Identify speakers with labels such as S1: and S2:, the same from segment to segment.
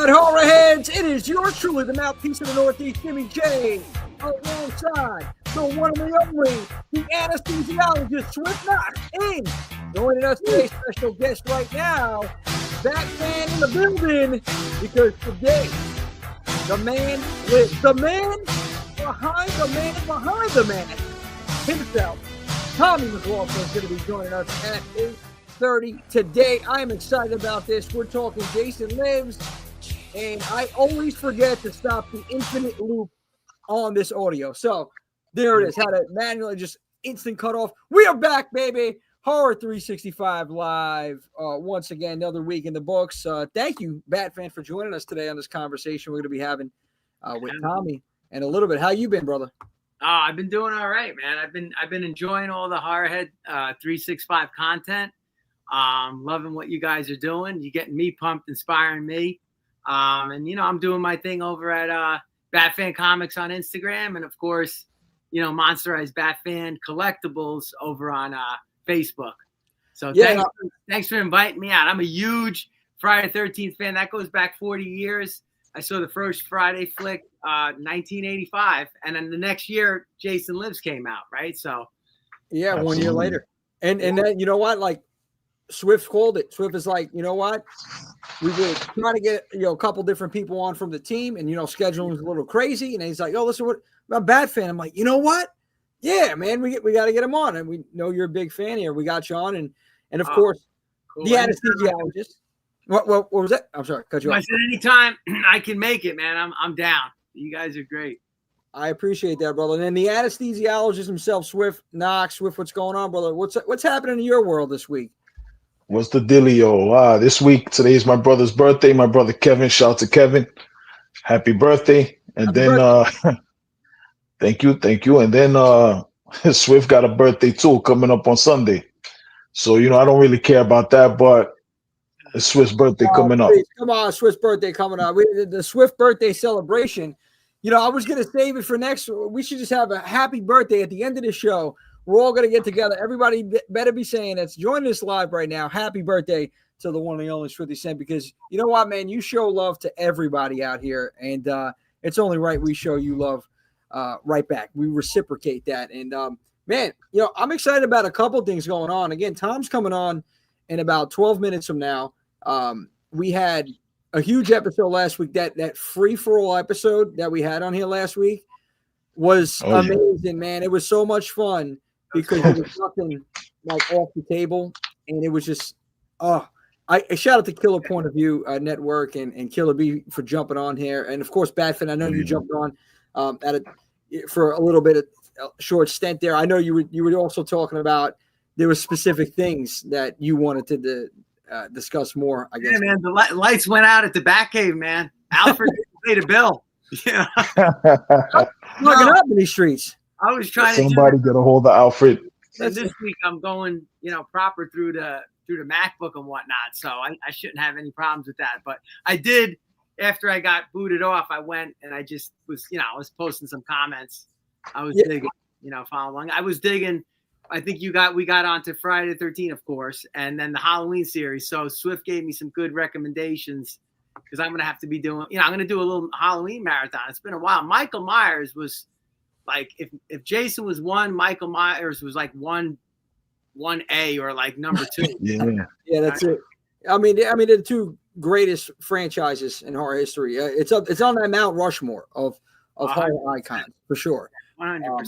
S1: right, horror heads, it is yours truly, the mouthpiece of the Northeast, Jimmy J, alongside the one and the only, the anesthesiologist, Swift Knox, and joining us today, special guest right now, Batman in the building, because today, the man behind the man himself, Tommy McLoughlin, is going to be joining us at 8:30 today. I'm excited about this. We're talking Jason Lives, and I always forget to stop the infinite loop on this audio. So there it is. How to manually just instant cut off. We are back, baby. Horror 365 live. Once again, another week in the books. Thank you, Bat fan, for joining us today on this conversation we're going to be having with Tommy and a little bit. How you been, brother?
S2: I've been doing all right, man. I've been enjoying all the Horrorhead 365 content. Loving what you guys are doing. You're getting me pumped, inspiring me. And, you know, I'm doing my thing over at Batfan Comics on Instagram. And, of course, you know, Monsterized Batfan Collectibles over on Facebook. So thanks for inviting me out. I'm a huge Friday the 13th fan. That goes back 40 years. I saw the first Friday flick 1985. And then the next year, Jason Lives came out, right? So,
S1: yeah, 1 year later. And then, you know what, like, Swift called it. Swift is like, you know what? We were trying to get, a couple different people on from the team, and, scheduling was a little crazy. And he's like, oh, listen, I'm a Bat fan. I'm like, you know what? Yeah, man, we got to get him on. And we know you're a big fan here. We got you on. And of course, cool. The anesthesiologist. What was that? I'm sorry, cut you off.
S2: I said anytime I can make it, man. I'm down. You guys are great.
S1: I appreciate that, brother. And then the anesthesiologist himself, Swift Knox. Swift, what's going on, brother? What's happening in your world this week?
S3: What's the dealio? This week, today is my brother's birthday. My brother Kevin, shout out to Kevin. Happy birthday. And Happy birthday. Thank you. And then Swift got a birthday too coming up on Sunday. So, I don't really care about that, but it's Swift's birthday coming up.
S1: Come on, Swift's birthday coming up. The Swift birthday celebration. I was going to save it for next. We should just have a happy birthday at the end of the show. We're all going to get together. Everybody better be saying that's joining us live right now. Happy birthday to the one and only Swifty Cent, because you know what, man? You show love to everybody out here, and it's only right we show you love right back. We reciprocate that. And, man, I'm excited about a couple things going on. Again, Tom's coming on in about 12 minutes from now. We had a huge episode last week. That free-for-all episode that we had on here last week was amazing, man. It was so much fun. Because there was nothing like off the table, and it was just I shout out to Killer Point of View Network and Killer B for jumping on here, and of course Batfan. I know you jumped on for a little bit of a short stint there. I know you were also talking about there were specific things that you wanted to discuss more. I guess.
S2: Yeah, man. The lights went out at the Batcave, man. Alfred paid a bill. Yeah,
S1: plugging up in these streets.
S2: I was trying
S3: to get a hold of Alfred.
S2: This week I'm going, proper through the MacBook and whatnot, so I shouldn't have any problems with that. But I did, after I got booted off, I went and I just was, I was posting some comments. I was digging, following. I was digging. I think we got onto Friday the 13th, of course, and then the Halloween series. So Swift gave me some good recommendations because I'm gonna have to be doing, I'm gonna do a little Halloween marathon. It's been a while. Michael Myers was. Like if Jason was one, Michael Myers was like 1A or like number 2.
S1: Yeah, that's it. I mean, they're the two greatest franchises in horror history. It's on that Mount Rushmore of horror icons for sure.
S2: 100%.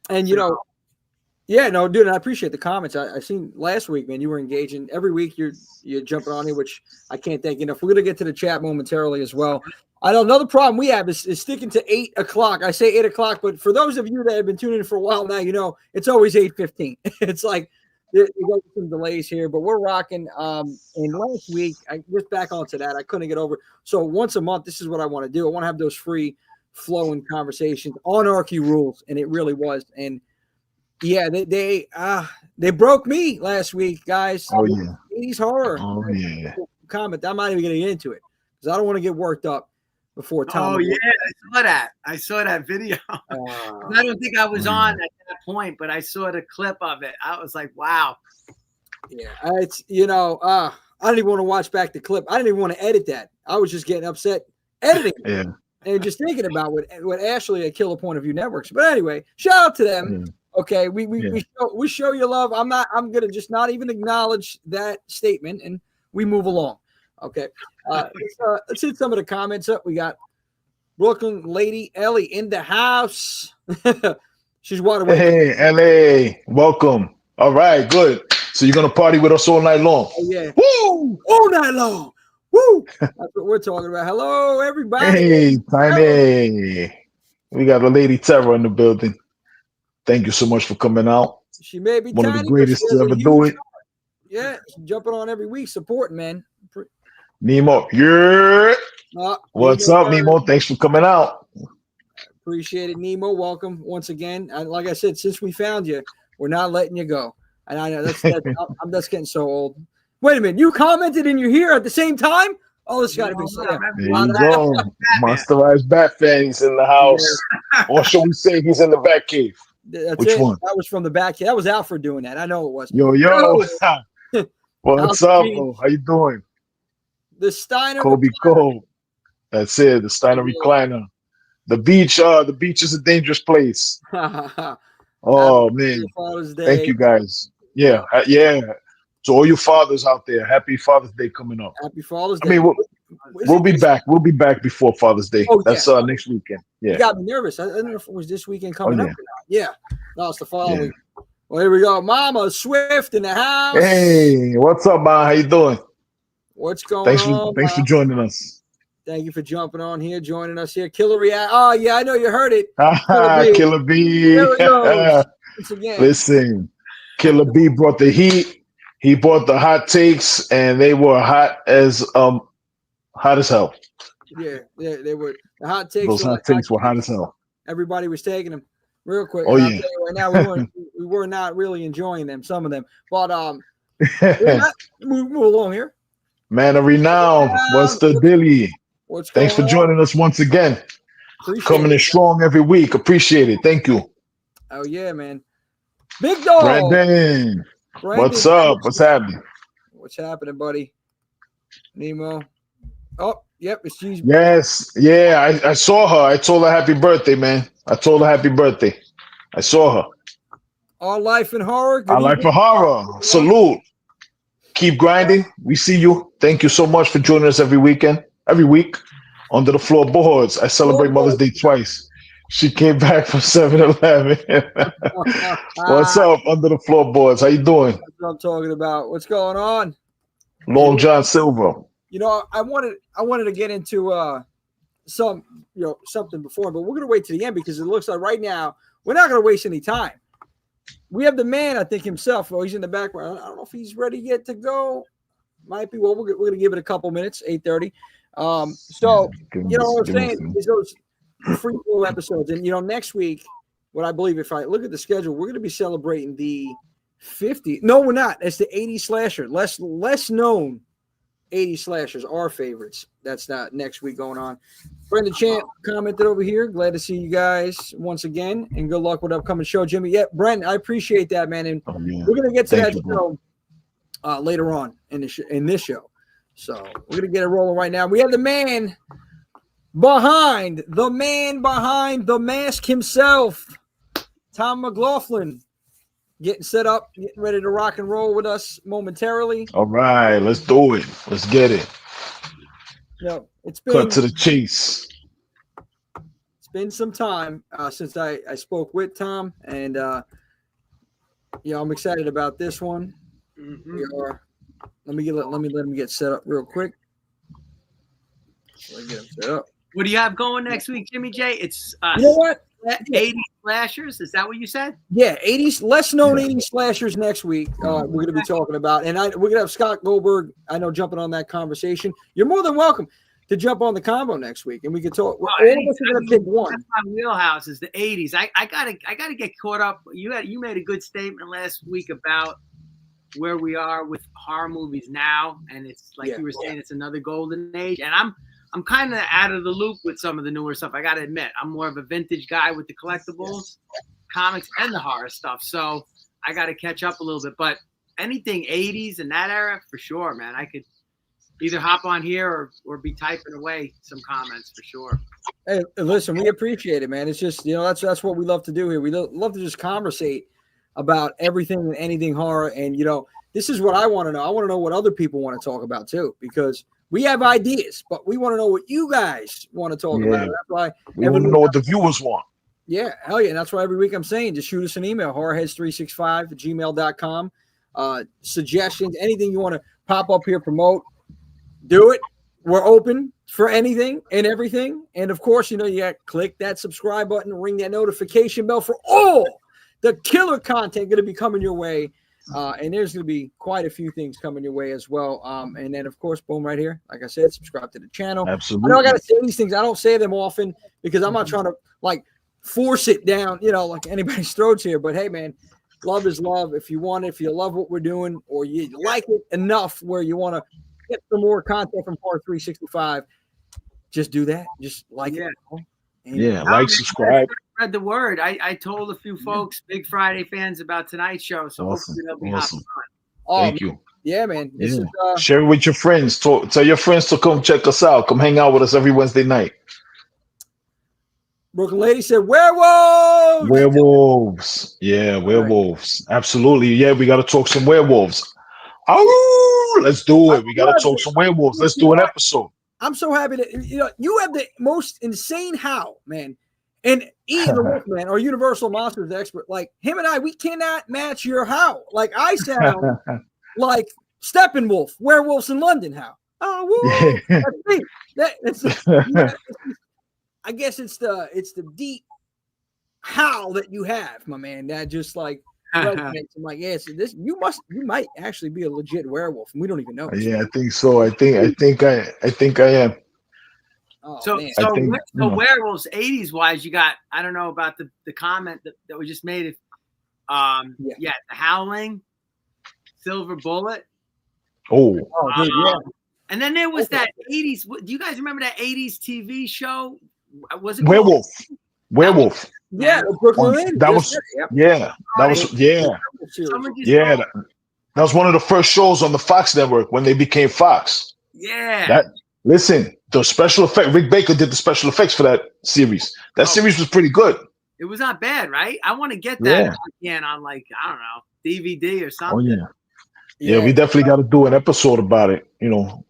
S1: And dude, I appreciate the comments. I seen last week, man, you were engaging. Every week you're jumping on here, which I can't thank you enough. We're gonna get to the chat momentarily as well. I know another problem we have is sticking to 8 o'clock. I say 8 o'clock, but for those of you that have been tuning in for a while now, it's always 8:15. It's like there goes some delays here, but we're rocking. And last week, I just back onto that. I couldn't get over. So once a month, this is what I want to do. I want to have those free flowing conversations on RQ Rules, and it really was. And yeah, they broke me last week, guys.
S3: Oh yeah,
S1: 80s horror.
S3: Oh yeah.
S1: Comment. I'm not even going to get into it because I don't want to get worked up before Tom.
S2: Oh yeah, I saw that video. I don't think I was on at that point, but I saw the clip of it. I was like, wow.
S1: Yeah, I didn't even want to watch back the clip. I didn't even want to edit that. I was just getting upset editing and just thinking about what Ashley at Killer Point of View Networks. But anyway, shout out to them. Okay, we show you love. I'm gonna just not even acknowledge that statement, and we move along. Okay, let's hit some of the comments up. We got Brooklyn lady Ellie in the house. She's wide awake.
S3: Hey, Ellie, welcome. All right, good. So you're gonna party with us all night long?
S1: Oh, yeah.
S3: Woo!
S1: All night long. Woo! That's what we're talking about. Hello, everybody.
S3: Hey, Tiny. We got a Lady Terror in the building. Thank you so much for coming out.
S1: She may be
S3: one
S1: tiny,
S3: of the greatest to ever do it.
S1: Yeah, jumping on every week, supporting, man.
S3: Nemo, what's up, Nemo? Thanks for coming out.
S1: Appreciate it, Nemo. Welcome once again. And like I said, since we found you, we're not letting you go. And I know that's I'm just getting so old. Wait a minute, you commented and you're here at the same time? Oh, this got to be so.
S3: There you go. Monsterized Bat fan. He's in the house. Or shall we say he's in the Bat Cave? Which one?
S1: That was from the Bat Cave. That was Alfred doing that. I know it was.
S3: Yo. What's up, bro? How you doing?
S1: The Steiner
S3: Kobe Cole. That's it. The Steiner recliner. The beach is a dangerous place. Oh man. Thank you guys. Yeah. So all you fathers out there, happy Father's Day coming up.
S1: Happy Father's Day.
S3: I mean, we'll be back. We'll be back before Father's Day. That's next weekend. Yeah.
S1: You got me nervous. I don't know if it was this weekend coming up or not. Yeah. No, it's the following. Well, here we go. Mama Swift in the house.
S3: Hey, what's up, man? How you doing?
S1: What's going on?
S3: Thanks for joining us.
S1: Thank you for jumping on here, joining us here. Killer React. Oh, yeah, I know you heard it.
S3: Killer B.
S1: Once again.
S3: Listen, Killer B brought the heat. He brought the hot takes, and they were hot as hell.
S1: Yeah, they were. The hot takes.
S3: Those hot takes were hot as hell.
S1: Everybody was taking them real quick.
S3: Oh, yeah.
S1: I'll tell you right now, we were not really enjoying them, some of them. But move along here.
S3: Man of renown, what's the dilly? Thanks for joining us once again. Coming in strong every week. Appreciate it. Thank you.
S1: Oh yeah, man. Big dog.
S3: Brandon. What's up? What's happening?
S1: What's happening, buddy? Nemo. Oh, yep, it's G's.
S3: Yes, yeah. I saw her. I told her happy birthday, man. I told her happy birthday. I saw her.
S1: Our life in horror.
S3: Our life in horror. Salute. Keep grinding. We see you. Thank you so much for joining us every week. Under the floorboards. I celebrate Mother's Day twice. She came back from 7-Eleven. What's up, Under the Floorboards? How you doing?
S1: That's what I'm talking about. What's going on?
S3: Long John Silver.
S1: You know, I wanted to get into something before, but we're gonna wait to the end because it looks like right now we're not gonna waste any time. We have the man, I think himself. Well, he's in the background. I don't know if he's ready yet to go. Might be. Well, we're gonna give it a couple minutes. 8:30. So you know what I'm saying is those free flow episodes, and you know next week, what I believe, if I look at the schedule, we're gonna be celebrating the 50. No, we're not. It's the 80 slasher, less known 80 slashers, our favorites. That's not next week going on. Brendan Champ commented over here. Glad to see you guys once again, and good luck with upcoming show, Jimmy. Yeah, Brendan, I appreciate that, man. And we're gonna get to that show later on in this show. So we're gonna get it rolling right now. We have the man behind the mask himself, Tom McLoughlin, getting set up, getting ready to rock and roll with us momentarily.
S3: All right, let's do it. Let's get it.
S1: No, it's been
S3: cut to the chase.
S1: It's been some time since I spoke with Tom, and I'm excited about this one. Mm-hmm. Let me let him get set up real quick. Let me get him set up.
S2: What do you have going next week, Jimmy J? It's
S1: you know what?
S2: 80 slashers. Is that what you said?
S1: Yeah, 80s, less known 80 slashers next week. We're going to be talking about, and we're going to have Scott Goldberg. I know jumping on that conversation. You're more than welcome to jump on the combo next week, and we can talk. All of us are going to pick one.
S2: That's my wheelhouse is the 80s. I gotta get caught up. You made a good statement last week about where we are with horror movies now, and it's like you were saying, it's another golden age, and I'm kind of out of the loop with some of the newer stuff. I got to admit, I'm more of a vintage guy with the collectibles, comics, and the horror stuff. So I got to catch up a little bit. But anything 80s and that era, for sure, man. I could either hop on here or be typing away some comments for sure.
S1: Hey, listen, we appreciate it, man. It's just, that's what we love to do here. We love to just conversate about everything and anything horror. And, this is what I want to know. I want to know what other people want to talk about too, because we have ideas, but we want to know what you guys want to talk about. That's why
S3: we want to know what the viewers want.
S1: Yeah, hell yeah. And that's why every week I'm saying, just shoot us an email, horrorheads365@gmail.com. Suggestions, anything you want to pop up here, promote, do it. We're open for anything and everything. And of course, you click that subscribe button, ring that notification bell for all the killer content going to be coming your way. And there's going to be quite a few things coming your way as well. And then, of course, boom, right here. Like I said, subscribe to the channel.
S3: Absolutely.
S1: I know I got to say these things. I don't say them often because I'm not trying to, force it down, like anybody's throats here. But, hey, man, love is love. If you want it, if you love what we're doing, or you like it enough where you want to get some more content from Horror 365, just do that. Just like it.
S3: And subscribe.
S2: Spread the word. I told a few folks, Big Friday fans, about tonight's show, so hopefully they'll be hopping on.
S3: Thank you.
S1: Yeah, man. This is,
S3: share it with your friends. Tell your friends to come check us out. Come hang out with us every Wednesday night.
S1: Brooklyn Lady said, werewolves!
S3: Werewolves. Yeah, werewolves. Right. Absolutely. Yeah, we got to talk some werewolves. Oh, let's do it. We got to talk some werewolves. Let's do an episode.
S1: I'm so happy that, you have the most insane howl, man. And Ian the Wolfman, our Universal Monsters expert, him and I, we cannot match your howl. I sound like Steppenwolf, Werewolves in London howl. Oh, woo! That's me. I guess it's the deep howl that you have, my man. That just resonates. I'm so you might actually be a legit werewolf, and we don't even know.
S3: Yeah, I think so. I think I am.
S1: Oh,
S2: so werewolves 80s wise, you got, I don't know about the comment that we just made. The Howling, Silver Bullet.
S3: Oh,
S2: and then there was that 80s. Do you guys remember that 80s TV show? Was it
S3: Werewolf? Werewolf.
S1: Yeah, Brooklyn.
S3: That was that was one of the first shows on the Fox network when they became Fox.
S2: Yeah.
S3: Listen, the special effect. Rick Baker did the special effects for that series. That series was pretty good.
S2: It was not bad, right? I want to get that again on I don't know, DVD or something.
S3: Oh yeah, we definitely got to do an episode about it.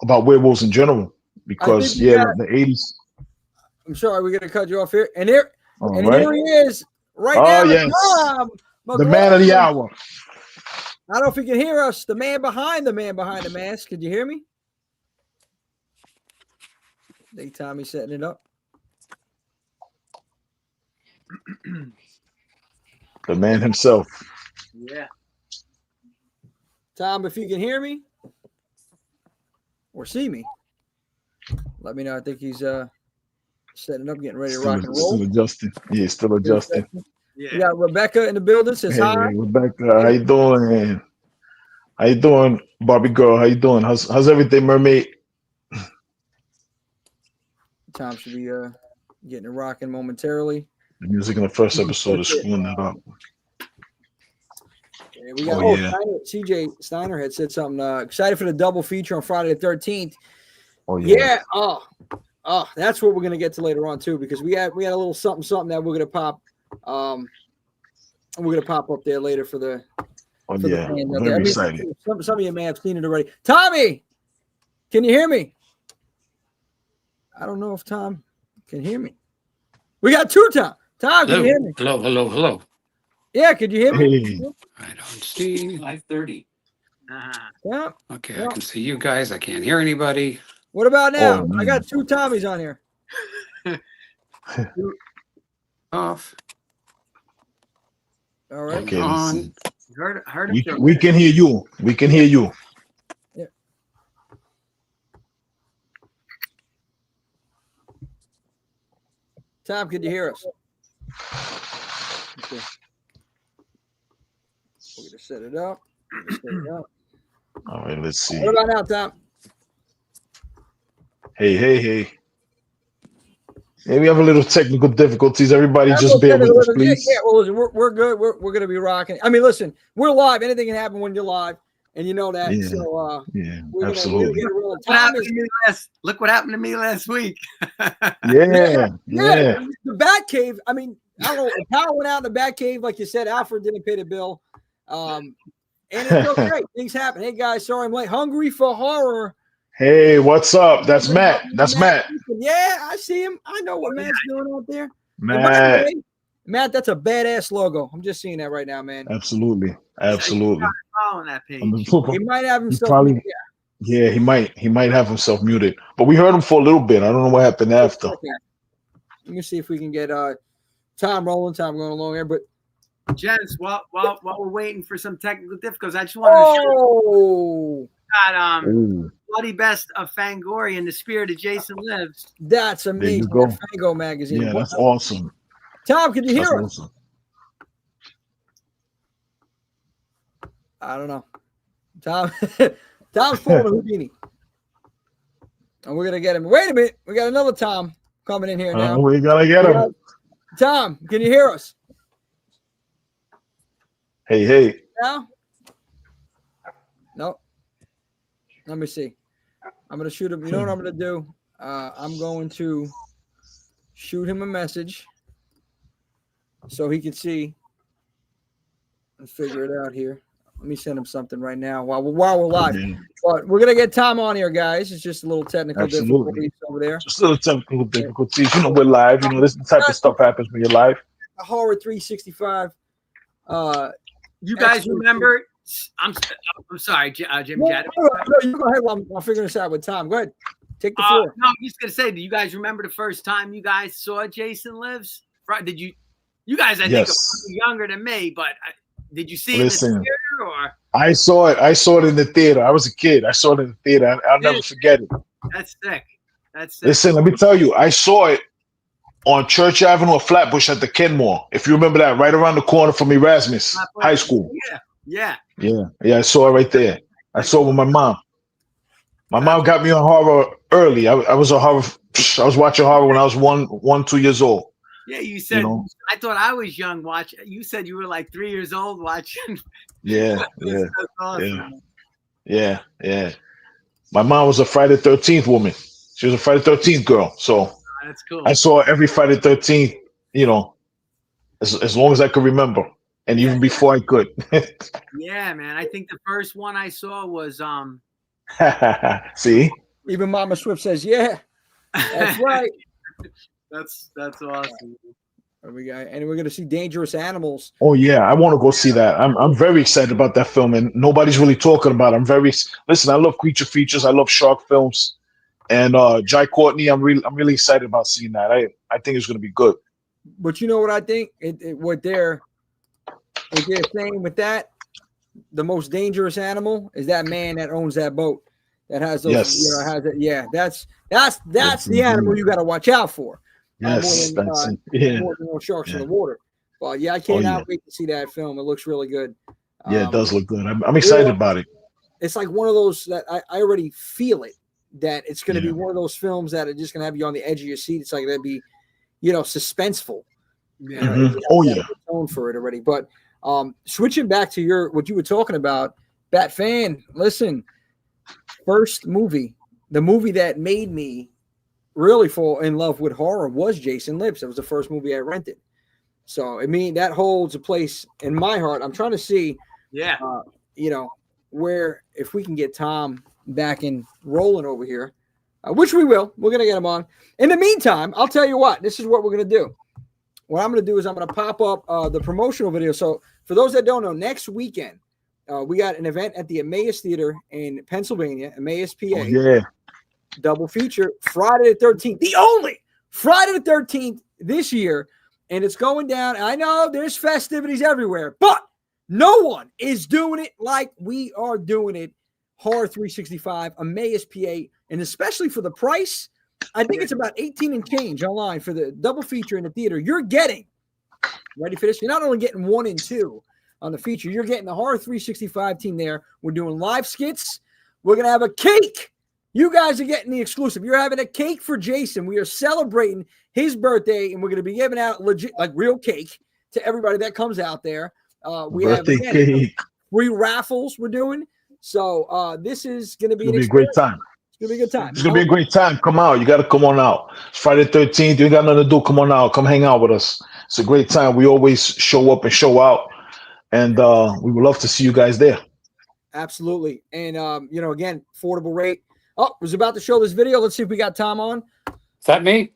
S3: About werewolves in general, because the 80s.
S1: I'm sorry, we're gonna cut you off here. And here he is right now.
S3: Oh yes, the man of the hour.
S1: I don't know if you can hear us. The man behind the mask. Could you hear me? I think Tommy's setting it up.
S3: The man himself.
S2: Yeah.
S1: Tom, if you can hear me or see me, let me know. I think he's setting up, getting ready to rock and roll.
S3: Still adjusting. Yeah, still adjusting.
S1: Yeah. We got Rebecca in the building. Says hi.
S3: Rebecca, how you doing, man? How you doing, Barbie girl? How you doing? How's everything, mermaid?
S1: Tom should be getting it rocking momentarily.
S3: The music in the first episode is screwing that up.
S1: Yeah, we got CJ Steiner had said something. Excited for the double feature on Friday the 13th.
S3: Oh yeah.
S1: Oh, that's what we're gonna get to later on too, because we had a little something that we're gonna pop. We're gonna pop up there later for the.
S3: Oh yeah, very excited.
S1: Some of you may have seen it already. Tommy, can you hear me? I don't know if Tom can hear me. We got two Tom. Tom, can you hear me?
S4: Hello.
S1: Yeah, could you hear me?
S4: I don't see 5:30.
S1: Yeah.
S4: Okay, I can see you guys. I can't hear anybody.
S1: What about now? I got two Tommies on here.
S4: Off.
S1: All right.
S3: Okay.
S4: On.
S3: We can hear you. We can hear you.
S1: Yeah. Tom, can you hear us? Okay. We're gonna set it up.
S3: All right, let's see.
S1: What about now, Tom?
S3: Hey. Hey, we have a little technical difficulties. Everybody just bear with us, please.
S1: Yeah, well, we're good. We're going to be rocking. I mean, listen, we're live. Anything can happen when you're live. and you know that.
S3: Yeah.
S1: So we're
S3: Absolutely.
S1: gonna roll.
S2: Look what happened to me last week.
S3: Yeah.
S1: The Bat Cave. I mean, I don't know. The power went out in the Bat Cave, like you said. Alfred didn't pay the bill, and it's okay. Things happen. Hey guys, sorry I'm late. Hungry for horror.
S3: Hey, what's up? That's Matt. That's Matt.
S1: Yeah, I see him. I know what Matt's doing out there.
S3: Matt.
S1: Matt, that's a badass logo. I'm just seeing that right now, man.
S3: Absolutely.
S2: Following that page.
S1: He might have himself.
S3: Probably, yeah, he might have himself muted. But we heard him for a little bit. I don't know what happened after.
S1: Okay. Let me see if we can get Tom rolling, Tom going along here. But
S2: gents, while we're waiting for some technical difficulties, I just wanted to show got Bloody Best of Fangoria in the Spirit of Jason Lives.
S1: That's amazing. Fango magazine.
S3: Yeah, that's awesome.
S1: Tom, can you hear us?
S3: Awesome.
S1: I don't know. Tom's pulling a Houdini. And we're gonna get him. Wait a minute. We got another Tom coming in here now.
S3: We gotta get him.
S1: Tom, can you hear us?
S3: Hey.
S1: Now? No. Let me see. I'm gonna shoot him. You know what I'm gonna do? I'm going to shoot him a message so he can see and figure it out here. Let me send him something right now while we're live. But we're gonna get Tom on here, guys. It's just a little technical difficulties over there.
S3: Just a little technical difficulties. You know, we're live. You know, this type of stuff happens when you're live.
S1: A Horror 365.
S2: You guys remember? I'm sorry, Jim.
S1: No, you go ahead while I'm figuring this out with Tom. Go ahead. Take the floor.
S2: No, I'm just gonna say, do you guys remember the first time you guys saw Jason Lives? Did you? You guys, I think, are younger than me, but did you see it in the theater or?
S3: I saw it. I saw it in the theater. I was a kid. I saw it in the theater. I'll never forget it.
S2: That's sick. That's sick.
S3: Listen, let me tell you. I saw it on Church Avenue or Flatbush at the Kenmore. If you remember that, right around the corner from Erasmus High School.
S2: Yeah.
S3: I saw it right there. I saw it with my mom. My mom got me on horror early. I was a horror. I was watching horror when I was 2 years old.
S2: Yeah, you said. You know? I thought I was young watching. You said you were like 3 years old watching.
S3: Yeah.
S2: That's awesome.
S3: Yeah. My mom was a Friday 13th woman. She was a Friday 13th girl. So
S2: that's cool.
S3: I saw every Friday 13th. You know, as long as I could remember, and even before I could.
S2: Yeah, man. I think the first one I saw was
S3: See.
S1: Even Mama Swift says, "Yeah, that's right."
S2: That's awesome.
S1: And we're gonna see Dangerous Animals.
S3: Oh yeah, I want to go see that. I'm very excited about that film, and nobody's really talking about it. Listen. I love creature features. I love shark films, and Jai Courtney. I'm really excited about seeing that. I think it's gonna be good.
S1: But you know what I think? What they're saying with that, the most dangerous animal is that man that owns that boat that has those.
S3: Yes.
S1: You know, has it. Yeah, that's the animal you got to watch out for.
S3: Yes,
S1: more than sharks in the water. But yeah, I cannot wait to see that film. It looks really good.
S3: Yeah, it does look good. I'm excited about it.
S1: It's like one of those that I already feel it, that it's going to be one of those films that are just going to have you on the edge of your seat. It's like that'd be, suspenseful.
S2: Yeah.
S3: Oh yeah.
S1: Tone for it already. But switching back to what you were talking about, Bat Fan. Listen, first movie, the movie that made me really fall in love with horror was Jason Lives. That was the first movie I rented. So, I mean, that holds a place in my heart. I'm trying to see, where if we can get Tom back and rolling over here, which we will. We're going to get him on. In the meantime, I'll tell you what. This is what we're going to do. What I'm going to do is I'm going to pop up the promotional video. So, for those that don't know, next weekend, we got an event at the Emmaus Theater in Pennsylvania, Emmaus, PA.
S3: Oh, yeah.
S1: Double feature Friday the 13th, the only Friday the 13th this year, and it's going down. I know there's festivities everywhere, but no one is doing it like we are doing it. Horror 365, Emmaus, PA, and especially for the price, I think it's about 18 and change online for the double feature in the theater. You're getting, ready for this? You're not only getting 1 and 2 on the feature, you're getting the Horror 365 team there. We're doing live skits. We're going to have a cake. You guys are getting the exclusive. You're having a cake for Jason. We are celebrating his birthday, and we're going to be giving out legit, like real cake to everybody that comes out there. We have
S3: cake.
S1: 3 raffles we're doing. So this is going to be
S3: It's gonna be a great time.
S1: It's going to be a good time.
S3: It's gonna be a great time. Come out. You got to come on out. It's Friday 13th. You ain't got nothing to do. Come on out. Come hang out with us. It's a great time. We always show up and show out, and we would love to see you guys there.
S1: Absolutely. And, again, affordable rate. Oh, was about to show this video. Let's see if we got Tom on.
S4: Is that me?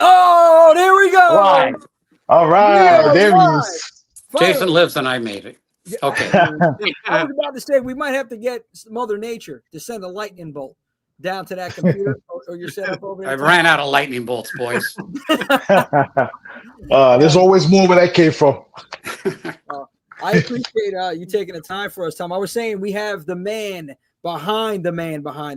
S1: Oh, there we go.
S4: Live.
S3: All right.
S1: Yeah,
S3: there
S1: live.
S3: he is.
S4: Jason lives and I made it. Okay.
S1: I was about to say we might have to get Mother Nature to send a lightning bolt down to that computer or your setup over there.
S4: I ran out of lightning bolts, boys.
S3: There's always more where that came from.
S1: I appreciate you taking the time for us, Tom. I was saying we have the man behind the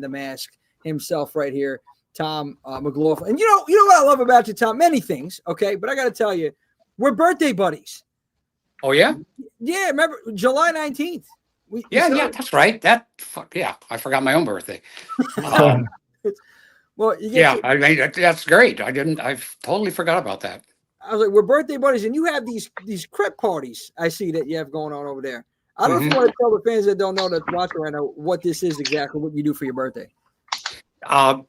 S1: mask himself right here, Tom McLoughlin. And you know what I love about you, Tom? Many things, okay? But I got to tell you, we're birthday buddies.
S4: Oh, yeah?
S1: Yeah, remember July 19th?
S4: Yeah, that's right. I forgot my own birthday.
S1: Well,
S4: I mean, that's great. I totally forgot about that.
S1: I was like, we're birthday buddies, and you have these crip parties I see that you have going on over there. I don't know if you want to tell the fans that don't know that watching right now what this is exactly, what you do for your birthday.
S4: I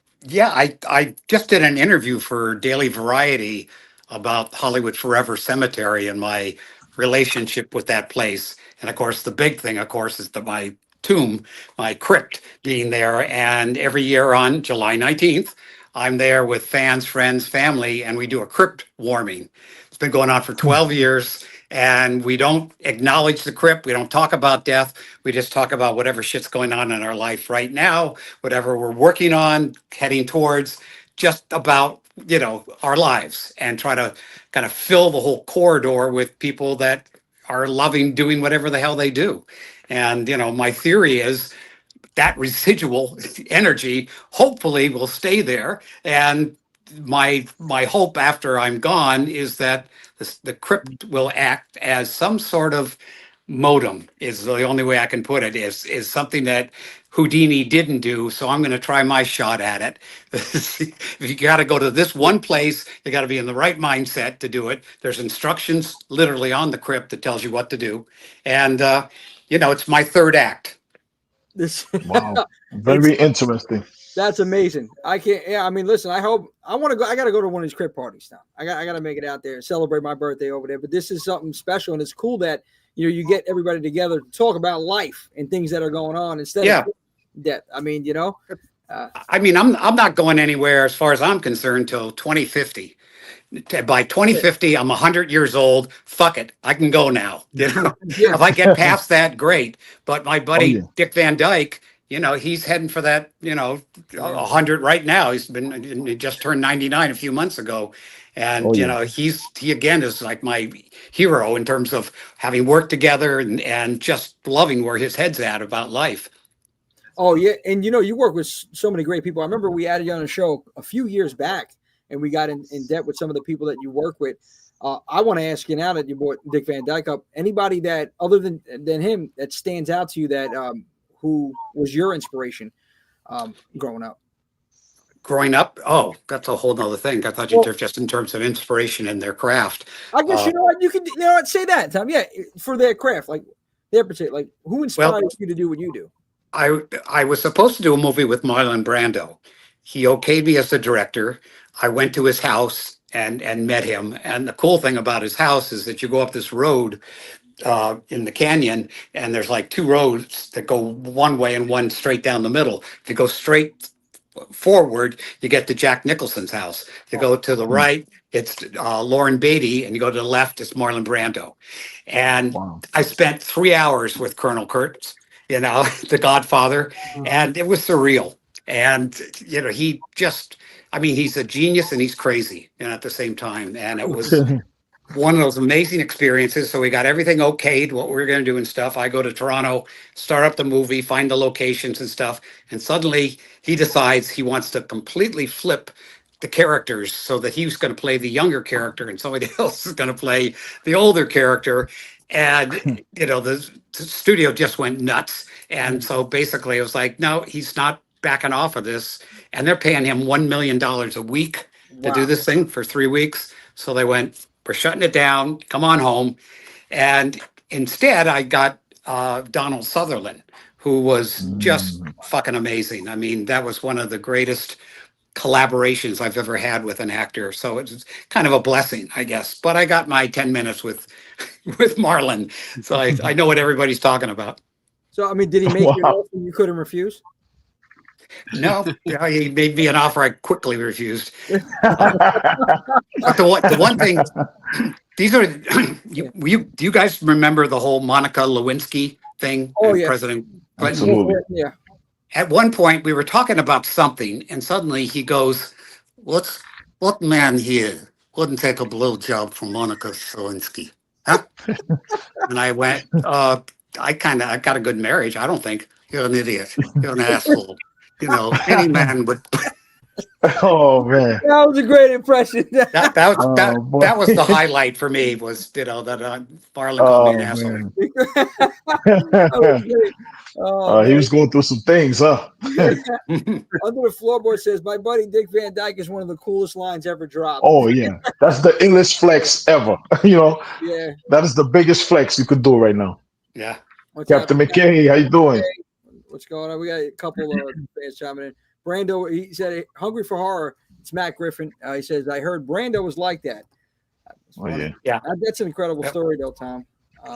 S4: just did an interview for Daily Variety about Hollywood Forever Cemetery and my relationship with that place. And of course, the big thing, is my tomb, my crypt being there. And every year on July 19th, I'm there with fans, friends, family, and we do a crypt warming. It's been going on for 12 years, and we don't acknowledge the crypt. We don't talk about death. We just talk about whatever shit's going on in our life right now, whatever we're working on, heading towards, just about, our lives, and try to kind of fill the whole corridor with people that are loving doing whatever the hell they do. And, my theory is that residual energy hopefully will stay there. And my hope after I'm gone is that the crypt will act as some sort of modem, is the only way I can put it, is something that Houdini didn't do. So I'm going to try my shot at it. If you got to go to this one place, you got to be in the right mindset to do it. There's instructions literally on the crypt that tells you what to do. And, it's my third act.
S3: Wow. Very interesting.
S1: That's amazing. I can't. Yeah, I mean, listen. I got to go to one of these crypt parties now. I got to make it out there and celebrate my birthday over there. But this is something special, and it's cool that you get everybody together to talk about life and things that are going on instead of death. I mean,
S4: I'm not going anywhere as far as I'm concerned till 2050. By 2050, I'm 100 years old. Fuck it, I can go now. If I get past that, great. But my buddy Dick Van Dyke, he's heading for that, 100 right now. He just turned 99 a few months ago, and he again is like my hero in terms of having worked together and just loving where his head's at about life.
S1: Oh yeah, and you work with so many great people. I remember we added you on a show a few years back. And we got in depth with some of the people that you work with. I want to ask you now that you brought Dick Van Dyke up, anybody that other than him that stands out to you that who was your inspiration growing up?
S4: Growing up? Oh, that's a whole nother thing. I thought you were just in terms of inspiration in their craft.
S1: I guess you can say that, Tom. Yeah, for their craft, like their particular, like who inspired you to do what you do?
S4: I was supposed to do a movie with Marlon Brando. He okayed me as the director. I went to his house and met him. And the cool thing about his house is that you go up this road in the canyon, and there's like two roads that go one way and one straight down the middle. If you go straight forward, you get to Jack Nicholson's house. If you go to the right, it's Lauren Beatty, and you go to the left, it's Marlon Brando. And I spent 3 hours with Colonel Kurtz, the Godfather, and it was surreal. And, he just... he's a genius and he's crazy at the same time. And it was one of those amazing experiences. So we got everything okayed, what we were going to do and stuff. I go to Toronto, start up the movie, find the locations and stuff. And suddenly he decides he wants to completely flip the characters so that he was going to play the younger character and somebody else is going to play the older character. And, the studio just went nuts. And so basically it was like, no, he's not backing off of this. And they're paying him $1 million a week to do this thing for 3 weeks. So they went, we're shutting it down. Come on home. And instead, I got Donald Sutherland, who was just
S3: Mm.
S4: fucking amazing. I mean, that was one of the greatest collaborations I've ever had with an actor. So it's kind of a blessing, I guess. But I got my 10 minutes with with Marlon, so I know what everybody's talking about.
S1: So, I mean, did he make you an
S3: Wow.
S1: offer you couldn't refuse?
S4: No, yeah, he made me an offer I quickly refused. But the one thing, these are do you guys remember the whole Monica Lewinsky thing
S1: Oh,
S4: and
S1: yeah.
S4: President Clinton?
S3: Absolutely.
S1: Yeah.
S4: At one point, we were talking about something, and suddenly he goes, what man here wouldn't take a blowjob from Monica Lewinsky? Huh?" And I went, I got a good marriage. I don't think you're an idiot. You're an asshole. You know, any man would.
S3: Oh man.
S1: That was a great impression.
S3: Oh boy.
S4: That was the highlight for me. Was that Marlon called me an
S3: Oh
S4: asshole.
S3: man.
S1: That was great. Oh,
S3: He
S1: man.
S3: was going through some things, huh?
S1: Under the Floorboard says, my buddy Dick Van Dyke is one of the coolest lines ever dropped.
S3: Oh yeah. That's the illest flex ever.
S1: Yeah.
S3: That is the biggest flex you could do right now.
S4: Yeah.
S1: What's
S3: Captain
S1: happening?
S3: McKay, how you doing?
S1: What's going on? We got a couple of fans chiming in. Brando, he said, hungry for horror. It's Matt Griffin. He says, I heard Brando was like that.
S3: Oh yeah.
S4: Yeah.
S1: That's an incredible story, though, Tom.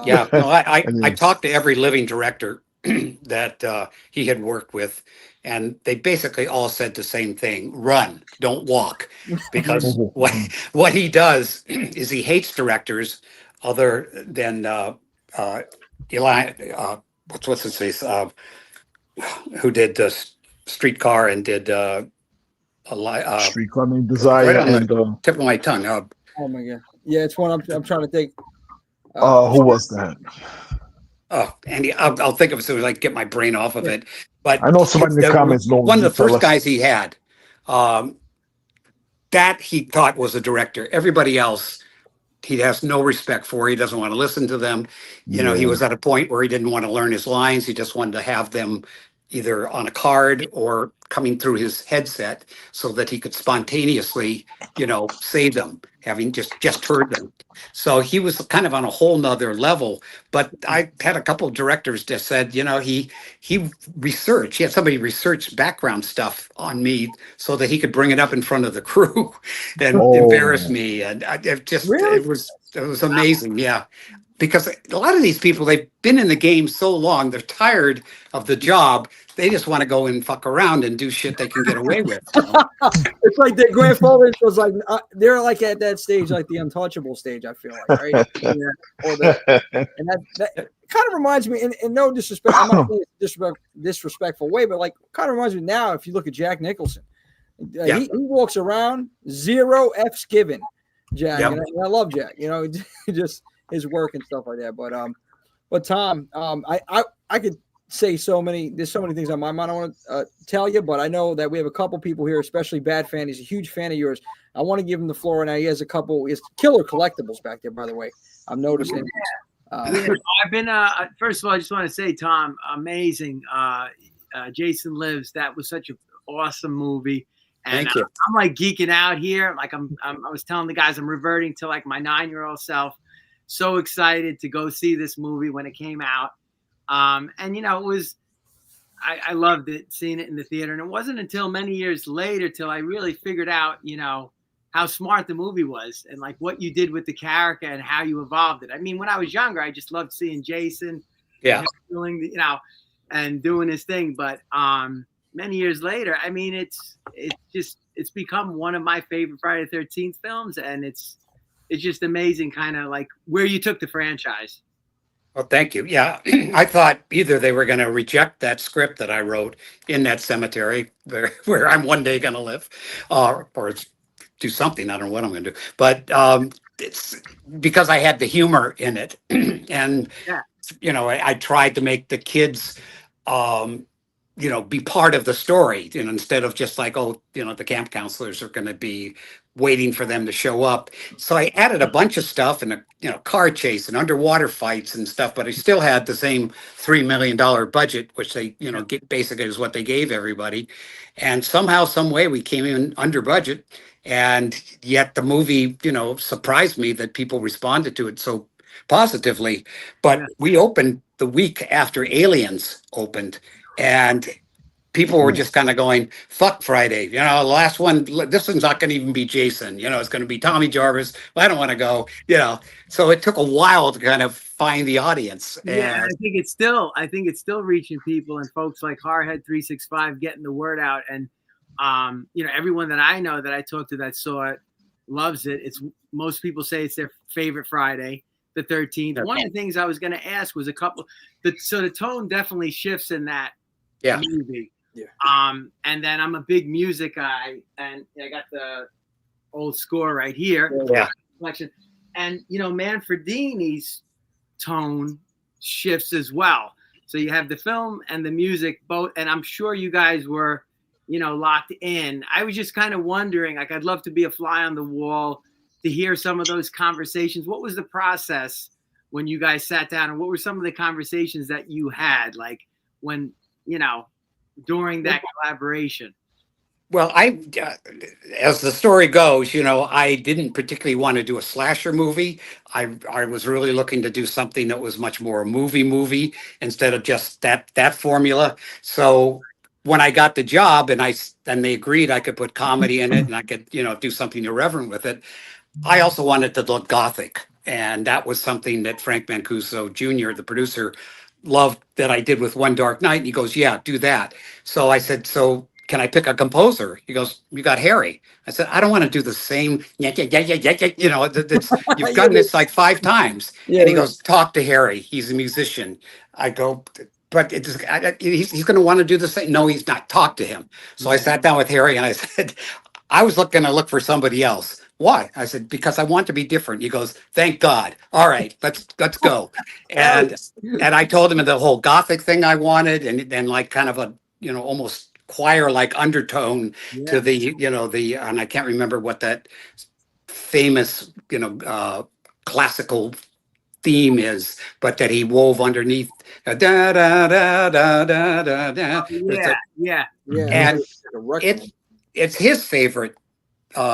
S4: Yeah. No, I
S3: It is.
S4: talked to every living director that he had worked with, and they basically all said the same thing: run, don't walk, because what he does is he hates directors other than Eli. What's his face? Who did the Streetcar and did
S3: Street Climbing
S4: right
S3: Desire
S4: on the
S3: and
S4: tip of my tongue.
S1: Oh, my God. Yeah, it's one I'm trying to think.
S3: who was that?
S4: Oh, Andy, I'll think of it so I get my brain off of it. But
S3: I know somebody in the comments knows.
S4: one of the
S3: Tell
S4: first
S3: us.
S4: guys he had, that he thought was a director. Everybody else, he has no respect for. He doesn't want to listen to them. He
S3: Yeah.
S4: was at a point where he didn't want to learn his lines. He just wanted to have them either on a card or coming through his headset so that he could spontaneously, say them, having just heard them. So he was kind of on a whole nother level. But I had a couple of directors that said, he researched, he had somebody research background stuff on me so that he could bring it up in front of the crew and embarrass me. And
S1: Really?
S4: it was amazing. Yeah. Because a lot of these people, they've been in the game so long, they're tired of the job. They just want to go and fuck around and do shit they can get away with.
S1: It's like their grandfather was like, they're like at that stage, like the untouchable stage, I feel like, right? And that kind of reminds me, in no disrespect, I'm not saying it disrespectful way, but like kind of reminds me now, if you look at Jack Nicholson, he walks around, 0 F's given, Jack.
S4: Yep.
S1: And I love Jack, just his work and stuff like that. But Tom, I could say there's so many things on my mind I want to tell you, but I know that we have a couple people here, especially Bad Fan. He's a huge fan of yours. I want to give him the floor now. He has killer collectibles back there, by the way. I'm noticing.
S2: I've been first of all, I just want to say, Tom, amazing. Jason Lives. That was such an awesome movie. And
S4: Thank you.
S2: I'm like geeking out here. Like I was telling the guys, I'm reverting to like my 9-year-old self. So excited to go see this movie when it came out. And it was, I loved it, seeing it in the theater. And it wasn't until many years later till I really figured out, how smart the movie was and like what you did with the character and how you evolved it. I mean, when I was younger, I just loved seeing Jason, feeling, and doing his thing. But many years later, I mean, it's become one of my favorite Friday the 13th films, and it's just amazing, kind of like where you took the franchise.
S4: Well, thank you. Yeah, I thought either they were going to reject that script that I wrote in that cemetery where I'm one day going to live, or do something. I don't know what I'm going to do, but it's because I had the humor in it, and I tried to make the kids, be part of the story, instead of just like, the camp counselors are going to be waiting for them to show up. So I added a bunch of stuff and a car chase and underwater fights and stuff, but I still had the same $3 million budget, which they, basically is what they gave everybody. And somehow, some way we came in under budget, and yet the movie, surprised me that people responded to it so positively. But we opened the week after Aliens opened, and people were just kind of going, "Fuck Friday." You know, the last one, this one's not going to even be Jason. You know, it's going to be Tommy Jarvis. Well, I don't want to go. You know, so it took a while to kind of find the audience.
S2: Yeah,
S4: And
S2: I think it's still reaching people, and folks like Hardhead 365 getting the word out. And you know, everyone that I know that I talked to that saw it loves it. It's most people say it's their favorite Friday, the 13th. One of the things I was going to ask was so the tone definitely shifts in that movie.
S1: Yeah.
S2: And then I'm a big music guy, and I got the old score right here.
S4: Yeah.
S2: Collection. And you know, Manfredini's tone shifts as well. So you have the film and the music both, and I'm sure you guys were, you know, locked in. I was just kind of wondering, like, I'd love to be a fly on the wall to hear some of those conversations. What was the process when you guys sat down, and what were some of the conversations that you had, like when, you know, during that collaboration?
S4: Well, as the story goes, you know, I didn't particularly want to do a slasher movie. I was really looking to do something that was much more a movie instead of just that formula. So when I got the job and they agreed I could put comedy in it and I could, you know, do something irreverent with it, I also wanted to look gothic. And that was something that Frank Mancuso Jr., the producer, loved that I did with One Dark Night. And he goes, yeah, do that. So I said, so can I pick a composer? He goes, you got Harry. I said, I don't want to do the same, you know, you've done this like 5 times.
S1: Yeah,
S4: and he goes, talk to Harry. He's a musician. I go, but he's going to want to do the same. No, he's not. Talk to him. So I sat down with Harry and I said, I was going to look for somebody else. Why? I said, because I want to be different. He goes, thank God. All right, let's go. And I told him the whole gothic thing I wanted, and then like kind of a, you know, almost choir like undertone to the, you know, and I can't remember what that famous, you know, classical theme is, but that he wove underneath. Da da da da da da da.
S2: Yeah.
S4: And it's his favorite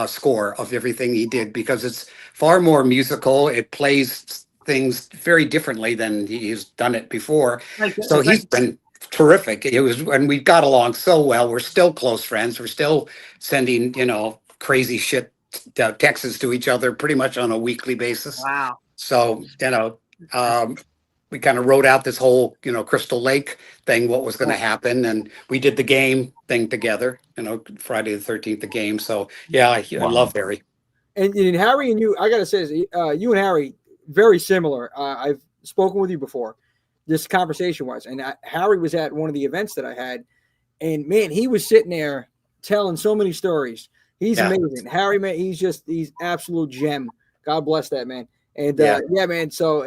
S4: score of everything he did because it's far more musical. It plays things very differently than he's done it before. So he's been terrific. It was, and we got along so well. We're still close friends. We're still sending, you know, crazy shit texts to each other pretty much on a weekly basis.
S2: Wow.
S4: So, you know, we kind of wrote out this whole, you know, Crystal Lake thing, what was going to happen. And we did the game thing together, you know, Friday the 13th, the game. So, yeah, I love Harry.
S1: And Harry and you, I got to say, you and Harry, very similar. I've spoken with you before, this conversation was. And Harry was at one of the events that I had. And, man, he was sitting there telling so many stories. He's amazing. Harry, man, he's absolute gem. God bless that, man. And, man, so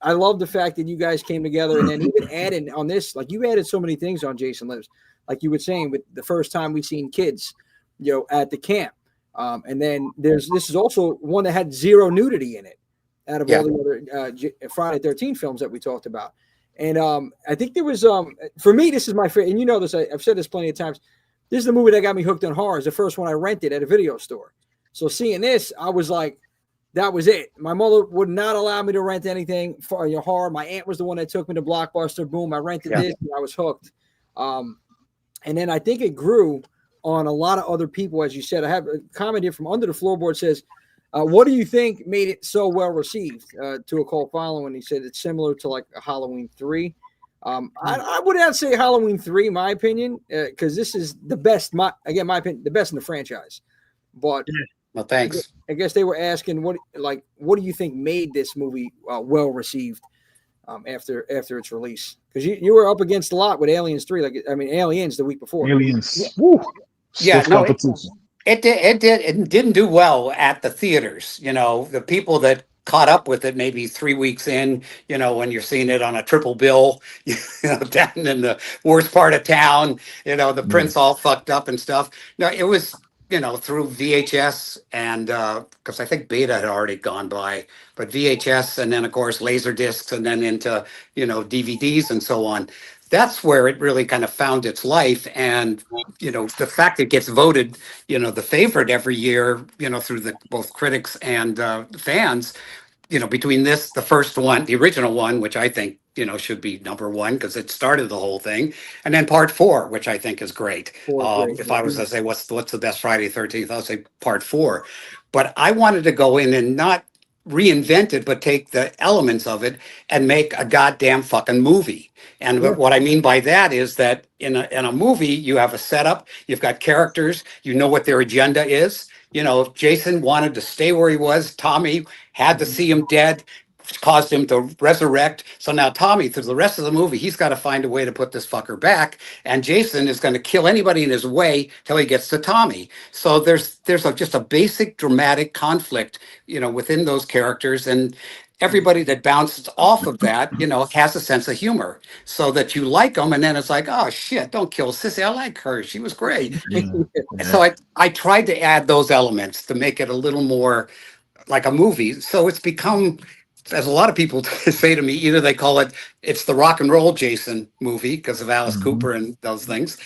S1: I love the fact that you guys came together and then even added on this, like you added so many things on Jason Lives, like you were saying with the first time we seen kids, you know, at the camp. And then this is also one that had zero nudity in it out of all the other Friday 13 films that we talked about. And I think there was, for me, this is my favorite, and you know this, I've said this plenty of times. This is the movie that got me hooked on horror. It's the first one I rented at a video store. So seeing this, I was like, that was it. My mother would not allow me to rent anything for horror. My aunt was the one that took me to Blockbuster. Boom, I rented this and I was hooked. And then I think it grew on a lot of other people, as you said. I have a comment here from Under the Floorboard says, what do you think made it so well received to a cult following? He said it's similar to like a Halloween 3. I would not say Halloween 3, in my opinion, because this is the best, my opinion, the best in the franchise. But
S4: well, thanks.
S1: I guess they were asking what do you think made this movie well received after its release? Because you were up against a lot with Aliens 3, Aliens the week before.
S3: Aliens.
S1: Woo.
S4: Yeah, no, it didn't do well at the theaters. You know, the people that caught up with it maybe 3 weeks in, you know, when you're seeing it on a triple bill, you know, down in the worst part of town, you know, the prints all fucked up and stuff. No, it was, you know, through VHS and because I think Beta had already gone by, but VHS and then of course laser discs and then into, you know, DVDs and so on. That's where it really kind of found its life. And, you know, the fact it gets voted, you know, the favorite every year, you know, through both critics and fans, between this, the first one, the original one, which I think, should be number one because it started the whole thing, and then part four, which I think is great.
S1: Great.
S4: If I was to say what's the best Friday the 13th, I'll say part four. But I wanted to go in and not reinvent it, but take the elements of it and make a goddamn fucking movie. And what I mean by that is that in a movie, you have a setup, you've got characters, you know what their agenda is. If Jason wanted to stay where he was, Tommy had to see him dead, which caused him to resurrect. So now Tommy, through the rest of the movie, he's got to find a way to put this fucker back. And Jason is going to kill anybody in his way till he gets to Tommy. So there's just a basic dramatic conflict, within those characters. And everybody that bounces off of that, has a sense of humor so that you like them. And then it's like, oh shit, don't kill Sissy. I like her. She was great. So I tried to add those elements to make it a little more like a movie. So it's become, as a lot of people say to me, either they call it's the rock and roll Jason movie because of Alice Cooper and those things,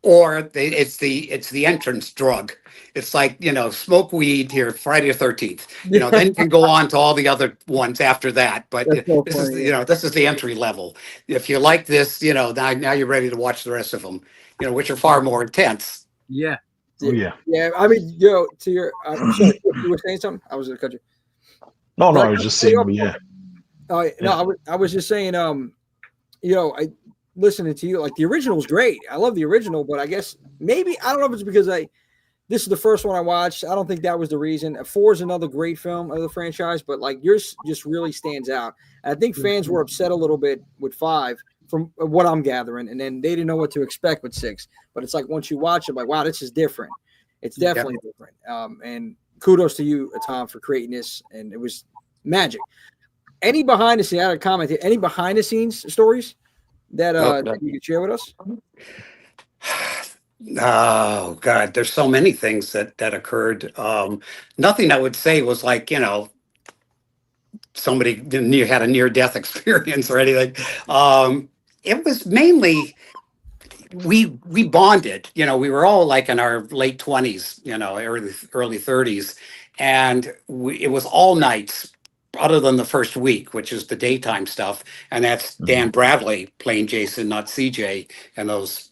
S4: or it's the entrance drug. It's like, smoke weed here, Friday the 13th. Then you can go on to all the other ones after that. But this is the entry level. If you like this, now you're ready to watch the rest of them, which are far more intense.
S2: Yeah.
S3: Oh, yeah.
S1: Yeah. I mean, to your, I'm sorry, you were saying something? I was going to cut you.
S3: No, I was just saying, yeah.
S1: No, I was just saying, I listening to you, like the original was great. I love the original, but I guess maybe, I don't know if it's because this is the first one I watched. I don't think that was the reason. 4 is another great film of the franchise, but like yours just really stands out. And I think fans were upset a little bit with 5 from what I'm gathering, and then they didn't know what to expect with 6. But it's like once you watch it, like, wow, this is different. It's definitely different. And kudos to you, Tom, for creating this, and it was magic. Any behind the scenes? I had a comment here. Any behind the scenes stories that you could share with us?
S4: Oh God, there's so many things that occurred. Nothing I would say was like, somebody had a near-death experience or anything. It was mainly we bonded. We were all like in our late 20s, early 30s, and it was all nights other than the first week, which is the daytime stuff, and that's Dan Bradley playing Jason, not CJ, and those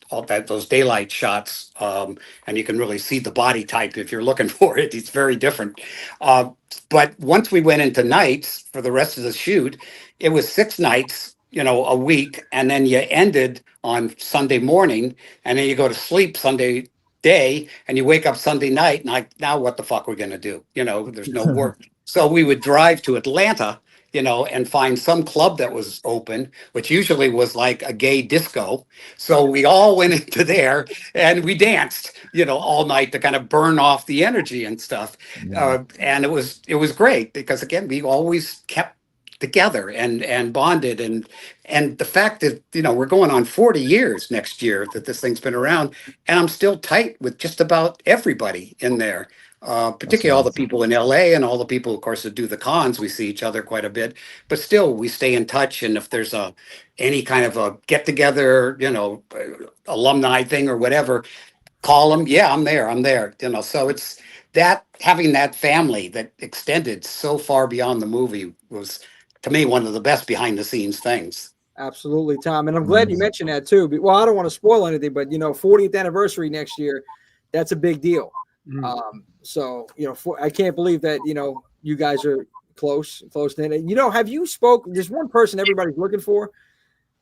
S4: daylight shots, and you can really see the body type if you're looking for it. It's very different. But once we went into nights for the rest of the shoot, it was 6 nights, a week, and then you ended on Sunday morning, and then you go to sleep Sunday day, and you wake up Sunday night, and now what the fuck are we gonna do? There's no work. So we would drive to Atlanta, and find some club that was open, which usually was like a gay disco. So we all went into there and we danced, all night to kind of burn off the energy and stuff. And it was great because, again, we always kept together and bonded, and the fact that we're going on 40 years next year that this thing's been around, and I'm still tight with just about everybody in there. Particularly all the people in LA and all the people, of course, that do the cons. We see each other quite a bit, but still we stay in touch. And if there's any kind of a get together, alumni thing or whatever, call them. Yeah, I'm there. So it's that having that family that extended so far beyond the movie was, to me, one of the best behind the scenes things.
S1: Absolutely, Tom. And I'm glad you mentioned that too. Well, I don't want to spoil anything, but 40th anniversary next year, that's a big deal. So, I can't believe that, you guys are close. And, have you there's one person everybody's looking for.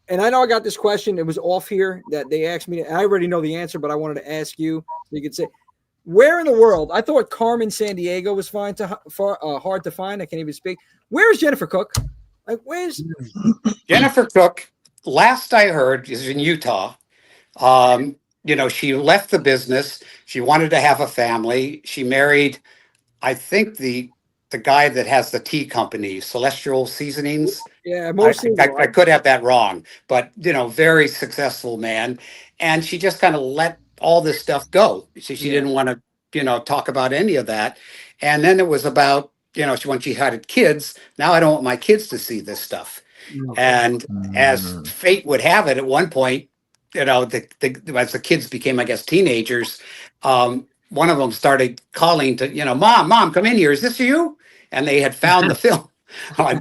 S1: And I know I got this question. It was off here that they asked me. I already know the answer, but I wanted to ask you. So you could say, where in the world? I thought Carmen Sandiego was hard to find. I can't even speak. Where's Jennifer Cook? Like, where's
S4: Jennifer Cook? Last I heard is in Utah. She left the business. She wanted to have a family. She married, I think, the guy that has the tea company, Celestial Seasonings.
S1: Yeah,
S4: I could have that wrong, but very successful man. And she just kind of let all this stuff go. She didn't want to, talk about any of that. And then it was about, when she had kids, now I don't want my kids to see this stuff. And as fate would have it, at one point, as the kids became, I guess, teenagers, one of them started calling to, Mom, come in here. Is this you? And they had found the film. on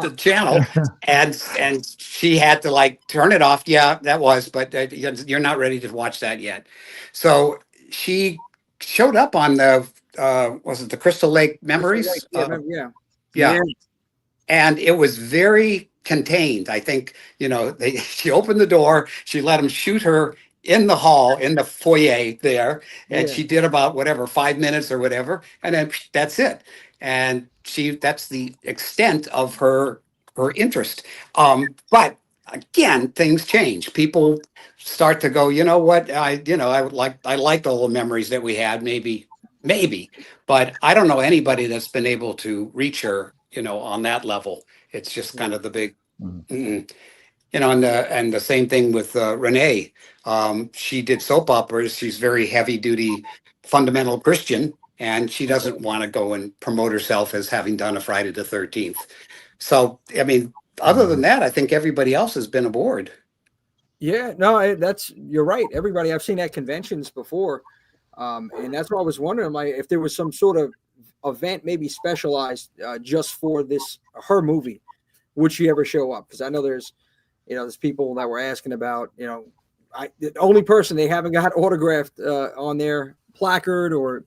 S4: the channel, and she had to like turn it off. Yeah, that was, but you're not ready to watch that yet. So she showed up on the was it the Crystal Lake Memories?
S1: Yeah.
S4: Yeah. And it was very contained. I think, she opened the door, she let him shoot her in the hall, in the foyer there, and
S1: Yeah.
S4: she did about whatever, 5 minutes or whatever, and then that's it. And that's the extent of her interest. But again, things change. People start to go, you know what, I like all the memories that we had, maybe, but I don't know anybody that's been able to reach her, on that level. It's just kind of the big, mm-mm. And the same thing with Renee. She did soap operas. She's very heavy duty, fundamental Christian, and she doesn't want to go and promote herself as having done a Friday the 13th. So, I mean, other than that, I think everybody else has been aboard.
S1: Yeah, no, you're right. Everybody, I've seen at conventions before. And that's what I was wondering, like, if there was some sort of event, maybe specialized just for her movie, would she ever show up? Because I know there's people that were asking about, the only person they haven't got autographed on their placard or,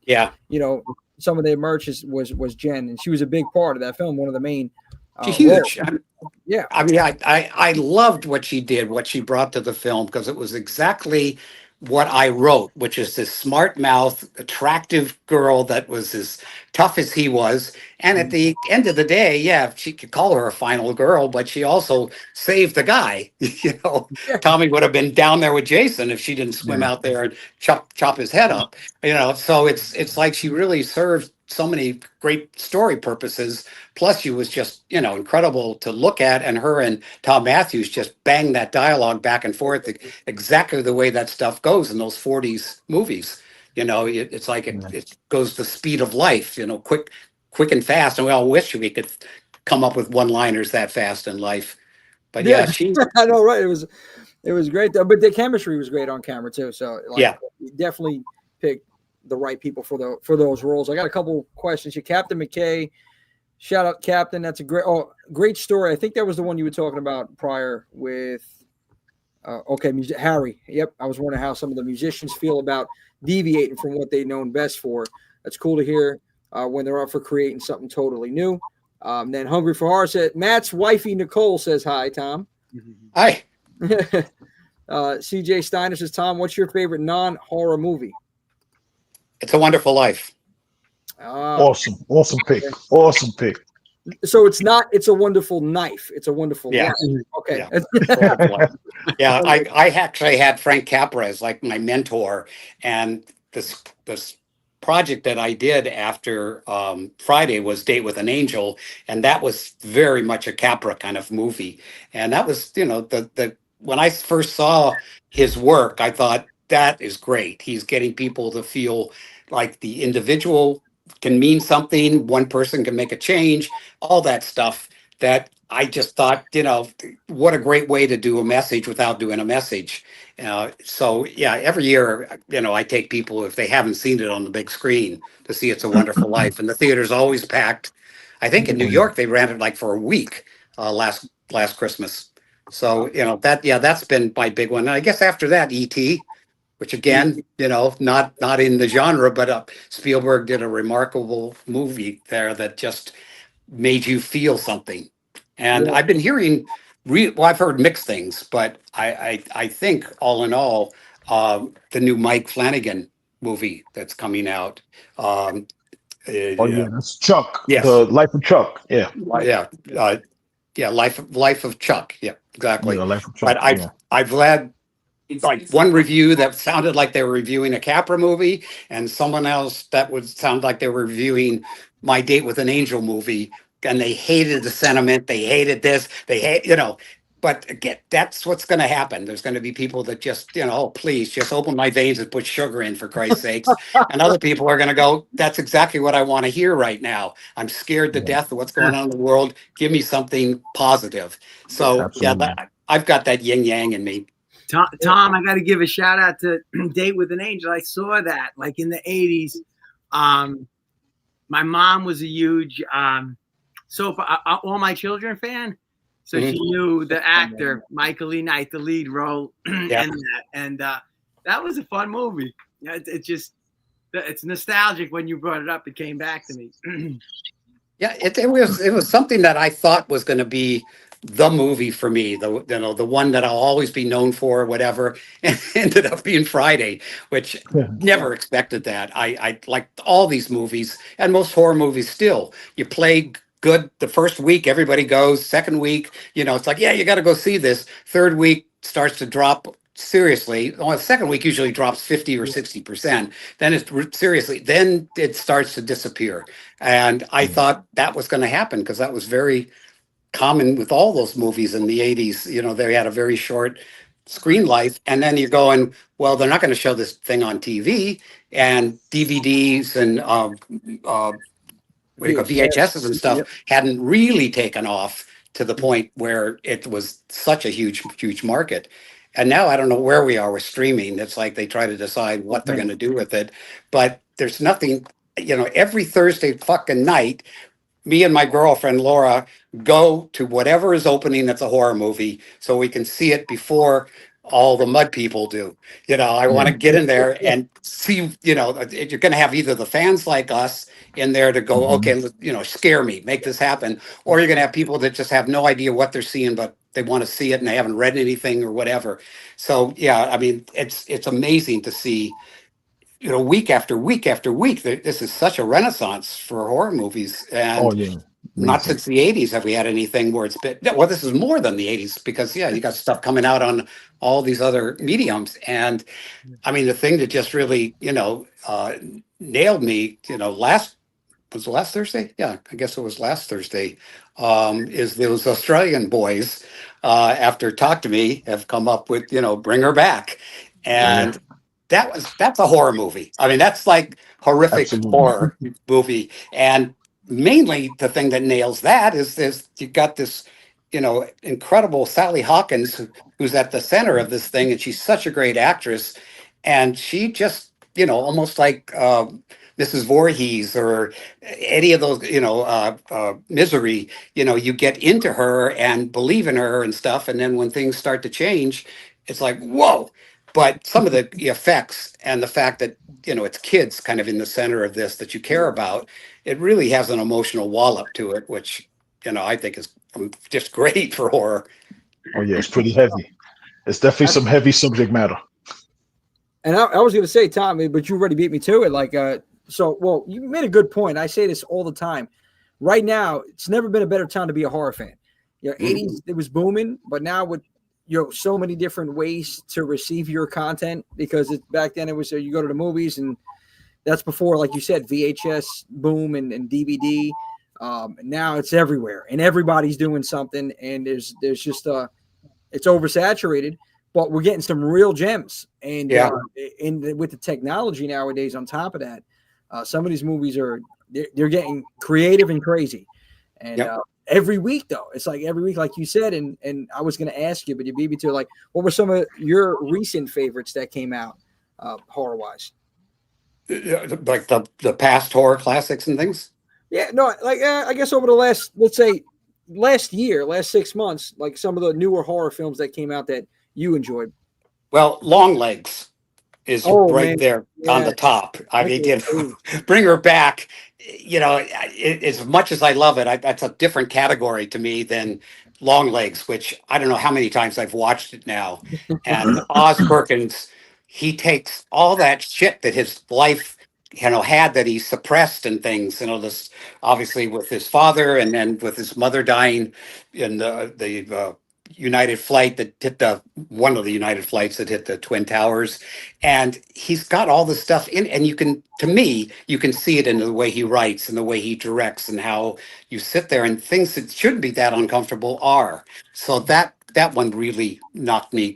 S1: some of their merch was Jen, and she was a big part of that film, one of the main.
S4: She's huge.
S1: Yeah.
S4: I mean, I loved what she did, what she brought to the film, because it was exactly what I wrote, which is this smart mouth, attractive girl that was as tough as he was. And at the end of the day, yeah, she could call her a final girl, but she also saved the guy. Tommy would have been down there with Jason if she didn't swim out there and chop his head up. So it's like she really served so many great story purposes. Plus, she was just, incredible to look at. And her and Tom Matthews just banged that dialogue back and forth exactly the way that stuff goes in those 40s movies. It's like it goes the speed of life, quick and fast. And we all wish we could come up with one-liners that fast in life. But yeah,
S1: I know, right? It was great, though. But the chemistry was great on camera too. So you definitely picked the right people for those roles. I got a couple questions here. Captain McKay, shout out Captain. That's a great story. I think that was the one you were talking about prior with Harry. Yep. I was wondering how some of the musicians feel about deviating from what they've known best for. That's cool to hear when they're up for creating something totally new. Then Hungry for Horror said, Matt's wifey Nicole says hi, Tom.
S4: Hi.
S1: CJ Steiner says, Tom, what's your favorite non-horror movie?
S4: It's a Wonderful Life.
S3: Awesome pick.
S1: So it's a wonderful knife. It's a wonderful life. Okay.
S4: Yeah. I actually had Frank Capra as like my mentor, and this project that I did after Friday was Date with an Angel, and that was very much a Capra kind of movie. And that was, when I first saw his work, I thought, that is great. He's getting people to feel like the individual can mean something. One person can make a change, all that stuff that I just thought, what a great way to do a message without doing a message. So yeah, every year, I take people, if they haven't seen it on the big screen, to see It's a Wonderful Life. And the theater's always packed. I think in New York, they ran it like for a week last Christmas. So, that's been my big one. And I guess after that, E.T., which again, not in the genre, but Spielberg did a remarkable movie there that just made you feel something. And I've been hearing, I've heard mixed things, but I think all in all, the new Mike Flanagan movie that's coming out.
S3: That's Chuck.
S4: Yes.
S3: The Life of Chuck. Yeah.
S4: Life of Chuck. Yeah, exactly.
S3: Yeah, Life of Chuck.
S4: But I've read like one review that sounded like they were reviewing a Capra movie, and someone else that would sound like they were reviewing My Date with an Angel movie, and they hated the sentiment. They hated this. They hate, but again, that's what's going to happen. There's going to be people that just, please just open my veins and put sugar in, for Christ's sakes. And other people are going to go, that's exactly what I want to hear right now. I'm scared to death of what's going on in the world. Give me something positive. So I've got that yin yang in me.
S2: Tom, I got to give a shout out to Date with an Angel. I saw that like in the 80s. My mom was a huge All My Children fan. So she knew the actor Michael E. Knight, the lead role, and that was a fun movie. It's nostalgic. When you brought it up, it came back to me.
S4: Yeah, it was something that I thought was going to be the movie for me, the one that I'll always be known for, whatever. And ended up being Friday, which never expected that. I liked all these movies, and most horror movies still. You play good the first week, everybody goes. Second week, it's like, yeah, you got to go see this. Third week starts to drop seriously. Well, the second week usually drops 50 or 60%. Then then it starts to disappear. And I thought that was going to happen because that was very common with all those movies in the 80s. They had a very short screen life. And then you're going, well, they're not going to show this thing on TV, and DVDs and VHSs and stuff hadn't really taken off to the point where it was such a huge market. And now I don't know where we are with streaming. It's like they try to decide what they're going to do with it. But there's nothing, every Thursday fucking night, me and my girlfriend, Laura, go to whatever is opening that's a horror movie so we can see it before all the mud people do. I want to get in there and see, you're going to have either the fans like us in there to go, okay, scare me, make this happen. Or you're going to have people that just have no idea what they're seeing, but they want to see it and they haven't read anything or whatever. So, yeah, I mean, it's amazing to see, week after week after week. This is such a renaissance for horror movies. And not since the 80s have we had anything where it's been, well, this is more than the 80s because, you got stuff coming out on all these other mediums. And I mean, the thing that just really, nailed me, was the last Thursday? Yeah, I guess it was last Thursday. Is those Australian boys, after Talk to Me, have come up with, Bring Her Back. And that's a horror movie. I mean, that's like horrific horror movie. And mainly the thing that nails that is you got this, incredible Sally Hawkins who's at the center of this thing, and she's such a great actress. And she just, almost like Mrs. Voorhees or any of those, Misery, you get into her and believe in her and stuff. And then when things start to change, it's like, whoa. But some of the effects and the fact that, it's kids kind of in the center of this that you care about, it really has an emotional wallop to it, which, I think is just great for horror.
S3: Oh, yeah, it's pretty heavy. It's definitely some heavy subject matter.
S1: And I was going to say, Tommy, but you already beat me to it. Like, well, you made a good point. I say this all the time. Right now, it's never been a better time to be a horror fan. 80s, it was booming, but now with so many different ways to receive your content, because back then it was you go to the movies, and that's before, like you said, VHS boom and DVD. Now it's everywhere, and everybody's doing something, and there's just it's oversaturated. But we're getting some real gems, and with the technology nowadays on top of that, some of these movies they're getting creative and crazy. And every week, though, it's like every week, like you said, and I was going to ask you, but you beat me to, like, what were some of your recent favorites that came out horror wise?
S4: Like the past horror classics and things.
S1: Yeah, no, like I guess over the last, let's say, last 6 months, like some of the newer horror films that came out that you enjoyed.
S4: Well, Longlegs is there on the top. I mean, Bring Her Back. As much as I love it, that's a different category to me than Longlegs, which I don't know how many times I've watched it now. And Oz Perkins, he takes all that shit that his life, had, that he suppressed and things, this obviously with his father and then with his mother dying in the United flight that hit one of the United flights that hit the Twin Towers. And he's got all this stuff in, and you can see it in the way he writes and the way he directs and how you sit there, and things that shouldn't be that uncomfortable are. So that one really knocked me,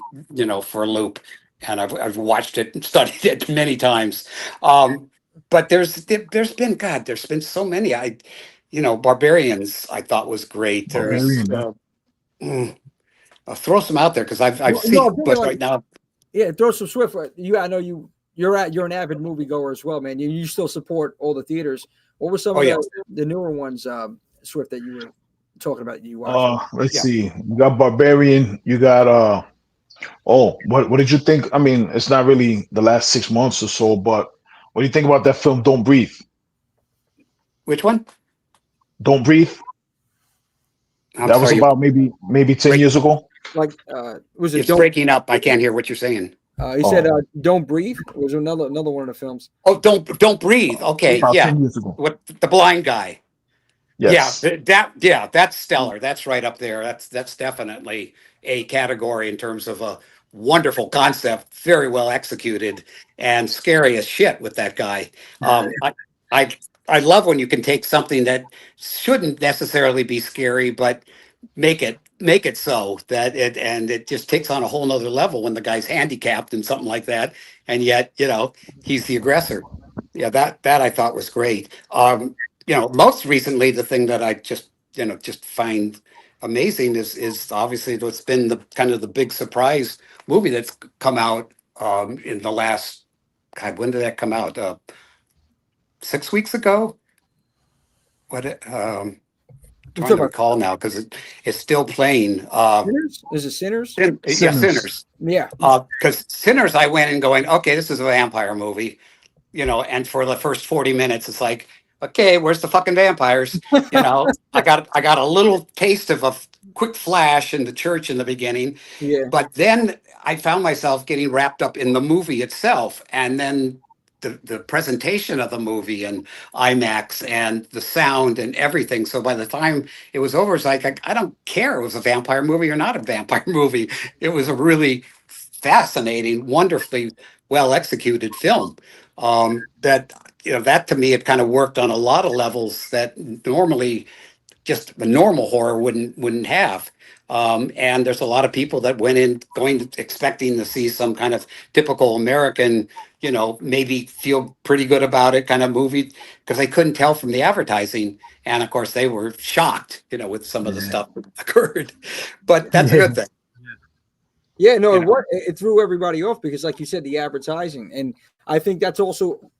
S4: for a loop. And I've watched it and studied it many times. But there's been so many. Barbarians I thought was great. I'll throw some out there because I've seen, but right now.
S1: Yeah, throw some Swift. I know you're an avid moviegoer as well, man. You still support all the theaters. What were some of the newer ones? Swift that you were talking about? You watched?
S3: Let's
S4: Yeah.
S3: see. You got Barbarian. You got Oh, what did you think? I mean, it's not really the last 6 months or so, but what do you think about that film? Don't Breathe.
S4: Which one?
S3: Don't Breathe.
S4: I'm
S3: That was
S4: sorry.
S3: about maybe 10
S4: Break,
S3: years ago.
S1: Like, was it
S4: it's
S1: Don't?
S4: breaking up. I can't hear what you're saying.
S1: He said, "Don't Breathe." Was another one of the films?
S4: Oh, don't breathe. Okay,
S3: About
S4: yeah.
S3: 10 years ago.
S4: What the blind guy? Yeah,
S3: Yes.
S4: that's stellar. That's right up there. That's definitely a category in terms of a wonderful concept, very well executed, and scary as shit with that guy. I I love when you can take something that shouldn't necessarily be scary, but make it so that it just takes on a whole nother level when the guy's handicapped and something like that, and yet he's the aggressor. Yeah, that I thought was great. Most recently, the thing that I just find amazing is obviously what's been the kind of the big surprise movie that's come out in the last, God, when did that come out? 6 weeks ago? What?
S1: You
S4: Trying
S1: talking
S4: to
S1: about
S4: recall now because it's still playing.
S1: Sinners? Is it Sinners?
S4: Yeah,
S3: Sinners.
S4: Sinners.
S1: Yeah.
S4: Because Sinners, I went in going, okay, this is a vampire movie, and for the first 40 minutes, it's like, okay, where's the fucking vampires? I got a little taste of a quick flash in the church in the beginning,
S1: Yeah.
S4: but then I found myself getting wrapped up in the movie itself, and then the presentation of the movie and IMAX and the sound and everything. So by the time it was over, it's like I don't care if it was a vampire movie or not a vampire movie. It was a really fascinating, wonderfully well executed film. That to me, it kind of worked on a lot of levels that normally just a normal horror wouldn't have. And there's a lot of people that went in expecting to see some kind of typical American, maybe feel pretty good about it kind of movie because they couldn't tell from the advertising. And of course, they were shocked, with some of the
S3: Yeah.
S4: stuff that occurred. But that's a
S3: Yeah.
S4: good thing.
S1: Yeah, no,
S4: You know.
S1: it threw everybody off because, like you said, the advertising, and I think that's also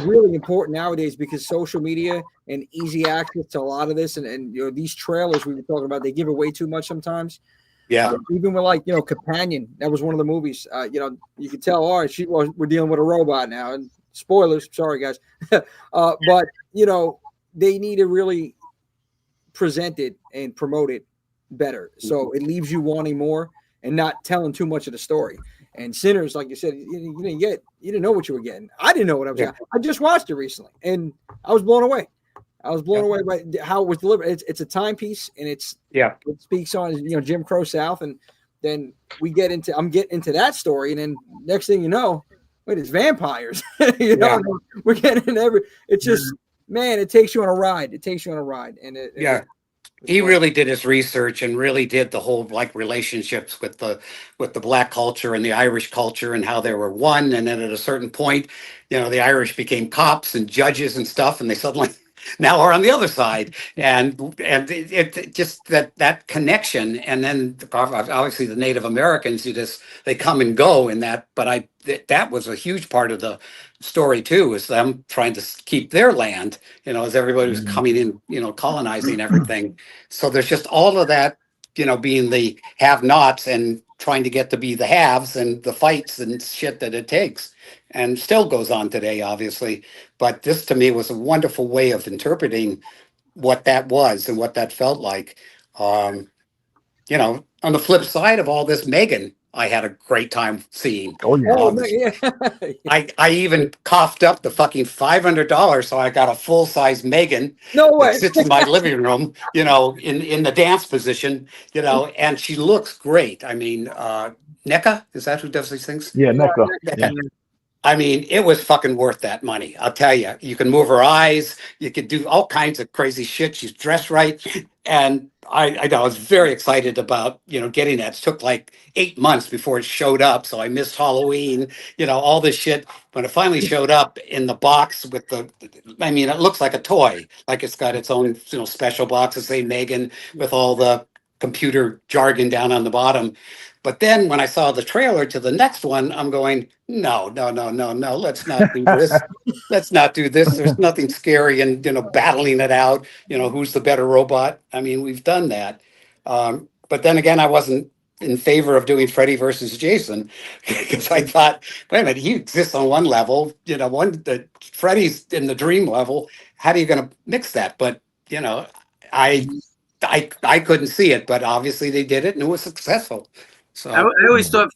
S1: really important nowadays because social media and easy access to a lot of this, and these trailers we were talking about, they give away too much sometimes.
S4: Yeah.
S1: Even with Companion, that was one of the movies. You could tell, all right, we're dealing with a robot now, and spoilers, sorry guys, but they need to really present it and promote it better, so it leaves you wanting more and not telling too much of the story. And Sinners, like you said, you didn't know what you were getting. I didn't know what I was getting. I just watched it recently, and I was blown away. I was blown away by how it was delivered. It's a timepiece, and it speaks on Jim Crow South, and then I'm getting into that story, and then next thing you know, wait, it's vampires. We're getting it's just man, it takes you on a ride. It takes you on a ride, and
S4: he really did his research and really did the whole relationships with the black culture and the Irish culture and how they were one. And then at a certain point, the Irish became cops and judges and stuff, and they suddenly now are on the other side. And it just that connection. And then obviously the Native Americans, they come and go in that. But that was a huge part of the story too, is them trying to keep their land, as everybody was coming in, colonizing everything. So there's just all of that, being the have-nots and trying to get to be the haves and the fights and shit that it takes, and still goes on today, obviously. But this to me was a wonderful way of interpreting what that was and what that felt like. On the flip side of all this, Megan, I had a great time seeing.
S3: Oh
S1: yeah.
S4: I even coughed up the fucking $500, so I got a full size Megan
S1: No way.
S4: that sits in my living room, in the dance position, and she looks great. I mean, NECA, is that who does these things?
S3: Yeah, NECA.
S4: Yeah. I mean, it was fucking worth that money. I'll tell you. You can move her eyes. You could do all kinds of crazy shit. She's dressed right, and I was very excited about getting that. It took like 8 months before it showed up, so I missed Halloween. All this shit. When it finally showed up in the box with it looks like a toy. Like it's got its own special box to say Megan with all the computer jargon down on the bottom. But then when I saw the trailer to the next one, I'm going, no, no, no, no, no, let's not do this. Let's not do this. There's nothing scary and, battling it out, who's the better robot. I mean, we've done that. But then again, I wasn't in favor of doing Freddy versus Jason because I thought, wait a minute, he exists on one level, Freddy's in the dream level. How are you going to mix that? But, I couldn't see it, but obviously they did it and it was successful. So
S2: I always thought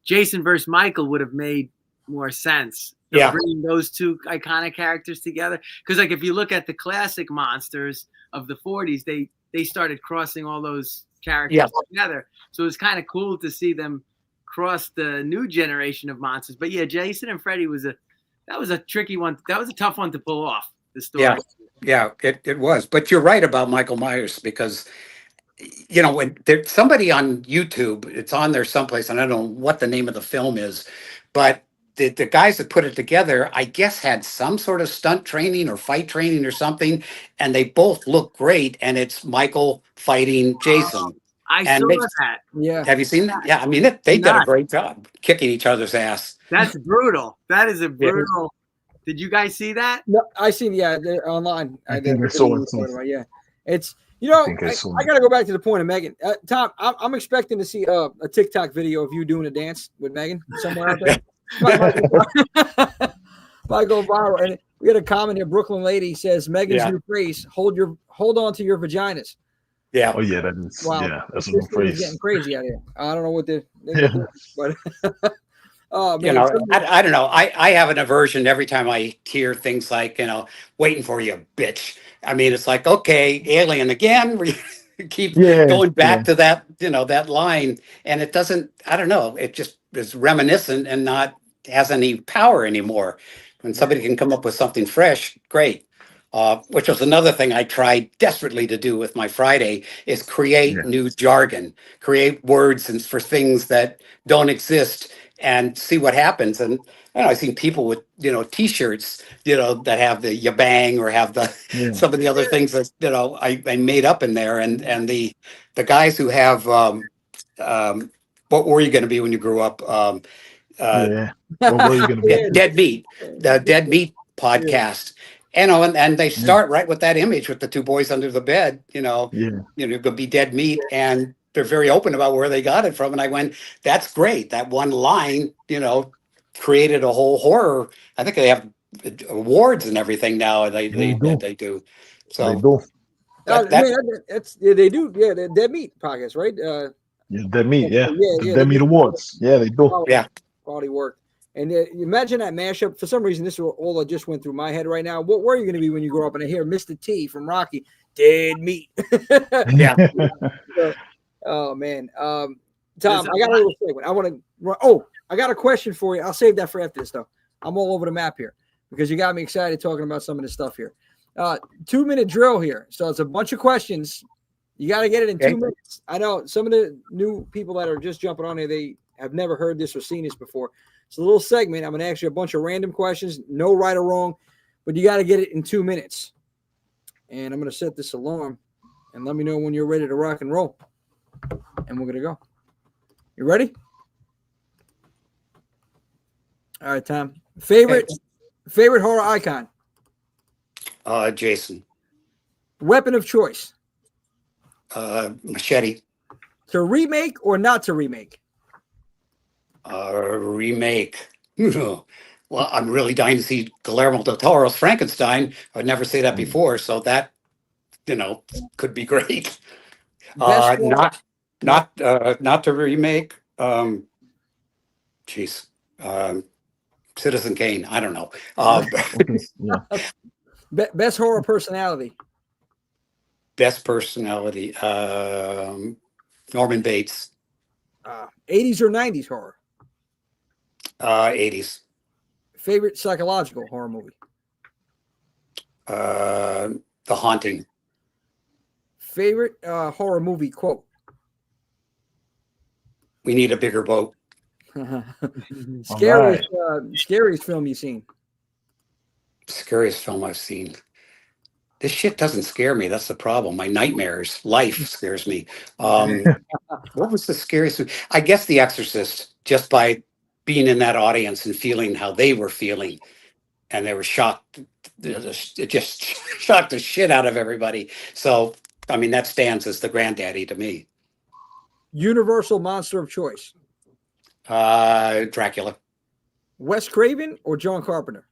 S2: Jason versus Michael would have made more sense. Bringing those two iconic characters together. Because like if you look at the classic monsters of the 40s, they started crossing all those characters together. So it's kind of cool to see them cross the new generation of monsters. But yeah, Jason and Freddy was a tricky one. That was a tough one to pull off. The story.
S4: Yeah, it was. But you're right about Michael Myers because when there's somebody on YouTube, it's on there someplace, and I don't know what the name of the film is, but the guys that put it together, I guess, had some sort of stunt training or fight training or something, and they both look great. And it's Michael fighting Jason.
S2: I saw that.
S1: Yeah.
S4: Have you seen that? Yeah. I mean, they did a great job kicking each other's ass.
S2: That's brutal. That is a brutal. Did you guys see that?
S1: No, I seen. Yeah, online.
S3: I saw it.
S1: Yeah, it's. I got to go back to the point of Megan. Tom, I'm expecting to see a TikTok video of you doing a dance with Megan somewhere out there. might go viral. And we got a comment here. Brooklyn lady says Megan's new phrase: hold on to your vaginas.
S4: Yeah.
S3: Oh yeah, that is. Wow. Yeah, that's a new phrase.
S1: Getting crazy out here. I don't know what they're but.
S4: Oh, man, I don't know. I have an aversion every time I hear things like, waiting for you, bitch. I mean, it's like, okay, alien again. We keep going back to that, that line. And it doesn't, I don't know. It just is reminiscent and not has any power anymore. When somebody can come up with something fresh, great. Which was another thing I tried desperately to do with my Friday is create new jargon, create words and for things that don't exist and see what happens. And I've seen people with, T-shirts, that have the ya bang or have the some of the other things that, I made up in there. And the guys who have what were you going to be when you grew up? What
S3: were you going to be?
S4: Dead Meat, the Dead Meat podcast. And they start right with that image with the two boys under the bed, you're gonna be dead meat, and they're very open about where they got it from. And I went, that's great. That one line, created a whole horror. I think they have awards and everything now. They do. So
S3: they do.
S1: They do. Yeah, the Dead Meat podcast, right?
S3: Dead Meat. Yeah. Dead Meat Awards. Yeah, they do.
S1: Quality work. And imagine that mashup. For some reason, this is all that just went through my head right now. What were you going to be when you grow up? And I hear Mr. T from Rocky, Dead Meat. Oh man, Tom, I got a little segment. I got a question for you. I'll save that for after this though. I'm all over the map here because you got me excited talking about some of this stuff here. 2-minute drill here. So it's a bunch of questions. You got to get it in 2 minutes. I know some of the new people that are just jumping on here, they have never heard this or seen this before. It's a little segment. I'm going to ask you a bunch of random questions, no right or wrong, but you got to get it in 2 minutes. And I'm going to set this alarm and let me know when you're ready to rock and roll. And we're going to go. You ready? All right, Tom. Favorite horror icon?
S4: Jason.
S1: Weapon of choice?
S4: Machete.
S1: To remake or not to remake?
S4: Remake. Well, I'm really dying to see Guillermo del Toro's Frankenstein. I'd never say that before, so that could be great. Not to remake. Citizen Kane. I don't know.
S1: Best horror personality.
S4: Best personality. Norman Bates.
S1: 80s or 90s horror?
S4: 80s.
S1: Favorite psychological horror movie?
S4: The Haunting.
S1: Favorite horror movie quote?
S4: We need a bigger boat.
S1: Scariest film you've seen?
S4: Scariest film I've seen. This shit doesn't scare me. That's the problem. My nightmares, life scares me. What was the scariest? I guess The Exorcist, just by being in that audience and feeling how they were feeling, and they were shocked. It just shocked the shit out of everybody. So, I mean, that stands as the granddaddy to me.
S1: Universal monster of choice.
S4: Dracula.
S1: Wes Craven or John Carpenter?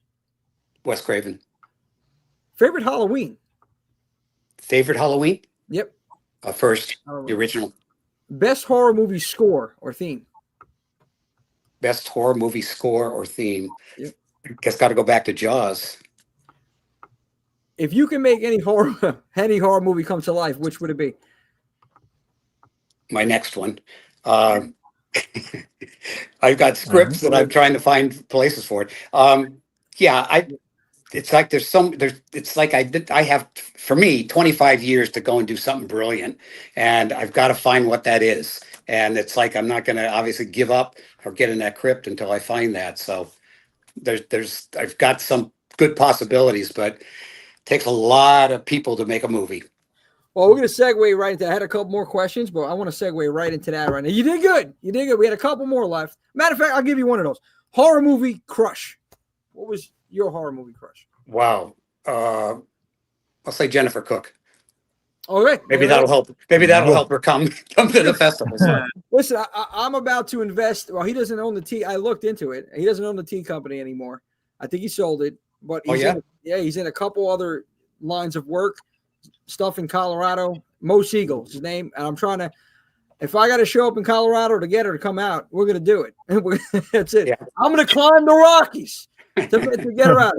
S4: Wes Craven.
S1: Favorite Halloween?
S4: Favorite Halloween?
S1: Yep.
S4: First,
S1: Halloween.
S4: the original.
S1: Best horror movie score or theme?
S4: Best horror movie score or theme?
S1: Yep.
S4: Guess got to go back to Jaws.
S1: If you can make any horror movie come to life, which would it be?
S4: My next one. I've got scripts that I'm trying to find places for it. It's like it's like I have, for me, 25 years to go and do something brilliant, and I've got to find what that is. And it's like, I'm not going to obviously give up or get in that crypt until I find that. So I've got some good possibilities, but it takes a lot of people to make a movie.
S1: Well, we're going to segue right into that. I had a couple more questions, but I want to segue right into that right now. You did good. You did good. We had a couple more left. Matter of fact, I'll give you one of those. Horror movie crush. What was your horror movie crush?
S4: Wow. I'll say Jennifer Cook.
S1: All right.
S4: Maybe that'll help. Maybe that'll help her come to the festival. So.
S1: Listen, I'm about to invest. Well, he doesn't own the tea. I looked into it. He doesn't own the tea company anymore. I think he sold it. But he's he's in a couple other lines of work. Stuff in Colorado. Mo Siegel's his name. And I'm trying to, if I got to show up in Colorado to get her to come out, we're going to do it. That's it. Yeah. I'm going to climb the Rockies to get her out.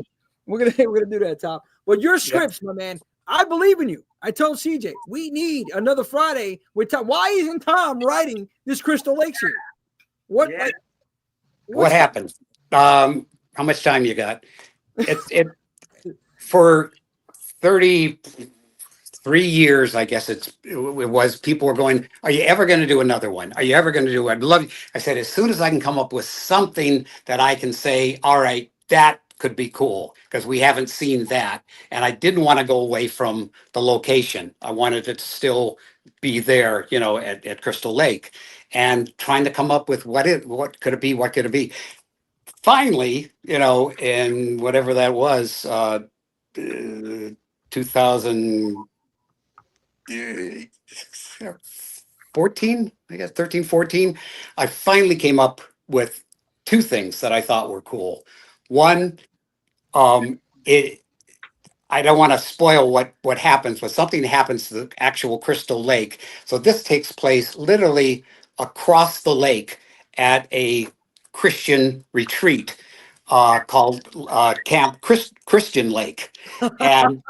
S1: We're going to do that, Tom. But your scripts, my man, I believe in you. I told CJ, we need another Friday with Tom. Why isn't Tom writing this Crystal Lake series?
S4: What happened? How much time you got? It for 33 years, I guess it was. People were going, "Are you ever going to do another one? Are you ever going to do? I'd love." I said, as soon as I can come up with something that I can say, all right, that could be cool, because we haven't seen that, and I didn't want to go away from the location. I wanted it to still be there, at Crystal Lake, and trying to come up with what could it be? What could it be? Finally, in whatever that was, 2014, I guess 13, 14, I finally came up with two things that I thought were cool. One, I don't want to spoil what happens, but something happens to the actual Crystal Lake. So this takes place literally across the lake at a Christian retreat called Camp Christian Lake. And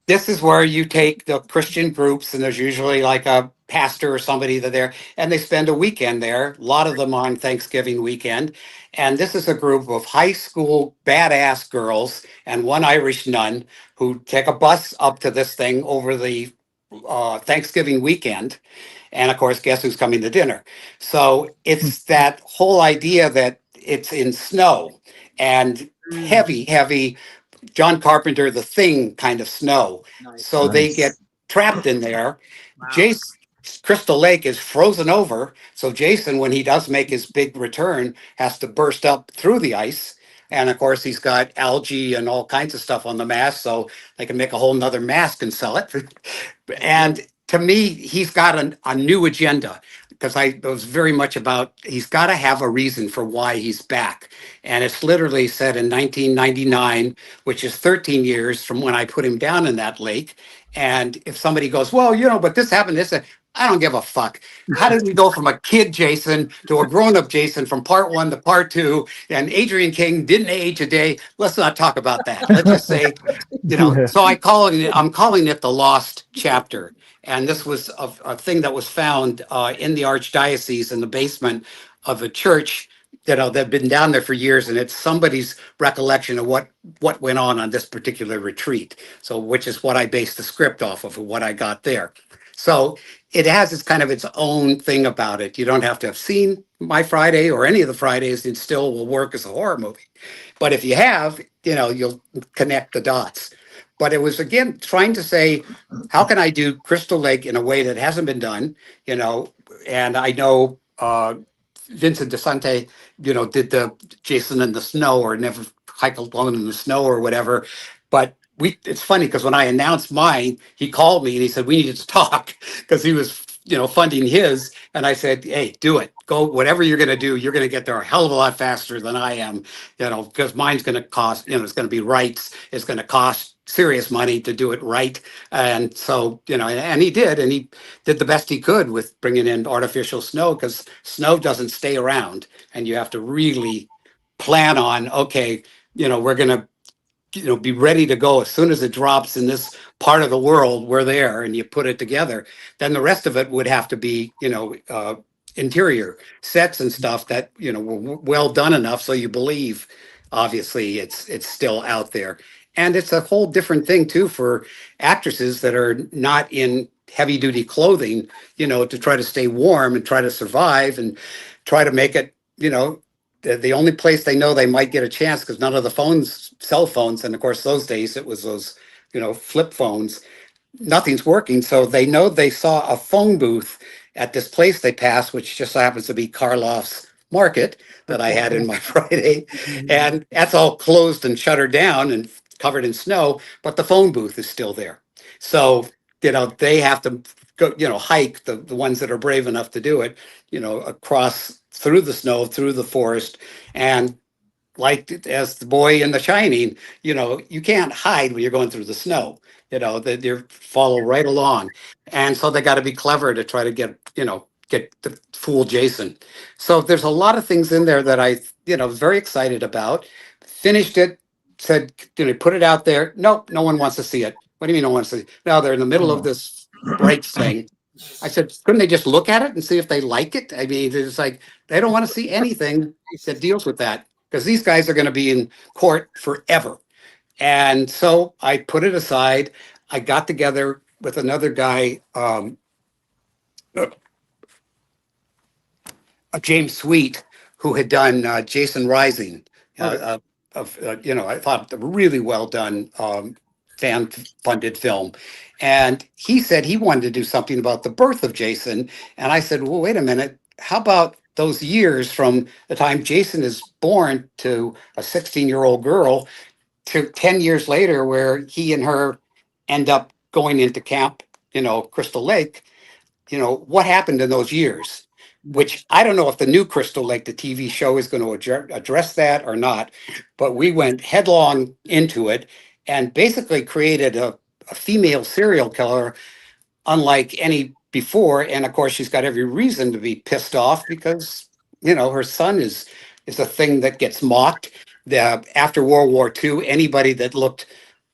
S4: this is where you take the Christian groups, and there's usually like a pastor or somebody there, and they spend a weekend there, a lot of them on Thanksgiving weekend. And this is a group of high school badass girls and one Irish nun who take a bus up to this thing over the Thanksgiving weekend. And of course, guess who's coming to dinner? So it's that whole idea that it's in snow and heavy John Carpenter, The Thing kind of snow. Nice. So they get trapped in there. Wow. Jason, Crystal Lake is frozen over. So Jason, when he does make his big return, has to burst up through the ice. And of course, he's got algae and all kinds of stuff on the mask. So they can make a whole nother mask and sell it. And to me, he's got a new agenda, because it was very much about, he's got to have a reason for why he's back. And it's literally set in 1999, which is 13 years from when I put him down in that lake. And if somebody goes, well, but this happened, I don't give a fuck. How did we go from a kid Jason to a grown-up Jason from part 1 to part 2? And Adrian King didn't age a day. Let's not talk about that. Let's just say, so I'm calling it the lost chapter. And this was a thing that was found in the archdiocese in the basement of a church, that had been down there for years. And it's somebody's recollection of what went on this particular retreat. So, which is what I based the script off of what I got there. So it has its own thing about it. You don't have to have seen My Friday or any of the Fridays. It still will work as a horror movie. But if you have, you'll connect the dots. but it was again trying to say, how can I do Crystal Lake in a way that hasn't been done, you know? And I know Vincent DeSante, you know, did the Jason in the Snow or Never Hike Alone in the Snow or whatever. But it's funny because when I announced mine, he called me and he said, we needed to talk because he was, you know, funding his. And I said, hey, do it. Go, whatever you're going to do, you're going to get there a hell of a lot faster than I am, you know, because mine's going to cost, you know, it's going to be rights. It's going to cost serious money to do it right. And so, you know, and he did. And he did the best he could with bringing in artificial snow because snow doesn't stay around. And you have to really plan on, okay, you know, we're going to, you know, be ready to go as soon as it drops in this part of the world. We're there, and you put it together. Then the rest of it would have to be, you know, interior sets and stuff that, you know, were well done enough so you believe. Obviously, it's still out there, and it's a whole different thing too for actresses that are not in heavy duty clothing. You know, to try to stay warm and try to survive and try to make it. You know, the only place they know they might get a chance because none of the phones, cell phones, and of course those days it was those, you know, flip phones. Nothing's working, so they know they saw a phone booth at this place they passed, which just so happens to be Karloff's Market that I had in my Friday, and that's all closed and shuttered down and covered in snow, but the phone booth is still there. So, you know, they have to go, you know, hike the ones that are brave enough to do it, you know, across through the snow, through the forest. And like as the boy in The Shining, you know, you can't hide when you're going through the snow, you know, that you follow right along. And so they got to be clever to try to get, you know, get the fool Jason. So there's a lot of things in there that I, you know, was very excited about. Finished it, said, you know, put it out there. Nope, no one wants to see it. What do you mean no one wants to see it? Now they're in the middle of this rights thing. I said, couldn't they just look at it and see if they like it? I mean, it's like they don't want to see anything that deals with that because these guys are going to be in court forever. And so I put it aside. I got together with another guy, James Sweet, who had done Jason Rising, you know, I thought a really well done fan funded film. And he said he wanted to do something about the birth of Jason. And I said, well, wait a minute. How about those years from the time Jason is born to a 16-year-old girl to 10 years later, where he and her end up going into camp, you know, Crystal Lake? You know, what happened in those years? Which I don't know if the new Crystal Lake, the TV show, is going to address that or not. But we went headlong into it and basically created a female serial killer unlike any before. And of course, she's got every reason to be pissed off because, you know, her son is a thing that gets mocked. After World War II, anybody that looked,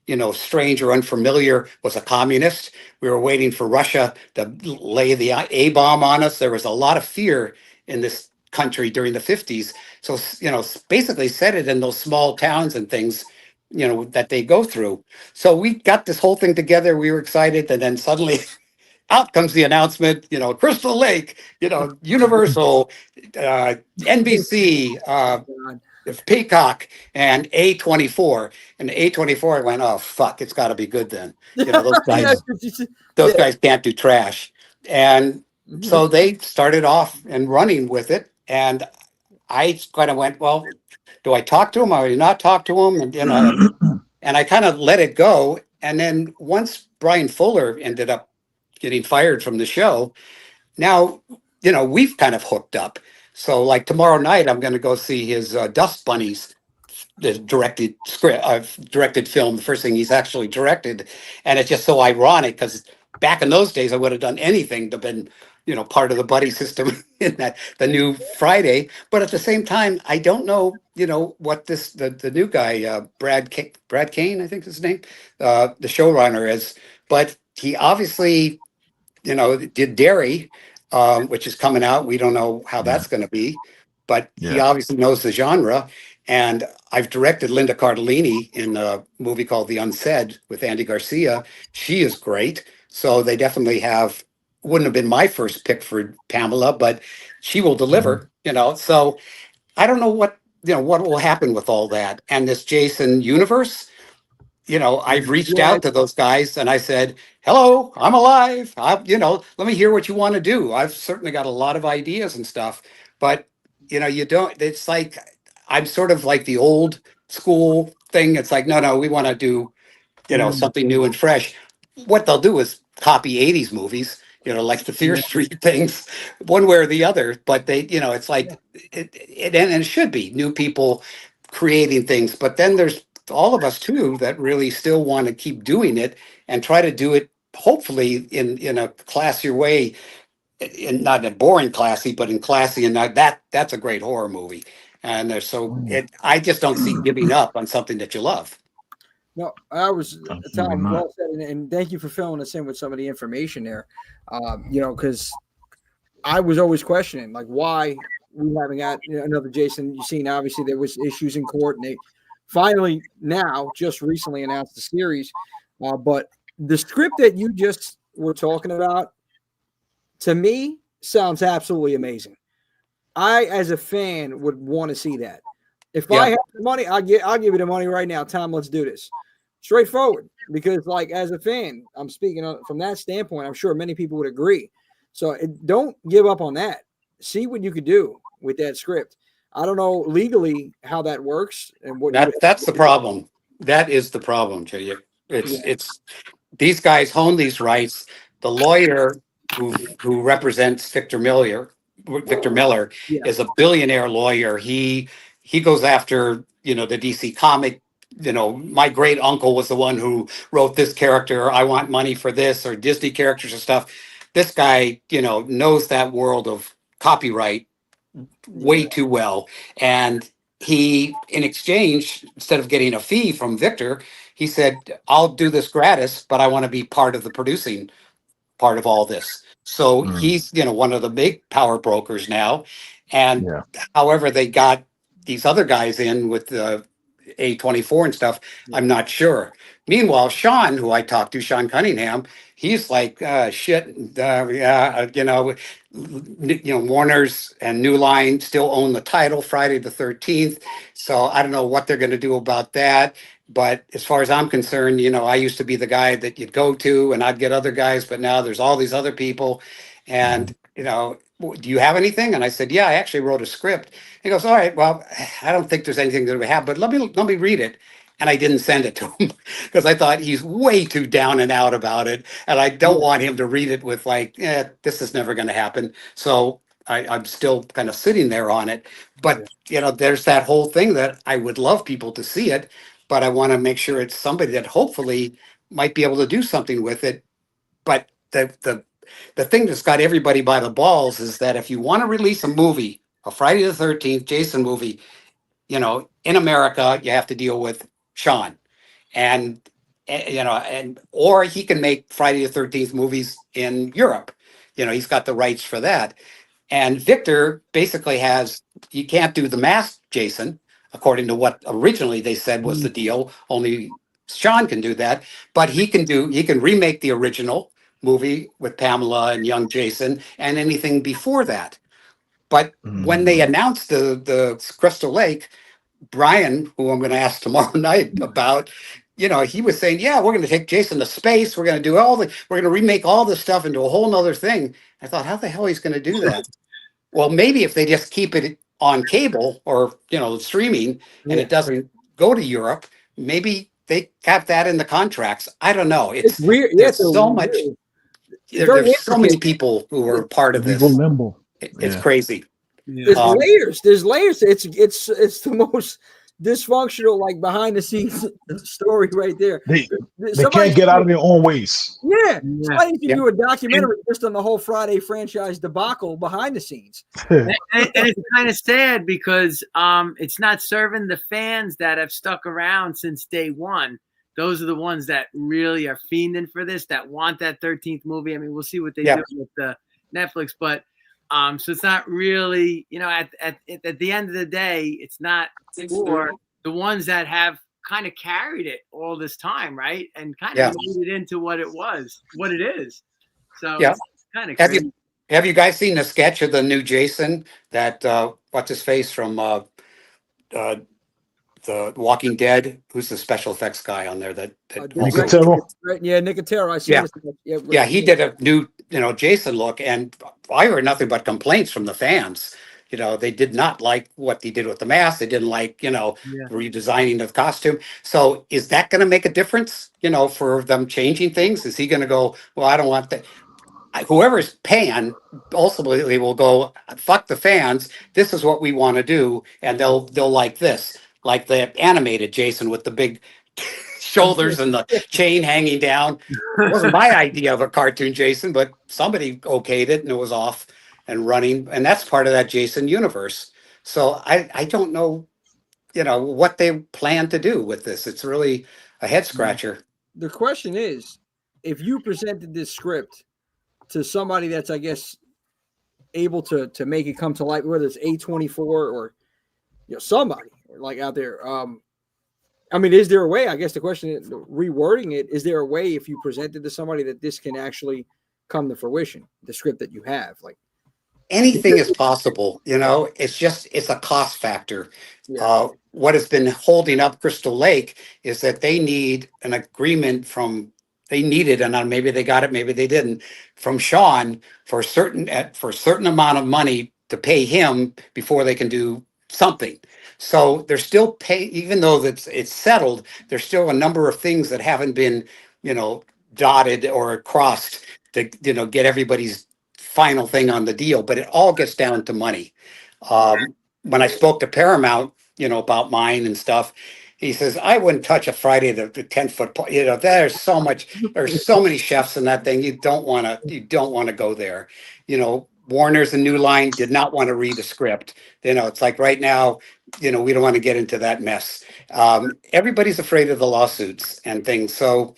S4: you know, strange or unfamiliar was a communist. We were waiting for Russia to lay the A bomb on us. There was a lot of fear in this country during the 50s. So, you know, basically set it in those small towns and things, you know, that they go through. So we got this whole thing together. We were excited. And then suddenly out comes the announcement, you know, Crystal Lake, you know, Universal, NBC, Peacock, and A24. And A24, I went, oh fuck, it's got to be good then. You know, those guys can't do trash. And so they started off and running with it. And I kind of went, well, do I talk to him or do I not talk to him? And you know, and I kind of let it go. And then once Brian Fuller ended up getting fired from the show, now, you know, we've kind of hooked up. So like tomorrow night, I'm going to go see his Dust Bunnies, the directed film, the first thing he's actually directed. And it's just so ironic because back in those days, I would have done anything to been, you know, part of the buddy system in that the new Friday. But at the same time, I don't know, you know, what the new guy, Brad Kane, I think is his name, the showrunner is, but he obviously, you know, did Derry, which is coming out. We don't know how that's going to be, but he obviously knows the genre. And I've directed Linda Cardellini in a movie called The Unsaid with Andy Garcia. She is great. So they definitely wouldn't have been my first pick for Pamela, but she will deliver, you know. So I don't know what will happen with all that. And this Jason universe, I've reached out to those guys and I said, hello, I'm alive. Let me hear what you want to do. I've certainly got a lot of ideas and stuff, but you don't, it's like, I'm sort of like the old school thing. It's like, no, we want to do, something new and fresh. What they'll do is copy 80s movies, like the Fear Street things, one way or the other. But they, it's like, and it should be new people creating things. But then there's all of us too that really still want to keep doing it and try to do it hopefully in a classier way, in not in a boring classy, but in classy, and that's a great horror movie. And I just don't see giving up on something that you love.
S1: No, I was
S3: Absolutely
S1: Tom,
S3: not.
S1: well said, and thank you for filling us in with some of the information there. Because I was always questioning, like, why we haven't got another Jason. You've seen, obviously, there was issues in court, and they finally now just recently announced the series. But the script that you just were talking about, to me, sounds absolutely amazing. I, as a fan, would want to see that. If I have the money, I'll give you the money right now. Tom, let's do this. Straightforward. Because, like, as a fan, I'm speaking from that standpoint. I'm sure many people would agree. So don't give up on that. See what you could do with that script. I don't know legally how that works and what
S4: That's the problem. That is the problem, Jay. It's these guys own these rights. The lawyer who represents Victor Miller is a billionaire lawyer. He goes after, the DC comic. My great uncle was the one who wrote this character. I want money for this, or Disney characters and stuff. This guy, knows that world of copyright way too well. And he, in exchange, instead of getting a fee from Victor, he said, I'll do this gratis, but I want to be part of the producing part of all this. So he's, one of the big power brokers now. And however they got these other guys in with the A24 and stuff, I'm not sure. Meanwhile, Sean, who I talked to, Sean Cunningham, he's like, shit, Warner's and New Line still own the title, Friday the 13th. So I don't know what they're going to do about that. But as far as I'm concerned, I used to be the guy that you'd go to and I'd get other guys, but now there's all these other people. And, do you have anything? And I said, yeah, I actually wrote a script. He goes, all right, well, I don't think there's anything that we have, but let me read it. And I didn't send it to him because I thought he's way too down and out about it. And I don't want him to read it with like, this is never going to happen. So I'm still kind of sitting there on it. But, there's that whole thing that I would love people to see it, but I want to make sure it's somebody that hopefully might be able to do something with it. But the thing that's got everybody by the balls is that if you want to release a movie, a Friday the 13th Jason movie, in America, you have to deal with Sean. And, or he can make Friday the 13th movies in Europe. He's got the rights for that. And Victor basically you can't do the masked Jason, according to what originally they said was the deal. Only Sean can do that, but he can remake the original movie with Pamela and young Jason and anything before that. But when they announced the Crystal Lake, Brian, who I'm going to ask tomorrow night about, he was saying, yeah, we're going to take Jason to space. We're going to do we're going to remake all this stuff into a whole nother thing. I thought, how the hell he's going to do that? Well, maybe if they just keep it on cable or, streaming and it doesn't go to Europe, maybe they have that in the contracts. I don't know. It's
S1: weird.
S4: There's so much. There's so many people who are part of this. It's crazy.
S1: There's layers. There's layers. It's the most dysfunctional, like, behind the scenes story right there.
S3: They can't get out of their own ways.
S1: Yeah. Somebody can do a documentary just on the whole Friday franchise debacle behind the scenes.
S2: and it's kind of sad because it's not serving the fans that have stuck around since day one. Those are the ones that really are fiending for this, that want that 13th movie. I mean, we'll see what they do with the Netflix, but so it's not really, at the end of the day, it's not for the ones that have kind of carried it all this time, right? And kind of made it into what it is. So it's kind of crazy.
S4: Have you guys seen the sketch of the new Jason that what's his face from the Walking Dead. Who's the special effects guy on there? That
S3: Nicotero.
S1: Yeah, Nicotero. I see.
S4: Yeah.
S1: Yeah,
S4: Yeah, he did a new, Jason look, and I heard nothing but complaints from the fans. They did not like what he did with the mask. They didn't like, redesigning the costume. So is that going to make a difference, for them changing things? Is he going to go, well, I don't want that? Whoever's paying ultimately will go, fuck the fans. This is what we want to do, and they'll like this, like the animated Jason with the big shoulders and the chain hanging down. It wasn't my idea of a cartoon Jason, but somebody okayed it and it was off and running, and that's part of that Jason universe. So I don't know, what they plan to do with this. It's really a head scratcher.
S1: The question is, if you presented this script to somebody that's, I guess, able to make it come to life, whether it's A24 or somebody like out there. I mean, is there a way? I guess the question is, rewording it, is there a way if you presented to somebody that this can actually come to fruition? The script that you have, like
S4: anything is possible. It's a cost factor.
S1: Yeah.
S4: What has been holding up Crystal Lake is that they need an agreement they needed, and maybe they got it, maybe they didn't, from Sean for a certain amount of money to pay him before they can do something. So they're still paying, even though it's settled, there's still a number of things that haven't been, dotted or crossed to, get everybody's final thing on the deal. But it all gets down to money. When I spoke to Paramount, about mine and stuff, he says, I wouldn't touch a Friday the 10-foot pole. There's so many chefs in that thing. You don't want to go there. Warner's and New Line did not want to read the script. It's like right now, we don't want to get into that mess. Everybody's afraid of the lawsuits and things. So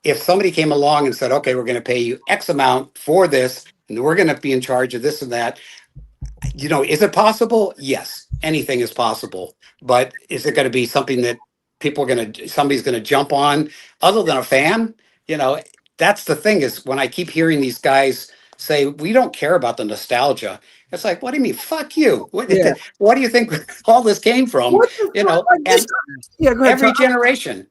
S4: if somebody came along and said, okay, we're going to pay you X amount for this, and we're going to be in charge of this and that, is it possible? Yes, anything is possible. But is it going to be something that somebody's going to jump on other than a fan? That's the thing, is when I keep hearing these guys say, we don't care about the nostalgia. It's like, what do you mean? Fuck you. What do you think all this came from? And
S1: go ahead,
S4: every generation.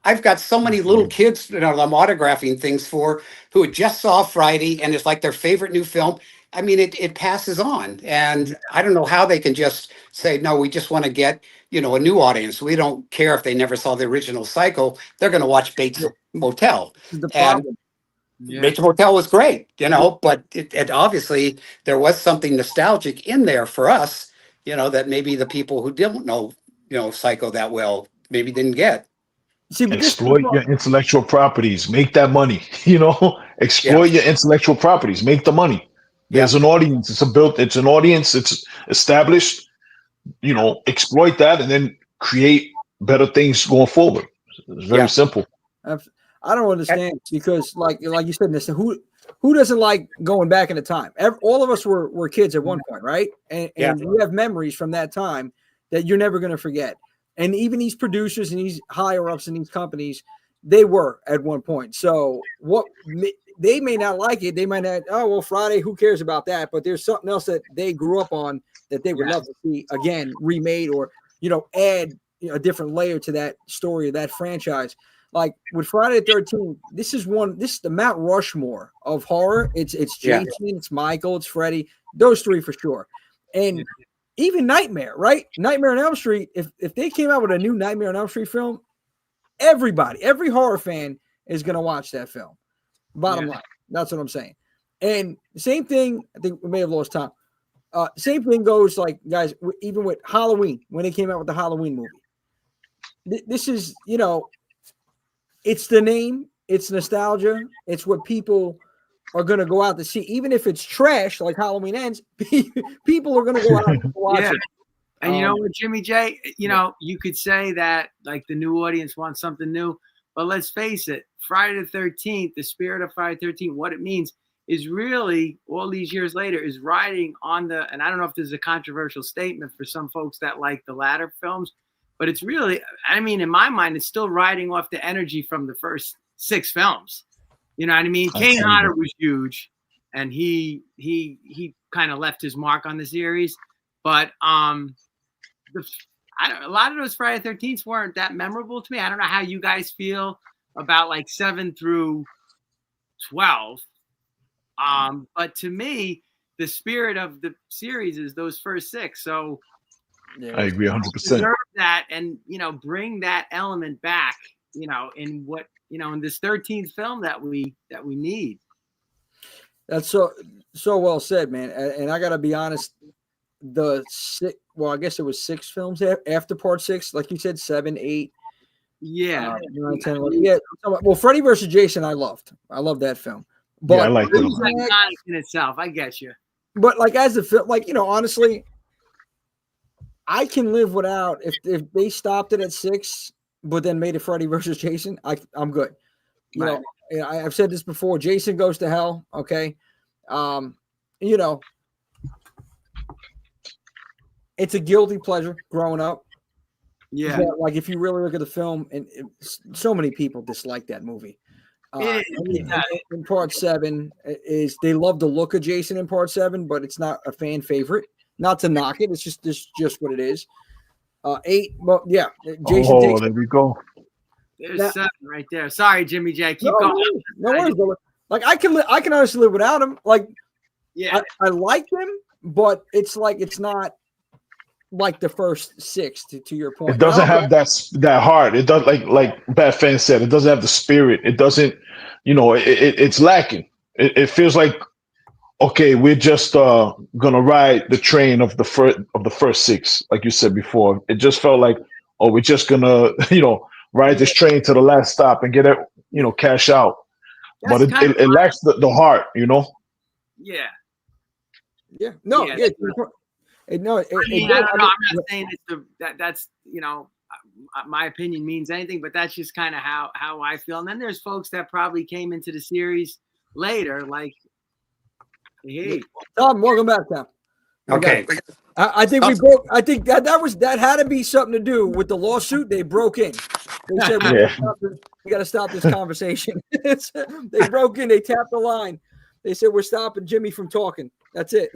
S4: I've got so many little kids I'm autographing things for who just saw Friday and it's like their favorite new film. I mean, it passes on, and I don't know how they can just say, no, we just want to get, a new audience. We don't care if they never saw the original Psycho. They're going to watch Bates Motel. And Bates Motel was great, but it obviously there was something nostalgic in there for us, that maybe the people who don't know, Psycho that well, maybe didn't get.
S1: See,
S3: exploit your intellectual properties, make that money. Exploit your intellectual properties, make the money. There's an audience. It's an audience. It's established. Exploit that and then create better things going forward. It's very simple.
S1: I don't understand, because like you said, who doesn't like going back in the time? All of us were kids at one point, right? And we have memories from that time that you're never going to forget. And even these producers and these higher ups in these companies, they were at one point. So they may not like it. They might not, oh, well, Friday, who cares about that? But there's something else that they grew up on that they would love to see again remade, or, add a different layer to that story, that franchise. Like with Friday the 13th, this is the Mount Rushmore of horror. It's Jason, it's Michael, it's Freddy, those three for sure. And even Nightmare, right? Nightmare on Elm Street, if they came out with a new Nightmare on Elm Street film, every horror fan is going to watch that film. Bottom line. That's what I'm saying. And same thing, I think we may have lost time. Same thing goes, like, guys, even with Halloween, when they came out with the Halloween movie. This is, it's the name, it's nostalgia, it's what people are going to go out to see. Even if it's trash, like Halloween Ends, people are going to go out and watch it.
S2: And you know what, Jimmy J, you could say that, like, the new audience wants something new, but let's face it, Friday the 13th, the spirit of Friday the 13th, what it means is really, all these years later, is riding on and I don't know if this is a controversial statement for some folks that like the latter films, but it's really, I mean, in my mind, it's still riding off the energy from the first 6 films. You know what I mean? Kane Hodder was huge, and he kind of left his mark on the series. But a lot of those Friday 13th weren't that memorable to me. I don't know how you guys feel about like 7 through 12. But to me, the spirit of the series is those first 6. So
S3: I agree 100%.
S2: Preserve that and, bring that element back, in what, in this 13th film that we need.
S1: That's so well said, man. And I got to be honest, I guess it was 6 films after part 6, like you said, 7, 8.
S2: Yeah.
S1: 9, 10, 11. Yeah. Well, Freddy versus Jason, I loved that film. But
S3: I liked it a lot.
S2: It's iconic in itself. I get you.
S1: But like as a film, honestly, I can live without if they stopped it at 6, but then made it Freddy versus Jason. I'm good.
S2: Right.
S1: I've said this before. Jason Goes to Hell. Okay, it's a guilty pleasure growing up.
S2: Yeah.
S1: But, like if you really look at the film, and so many people dislike that movie. In part 7 is they love the look of Jason in part 7, but it's not a fan favorite. Not to knock it, it's just what it is. 8, well, yeah. Jason takes.
S3: There we go.
S2: There's 7 right there. Sorry, Jimmy J. Keep going.
S1: No worries, brother. Like I can honestly live without him. Like,
S2: yeah,
S1: I like him, but it's not like the first 6. To your point,
S3: it doesn't have that heart. It does like Bat Fan said. It doesn't have the spirit. It doesn't. It's lacking. It feels like, okay, we're just gonna ride the train of the first 6, like you said before. It just felt like, oh, we're just gonna ride this train to the last stop and get it, cash out. But it lacks the heart,
S2: Yeah.
S1: Yeah. No. Yeah.
S2: I don't know. I'm not saying that's my opinion means anything, but that's just kind of how I feel. And then there's folks that probably came into the series later, like, hey,
S1: Tom, welcome back, Tom.
S4: Okay.
S1: I think we broke. I think that had to be something to do with the lawsuit. They broke in. They said we got to stop this conversation. They broke in. They tapped the line. They said we're stopping Jimmy from talking. That's it.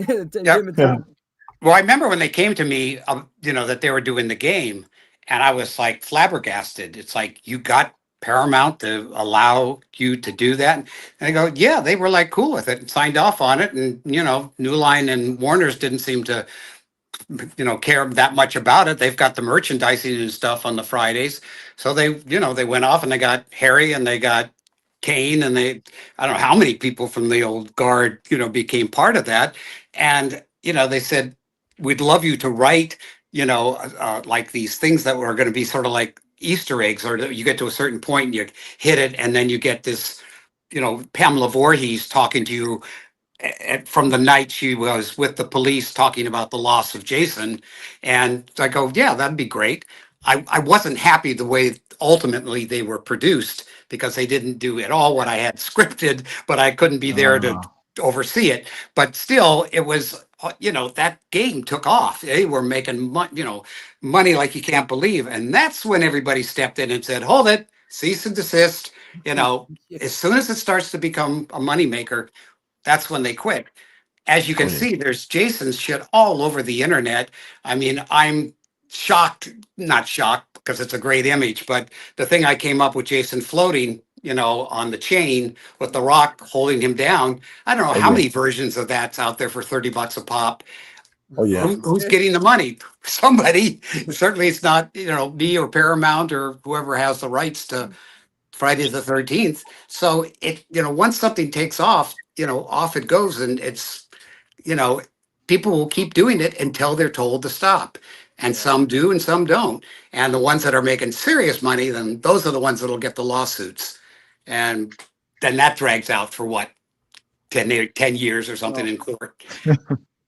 S4: Well, I remember when they came to me, that they were doing the game, and I was like flabbergasted. It's like, you got Paramount to allow you to do that? And they go, yeah, they were like cool with it and signed off on it. And, New Line and Warner's didn't seem to, care that much about it. They've got the merchandising and stuff on the Fridays. So they went off and they got Harry and they got Kane and I don't know how many people from the old guard, became part of that. And, they said, we'd love you to write, like these things that were going to be sort of like Easter eggs, or you get to a certain point and you hit it, and then you get this, Pamela Voorhees talking to you from the night she was with the police talking about the loss of Jason. And I go, yeah, that'd be great. I wasn't happy the way ultimately they were produced, because they didn't do at all what I had scripted, but I couldn't be there to oversee it. But still, it was, that game took off. They were making money like you can't believe. And that's when everybody stepped in and said, hold it, cease and desist. As soon as it starts to become a moneymaker, that's when they quit. As you can see, there's Jason's shit all over the internet. I mean, I'm not shocked because it's a great image, but the thing I came up with Jason floating, on the chain with the rock holding him down. I don't know how many versions of that's out there for $30 a pop.
S3: Oh yeah.
S4: Who's getting the money? Somebody. Certainly it's not, me or Paramount or whoever has the rights to Friday the 13th. So it, once something takes off, off it goes, and it's, people will keep doing it until they're told to stop. And some do and some don't. And the ones that are making serious money, then those are the ones that'll get the lawsuits. And then that drags out for what, 10 years or something in court.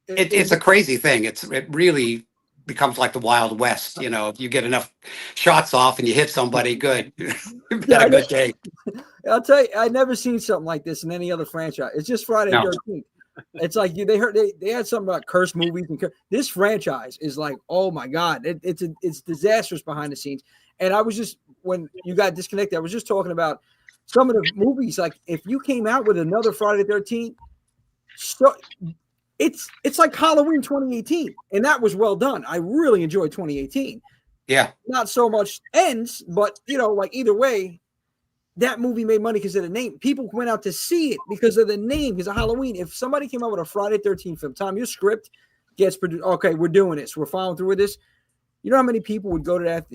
S4: It's a crazy thing. It really becomes like the Wild West. If you get enough shots off and you hit somebody, good. You've got a good day.
S1: I'll tell you, I've never seen something like this in any other franchise. It's just Friday the 13th. It's like they had something about cursed movies, and this franchise is like, oh my God, it's disastrous behind the scenes. And I was just, when you got disconnected, I was just talking about some of the movies. Like, if you came out with another Friday the 13th, so it's like Halloween 2018, and that was well done. I really enjoyed 2018,
S4: Yeah.
S1: Not so much ends, but like either way, that movie made money because of the name. People went out to see it because of the name, because of Halloween. If somebody came out with a Friday 13th film, Tom, your script gets produced. Okay, we're doing this. We're following through with this. You know how many people would go to that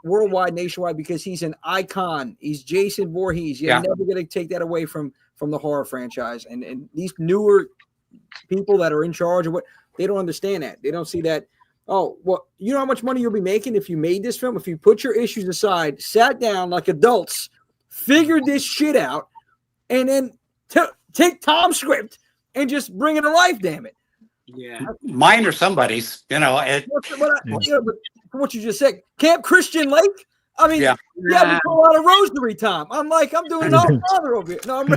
S1: worldwide, nationwide, because he's an icon. He's Jason Voorhees. You're never going to take that away from the horror franchise. And these newer people that are in charge of they don't understand that. They don't see that. Oh, well, you know how much money you'll be making if you made this film? If you put your issues aside, sat down like adults, figured this shit out, and then take Tom's script and just bring it to life, damn it.
S2: Yeah,
S4: mine or somebody's, but
S1: for what you just said, Camp Christian Lake. I mean, we call out a rosary, Tom. I'm doing it all father over here. No,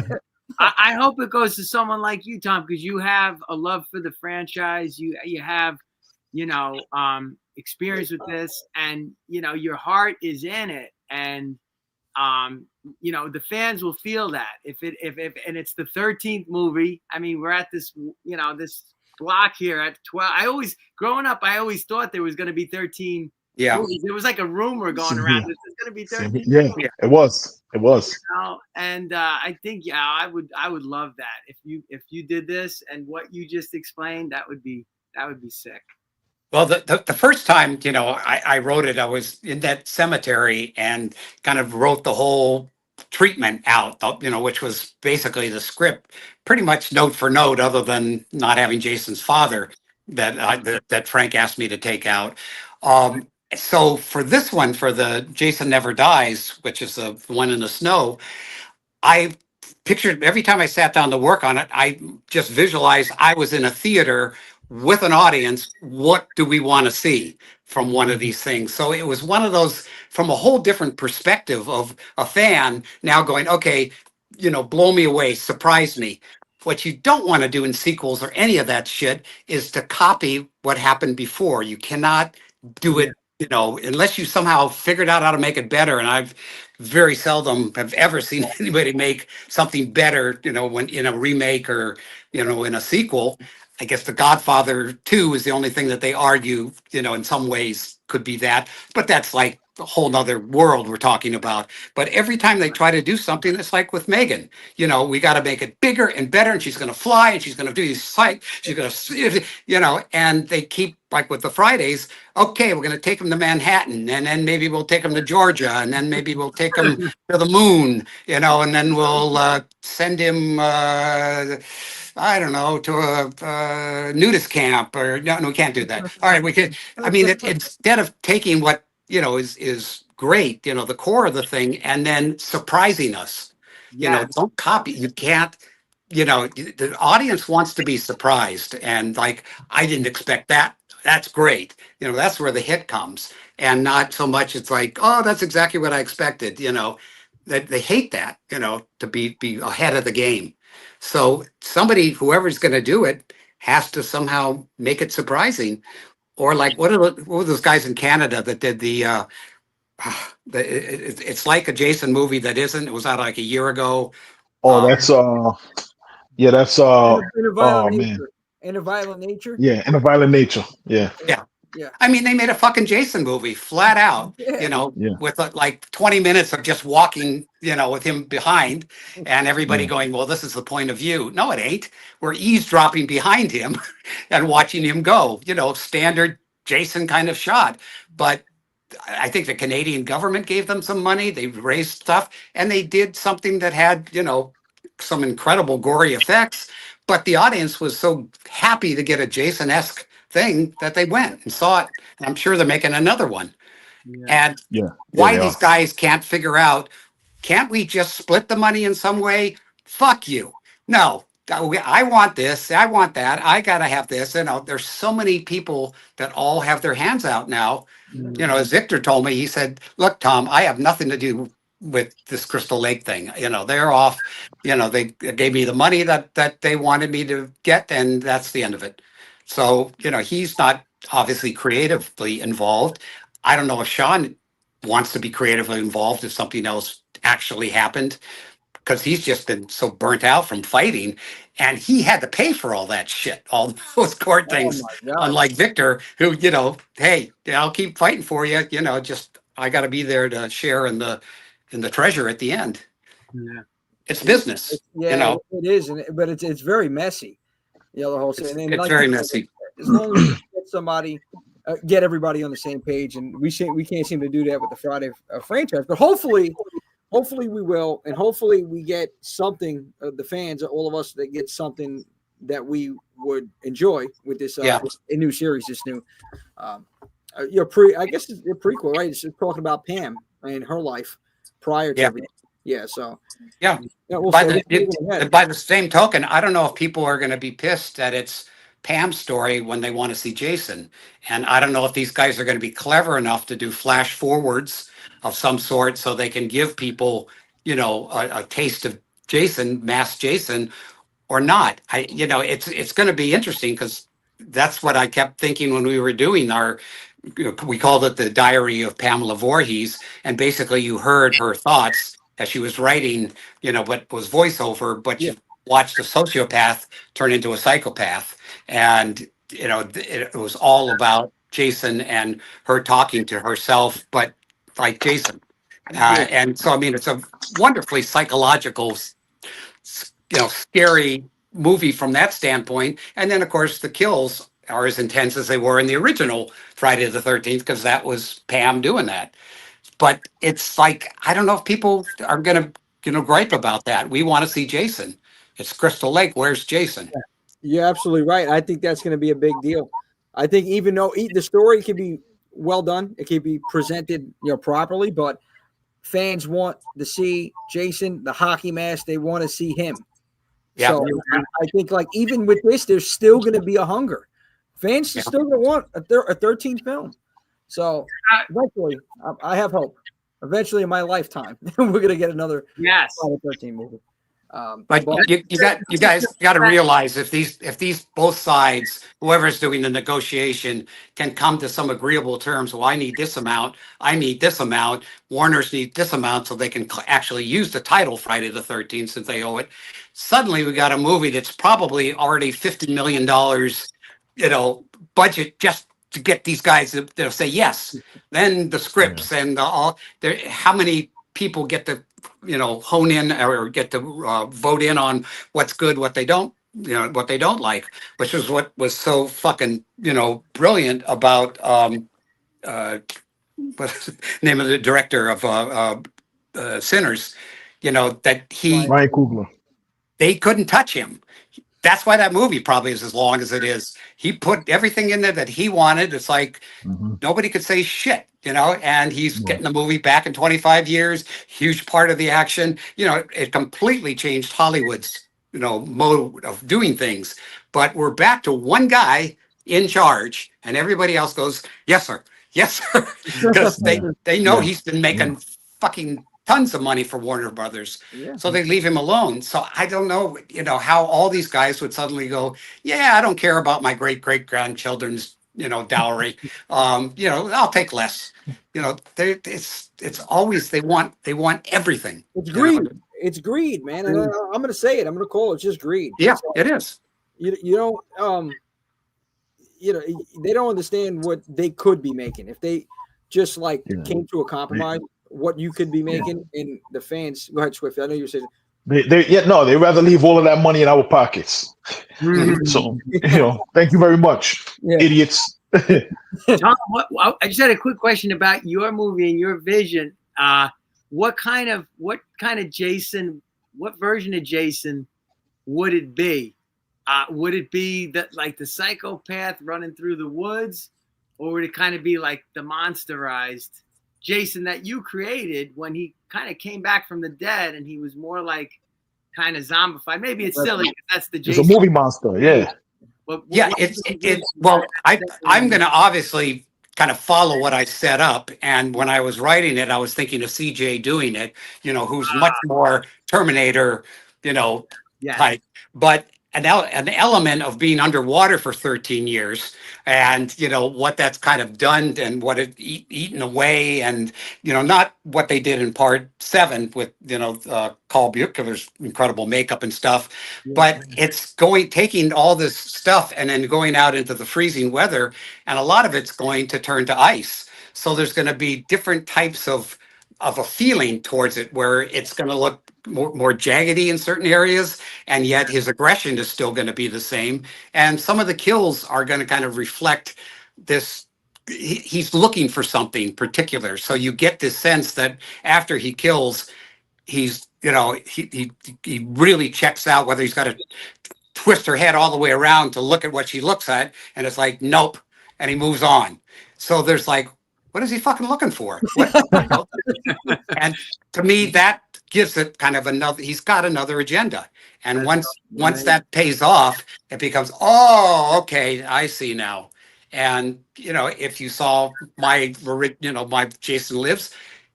S2: I hope it goes to someone like you, Tom, because you have a love for the franchise. You have, experience with this, and your heart is in it, and the fans will feel that if and it's the 13th movie. I mean, we're at this, this block here at 12. Growing up, I always thought there was going to be 13 movies. There was like a rumor going around. There's going to be 13
S3: movies. It was.
S2: And I think, I would love that. If you did this and what you just explained, that would be sick.
S4: Well, the first time, I wrote it, I was in that cemetery and kind of wrote the whole treatment out, which was basically the script, pretty much note for note, other than not having Jason's father that Frank asked me to take out. So for this one, for the Jason Never Dies, which is the one in the snow, I pictured every time I sat down to work on it, I just visualized I was in a theater with an audience. What do we want to see from one of these things? So it was one of those from a whole different perspective of a fan now going, okay, blow me away, surprise me. What you don't want to do in sequels or any of that shit is to copy what happened before. You cannot do it, unless you somehow figured out how to make it better. And I've very seldom have ever seen anybody make something better, when in a remake or, in a sequel. I guess The Godfather 2 is the only thing that they argue, in some ways could be that, but that's like a whole nother world we're talking about. But every time they try to do something, it's like with Megan, we got to make it bigger and better, and she's going to fly, and she's going to do these sight, she's going to, and they keep, like with the Fridays, okay, we're going to take them to Manhattan, and then maybe we'll take them to Georgia, and then maybe we'll take them to the moon, and then we'll send him, I don't know, to a nudist camp, or no, we can't do that. All right, we could. I mean, instead of taking what is great, the core of the thing, and then surprising us, don't copy. You can't. The audience wants to be surprised, and like, I didn't expect that. That's great. That's where the hit comes, and not so much. It's like, oh, that's exactly what I expected. That they hate that. To be ahead of the game. So whoever's going to do it has to somehow make it surprising. Or like, what were those guys in Canada that did it's like a Jason movie that isn't, it was out like a year ago.
S3: Oh, that's that's
S1: In a Violent Nature. In a Violent Nature.
S3: Yeah, In a Violent Nature. Yeah.
S1: Yeah.
S4: I mean, they made a fucking Jason movie flat out, with like 20 minutes of just walking, with him behind, and everybody going, well, this is the point of view. No, it ain't. We're eavesdropping behind him and watching him go, standard Jason kind of shot. But I think the Canadian government gave them some money. They raised stuff, and they did something that had, some incredible gory effects. But the audience was so happy to get a Jason-esque thing that they went and saw it. And I'm sure they're making another one. And why these guys can't figure out, can't we just split the money in some way? Fuck you. No, I want this. I want that. I got to have this. There's so many people that all have their hands out now. As Victor told me, he said, look, Tom, I have nothing to do with this Crystal Lake thing. They're off. They gave me the money that they wanted me to get, and that's the end of it. So, he's not obviously creatively involved. I don't know if Sean wants to be creatively involved if something else actually happened. because he's just been so burnt out from fighting, and he had to pay for all that shit, all those court
S1: Oh
S4: things.
S1: my God.
S4: Unlike Victor, who, hey, I'll keep fighting for you. Just I got to be there to share in the treasure at the end.
S2: Yeah.
S4: It's business.
S1: Yeah, it is, but it's very messy. The whole thing. And
S4: It's
S1: like
S4: very messy.
S1: As long as you get somebody, get everybody on the same page, and we can't seem to do that with the Friday franchise. But hopefully we will, and hopefully we get something. The fans, all of us, that get something that we would enjoy with this a new series. This new, I guess it's a prequel, right? It's just talking about Pam and her life prior to everything. Yeah, so
S4: by the same token, I don't know if people are going to be pissed that it's Pam's story when they want to see Jason, and I don't know if these guys are going to be clever enough to do flash forwards of some sort so they can give people, a taste of Jason, mass Jason, or not. It's going to be interesting because that's what I kept thinking when we were doing our. We called it the Diary of Pamela Voorhees, and basically you heard her thoughts as she was writing, what was voiceover, but you watched a sociopath turn into a psychopath. And, it was all about Jason and her talking to herself, but like Jason. And so, it's a wonderfully psychological, scary movie from that standpoint. And then, of course, the kills are as intense as they were in the original Friday the 13th, because that was Pam doing that. But it's like, I don't know if people are going to, gripe about that. We want to see Jason. It's Crystal Lake. Where's Jason?
S1: You're absolutely right. I think that's going to be a big deal. I think even though the story can be well done, it can be presented, properly, but fans want to see Jason, the hockey mask. They want to see him. Yeah. So I think, like, even with this, there's still going to be a hunger. Fans are still going to want a 13th film. So eventually, I have hope. Eventually, in my lifetime, we're going to get another 13 movie.
S4: But you guys got to realize if these both sides, whoever's doing the negotiation, can come to some agreeable terms. Well, I need this amount. I need this amount. Warner's need this amount, so they can actually use the title Friday the 13th since they owe it. Suddenly, we got a movie that's probably already $50 million, budget just to get these guys to say yes. Then the scripts and all. How many people get to hone in or get to vote in on what's good, what they don't, what they don't like, which is what was so fucking brilliant about what's the name of the director of Sinners, that
S3: Ryan Coogler.
S4: They couldn't touch him. That's why that movie probably is as long as it is. He put everything in there that he wanted. It's like nobody could say shit, and he's getting the movie back in 25 years, huge part of the action. It completely changed Hollywood's, mode of doing things. But we're back to one guy in charge, and everybody else goes, yes, sir. Yes, sir. Because they know he's been making fucking tons of money for Warner Brothers. So they leave him alone. So I don't know, how all these guys would suddenly go, I don't care about my great-great-grandchildren's, dowry. I'll take less. It's always, they want everything.
S1: It's greed. It's greed, man. And I'm going to say it. I'm going to call it just greed.
S4: Yeah, it is.
S1: They don't understand what they could be making if they just came to a compromise. What you could be making, and the fans. Go ahead, Swift. I know you said
S3: they rather leave all of that money in our pockets. So thank you very much, idiots.
S2: Tom, I just had a quick question about your movie and your vision. What kind of Jason? What version of Jason would it be? Would it be the psychopath running through the woods, or would it kind of be like the monsterized Jason that you created when he kind of came back from the dead and he was more like kind of zombified? Maybe it's silly because that's the Jason.
S3: It's a movie monster, yeah.
S2: But
S4: I'm going to obviously kind of follow what I set up. And when I was writing it, I was thinking of CJ doing it, who's much more Terminator, type. But an element of being underwater for 13 years, and what that's kind of done, and what it eaten away, and not what they did in part 7 with Carl Buechler's incredible makeup and stuff, but it's taking all this stuff and then going out into the freezing weather, and a lot of it's going to turn to ice. So there's going to be different types of a feeling towards it, where it's going to look more jaggedy in certain areas, and yet his aggression is still going to be the same. And some of the kills are going to kind of reflect this. He's looking for something particular. So you get this sense that after he kills, he's, he really checks out whether he's got to twist her head all the way around to look at what she looks at. And it's like, nope. And he moves on. So there's like, what is he fucking looking for? And to me, that gives it kind of he's got another agenda. And once that pays off, it becomes, oh, okay, I see now. And, if you saw my Jason Lives,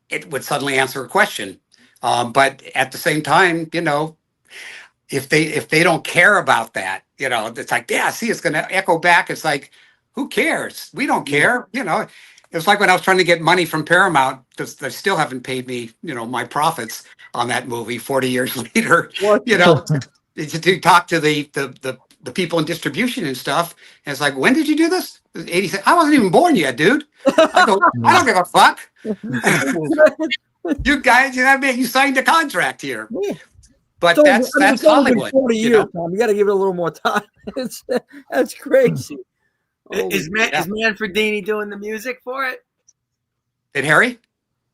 S4: it would suddenly answer a question. But at the same time, if they don't care about that, it's like, yeah, see, it's going to echo back. It's like, who cares? We don't care. It's like when I was trying to get money from Paramount, because they still haven't paid me, my profits on that movie 40 years later, to talk to the people in distribution and stuff. And it's like, when did you do this? 86. I wasn't even born yet, dude. I go, I don't give a fuck. You guys, you signed a contract here. But that's Hollywood.
S1: 40 years, Tom. You got to give it a little more time. That's crazy.
S2: Is Manfredini doing the music for it?
S4: Did Harry?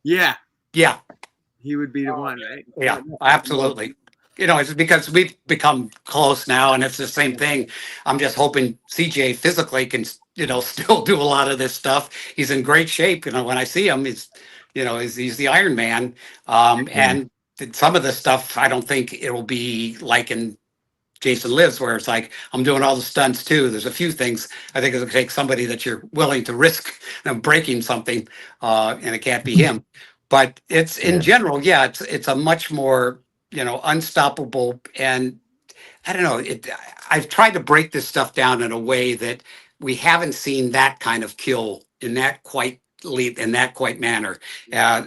S2: Yeah.
S4: Yeah.
S2: He would be the one, right?
S4: Yeah, absolutely. It's because we've become close now, and it's the same thing. I'm just hoping CJ physically can, still do a lot of this stuff. He's in great shape. When I see him, he's the Iron Man. And some of the stuff, I don't think it will be like in Jason Lives, where it's like, I'm doing all the stunts too. There's a few things I think it'll take somebody that you're willing to risk breaking something, and it can't be him. But it's in general, it's a much more, unstoppable. And I don't know, I've tried to break this stuff down in a way that we haven't seen that kind of kill in that quite manner,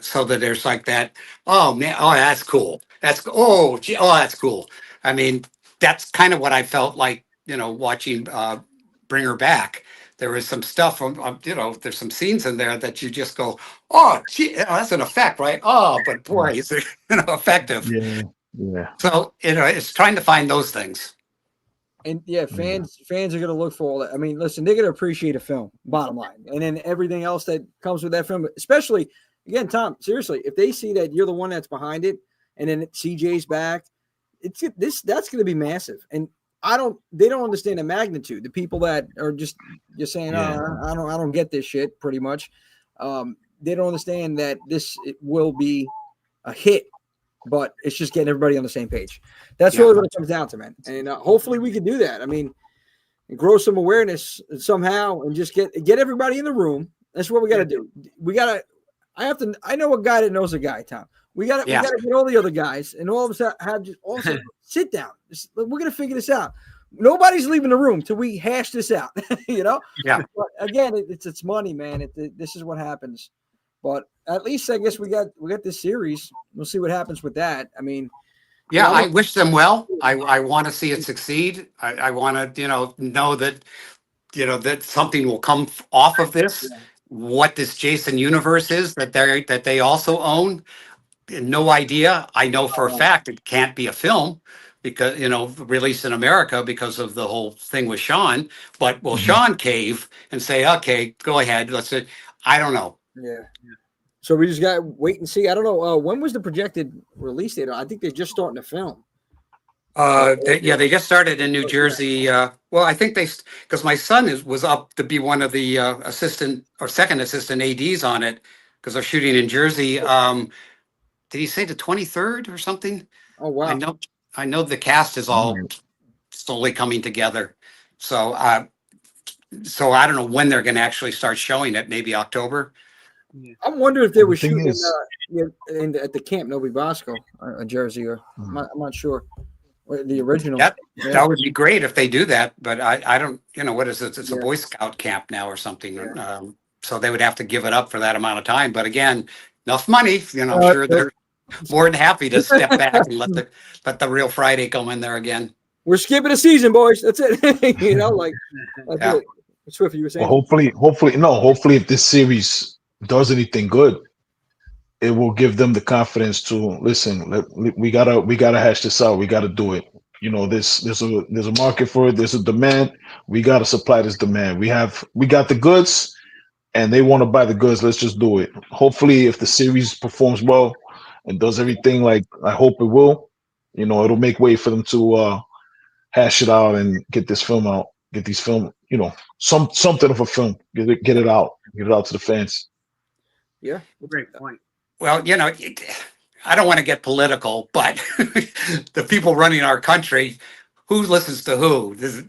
S4: so that there's like that, oh man, oh, that's cool. That's cool. I mean, that's kind of what I felt like, watching Bring Her Back. There was some stuff from, there's some scenes in there that you just go, oh, gee, that's an effect, right? Oh, but boy, it's effective.
S3: Yeah.
S4: So, it's trying to find those things.
S1: And fans are going to look for all that. I mean, listen, they're going to appreciate a film, bottom line. And then everything else that comes with that film, especially, again, Tom, seriously, if they see that you're the one that's behind it, and then CJ's back, that's going to be massive. And they don't understand the magnitude. The people that are just saying, oh, I don't get this shit, pretty much. They don't understand that it will be a hit, but it's just getting everybody on the same page. That's really what it comes down to, man. And hopefully we can do that. I mean, grow some awareness somehow, and just get everybody in the room. That's what we got to do. I know a guy that knows a guy, Tom. We got to get all the other guys, and all of us also sit down. We're going to figure this out. Nobody's leaving the room till we hash this out, Yeah. But again, it's money, man. This is what happens. But at least I guess we got this series. We'll see what happens with that. I mean,
S4: I wish them well. I want to see it succeed. I want to, know that, that something will come off of this. Yeah. What this Jason universe is that they also own. No idea. I know for a fact it can't be a film because, released in America because of the whole thing with Sean. But will Sean cave and say, okay, go ahead. Let's say, I don't know.
S1: Yeah. So we just got to wait and see. I don't know. When was the projected release date? I think they're just starting to film.
S4: They just started in New Jersey. Well, I think because my son was up to be one of the second assistant ADs on it because they're shooting in Jersey. Did he say the 23rd or something?
S1: Oh, wow.
S4: I know the cast is all slowly coming together. So I don't know when they're going to actually start showing it. Maybe October.
S1: I'm wondering if they were shooting at the camp Novi Bosco in Jersey, or I'm not sure. The original.
S4: That would be great if they do that, but I don't, what is it? It's a
S1: Yeah.
S4: Boy Scout camp now or something.
S1: Yeah.
S4: So they would have to give it up for that amount of time. But again, enough money, I'm sure they're more than happy to step back and let the real Friday come in there again.
S1: We're skipping a season, boys. That's it. That's it. Swift, you were saying?
S3: Well, hopefully if this series does anything good, it will give them the confidence to listen. We gotta hash this out. We gotta do it. There's a market for it. There's a demand. We gotta supply this demand. We got the goods, and they want to buy the goods. Let's just do it. Hopefully, if the series performs well and does everything like I hope it will, it'll make way for them to hash it out and get this film out. Get these film, something of a film. Get it out. Get it out to the fans.
S1: Yeah,
S2: great point.
S4: Well, I don't want to get political, but the people running our country, who listens to who? Does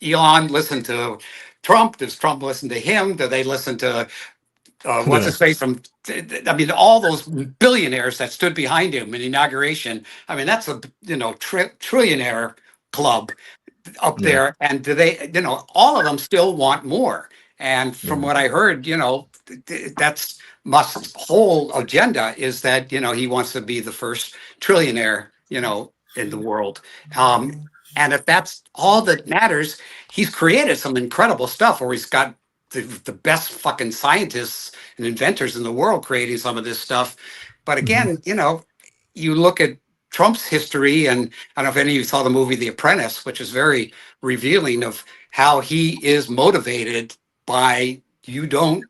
S4: Elon listen to Trump? Does Trump listen to him? Do they listen to what's his face from? I mean, all those billionaires that stood behind him in the inauguration. I mean, that's a trillionaire club up there, and do they? All of them still want more. And from what I heard, that's Musk's whole agenda is that, he wants to be the first trillionaire, in the world. And if that's all that matters, he's created some incredible stuff where he's got the best fucking scientists and inventors in the world creating some of this stuff. But again, you look at Trump's history, and I don't know if any of you saw the movie The Apprentice, which is very revealing of how he is motivated by you don't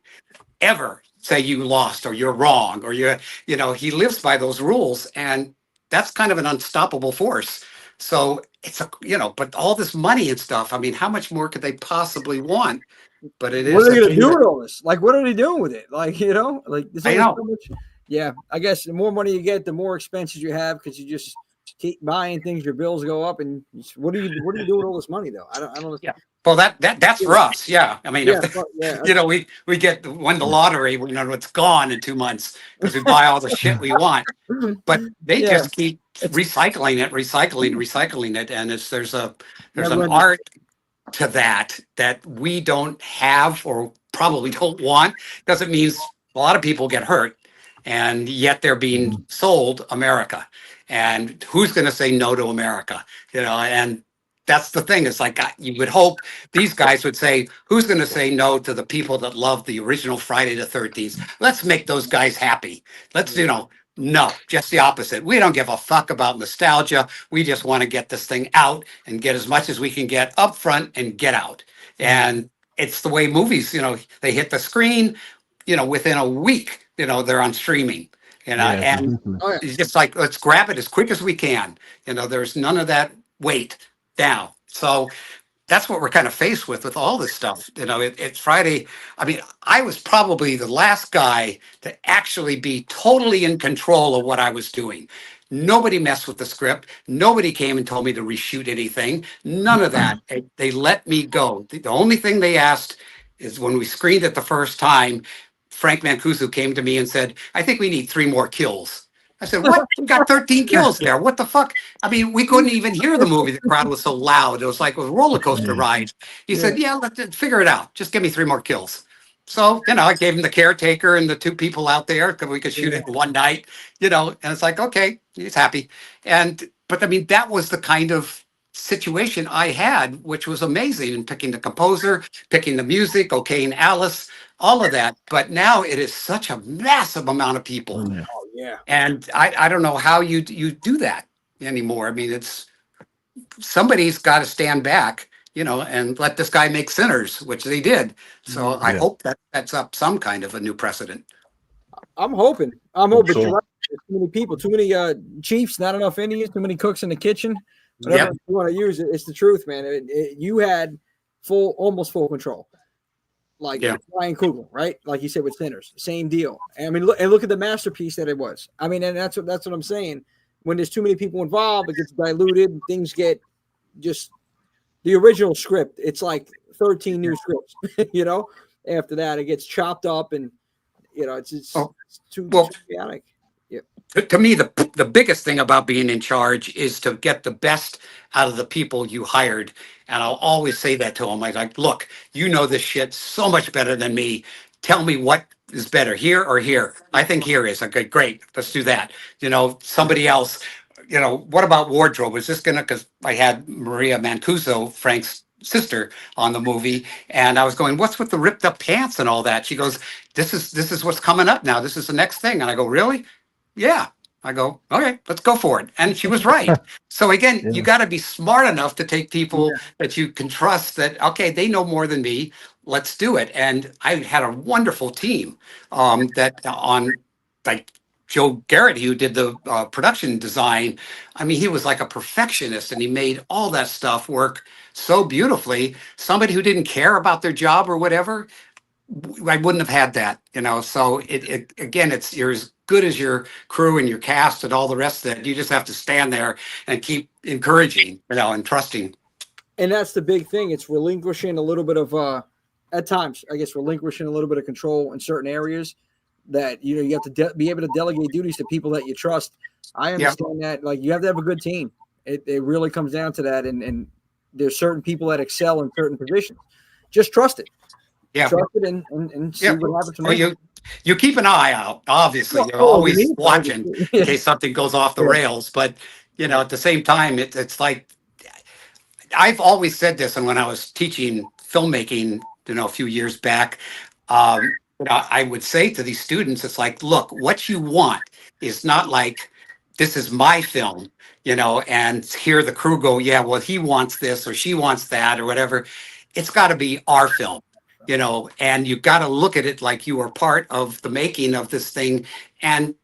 S4: ever say you lost or you're wrong or he lives by those rules, and that's kind of an unstoppable force. So it's but all this money and stuff, I mean, how much more could they possibly want? But it is.
S1: What are they going to do with all this? Like, what are they doing with it? Like, there's
S4: I know.
S1: so much. Yeah, I guess the more money you get, the more expenses you have because you just keep buying things. Your bills go up, and what do you do with all this money though? I don't.
S4: Yeah. Well, that's for us. Yeah. I mean, we get win the lottery, it's gone in 2 months because we buy all the shit we want. But they just keep recycling it. And there's an art to that we don't have or probably don't want. Doesn't mean a lot of people get hurt, and yet they're being sold America. And who's going to say no to America? And that's the thing. It's like you would hope these guys would say, who's going to say no to the people that love the original Friday the 13th? Let's make those guys happy. Let's, no, just the opposite. We don't give a fuck about nostalgia. We just want to get this thing out and get as much as we can get up front and get out. And it's the way movies, they hit the screen, within a week, they're on streaming. And it's just like, let's grab it as quick as we can. There's none of that wait now. So that's what we're kind of faced with all this stuff. It's Friday. I mean, I was probably the last guy to actually be totally in control of what I was doing. Nobody messed with the script. Nobody came and told me to reshoot anything. None of that. They let me go. The only thing they asked is when we screened it the first time, Frank Mancuso came to me and said, I think we need 3 more kills. I said, what? We got 13 kills there. What the fuck? I mean, we couldn't even hear the movie. The crowd was so loud. It was like a roller coaster ride. He said, let's figure it out. Just give me 3 more kills. So, I gave him the caretaker and the 2 people out there because we could shoot it in one night, and it's like, okay, he's happy. But I mean, that was the kind of situation I had, which was amazing in picking the composer, picking the music, okaying Alice, all of that. But now it is such a massive amount of people.
S1: Oh, yeah.
S4: And I don't know how you do that anymore. I mean, somebody's got to stand back, and let this guy make Sinners, which they did. So I hope that sets up some kind of a new precedent.
S1: I'm hoping. You're right. There's too many people, too many chiefs, not enough Indians, too many cooks in the kitchen. Whatever you want to use it, it's the truth, man. You had almost full control. Like Ryan Coogler, right? Like you said with Sinners, same deal. I mean, look at the masterpiece that it was. I mean, and that's what I'm saying. When there's too many people involved, it gets diluted. Things get just the original script. It's like 13 new scripts. After that, it gets chopped up, and it's too chaotic. Yeah.
S4: to me, the biggest thing about being in charge is to get the best out of the people you hired. And I'll always say that to them. I'm like, look, you know this shit so much better than me. Tell me what is better, here or here. I think here is. Okay, great. Let's do that. Somebody else, what about wardrobe? Is this gonna, because I had Maria Mancuso, Frank's sister, on the movie, and I was going, what's with the ripped up pants and all that? She goes, this is what's coming up now. This is the next thing. And I go, really? Yeah. I go, okay, let's go for it. And she was right. So again,
S3: Yeah.
S4: you got to be smart enough to take people
S2: Yeah.
S4: that you can trust that, okay, they know more than me. Let's do it. And I had a wonderful team that on, like Joe Garrett, who did the production design. I mean, he was like a perfectionist and he made all that stuff work so beautifully. Somebody who didn't care about their job or whatever, I wouldn't have had that, So it again, you're as good as your crew and your cast and all the rest of it. You just have to stand there and keep encouraging, and trusting.
S1: And that's the big thing. It's relinquishing a little bit of, at times, I guess, relinquishing a little bit of control in certain areas that, you have to be able to delegate duties to people that you trust. I understand that. Like, you have to have a good team. It really comes down to that. And there's certain people that excel in certain positions. Just trust it.
S4: Yeah.
S1: Trust it and see what happens.
S4: Well, you keep an eye out. Obviously, you're
S1: Oh,
S4: always
S1: you need to.
S4: watching in case something goes off the rails. But at the same time, it's like I've always said this, and when I was teaching filmmaking, a few years back, I would say to these students, it's like, look, what you want is not like, this is my film, and here the crew go, yeah, well, he wants this or she wants that or whatever. It's got to be our film, and you've got to look at it like you are part of the making of this thing, and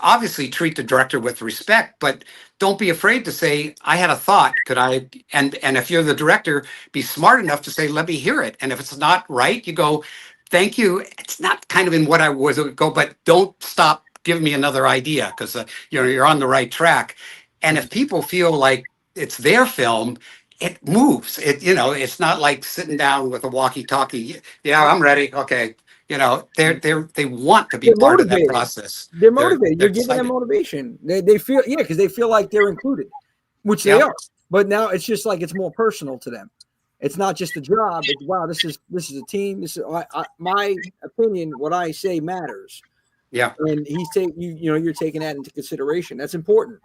S4: obviously treat the director with respect, but don't be afraid to say, I had a thought. Could I, and if you're the director, be smart enough to say, let me hear it. And if it's not right, you go, thank you. It's not kind of in what I was go, but don't stop giving me another idea, because you're on the right track. And if people feel like it's their film, it moves. It's not like sitting down with a walkie-talkie. Yeah, I'm ready. Okay. They want to be
S1: They're
S4: part of that
S1: motivated.
S4: process.
S1: They're motivated.
S4: They're
S1: You're giving them
S4: excited.
S1: motivation. They feel, because they feel like they're included, which they are. But now it's just like it's more personal to them. It's not just a job. It's, wow, this is a team. This is my opinion. What I say matters.
S4: Yeah.
S1: And he's taking you're taking that into consideration. That's important.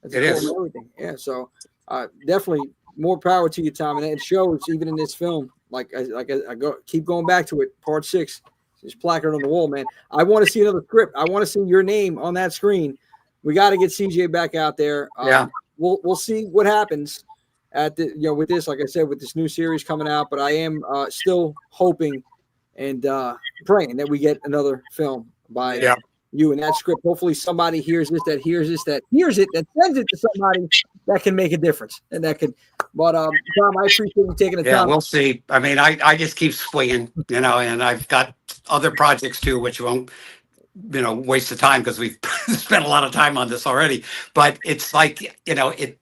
S1: That's
S4: It
S1: important
S4: is.
S1: everything. Yeah. So definitely more power to you, Tom. And it shows even in this film. Like I keep going back to it. Part 6. There's placard on the wall, man. I want to see another script. I want to see your name on that screen. We got to get CJ back out there. We'll see what happens at the with this. Like I said, with this new series coming out, but I am still hoping and praying that we get another film by you and that script. Hopefully, somebody hears it, that sends it to somebody that can make a difference, and that could. But Tom, I appreciate you taking the time.
S4: Yeah, we'll see. I mean, I just keep swinging, and I've got other projects too, which won't, waste the time because we've spent a lot of time on this already. But it's like, it.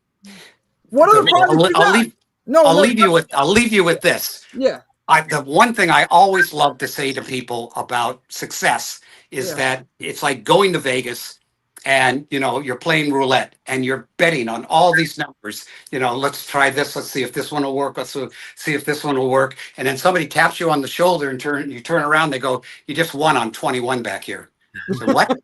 S1: What other projects
S4: I'll leave you with this.
S1: Yeah.
S4: The one thing I always love to say to people about success is that it's like going to Vegas and, you're playing roulette and you're betting on all these numbers. Let's try this. Let's see if this one will work. Let's see if this one will work. And then somebody taps you on the shoulder and you turn around. They go, you just won on 21 back here. So what?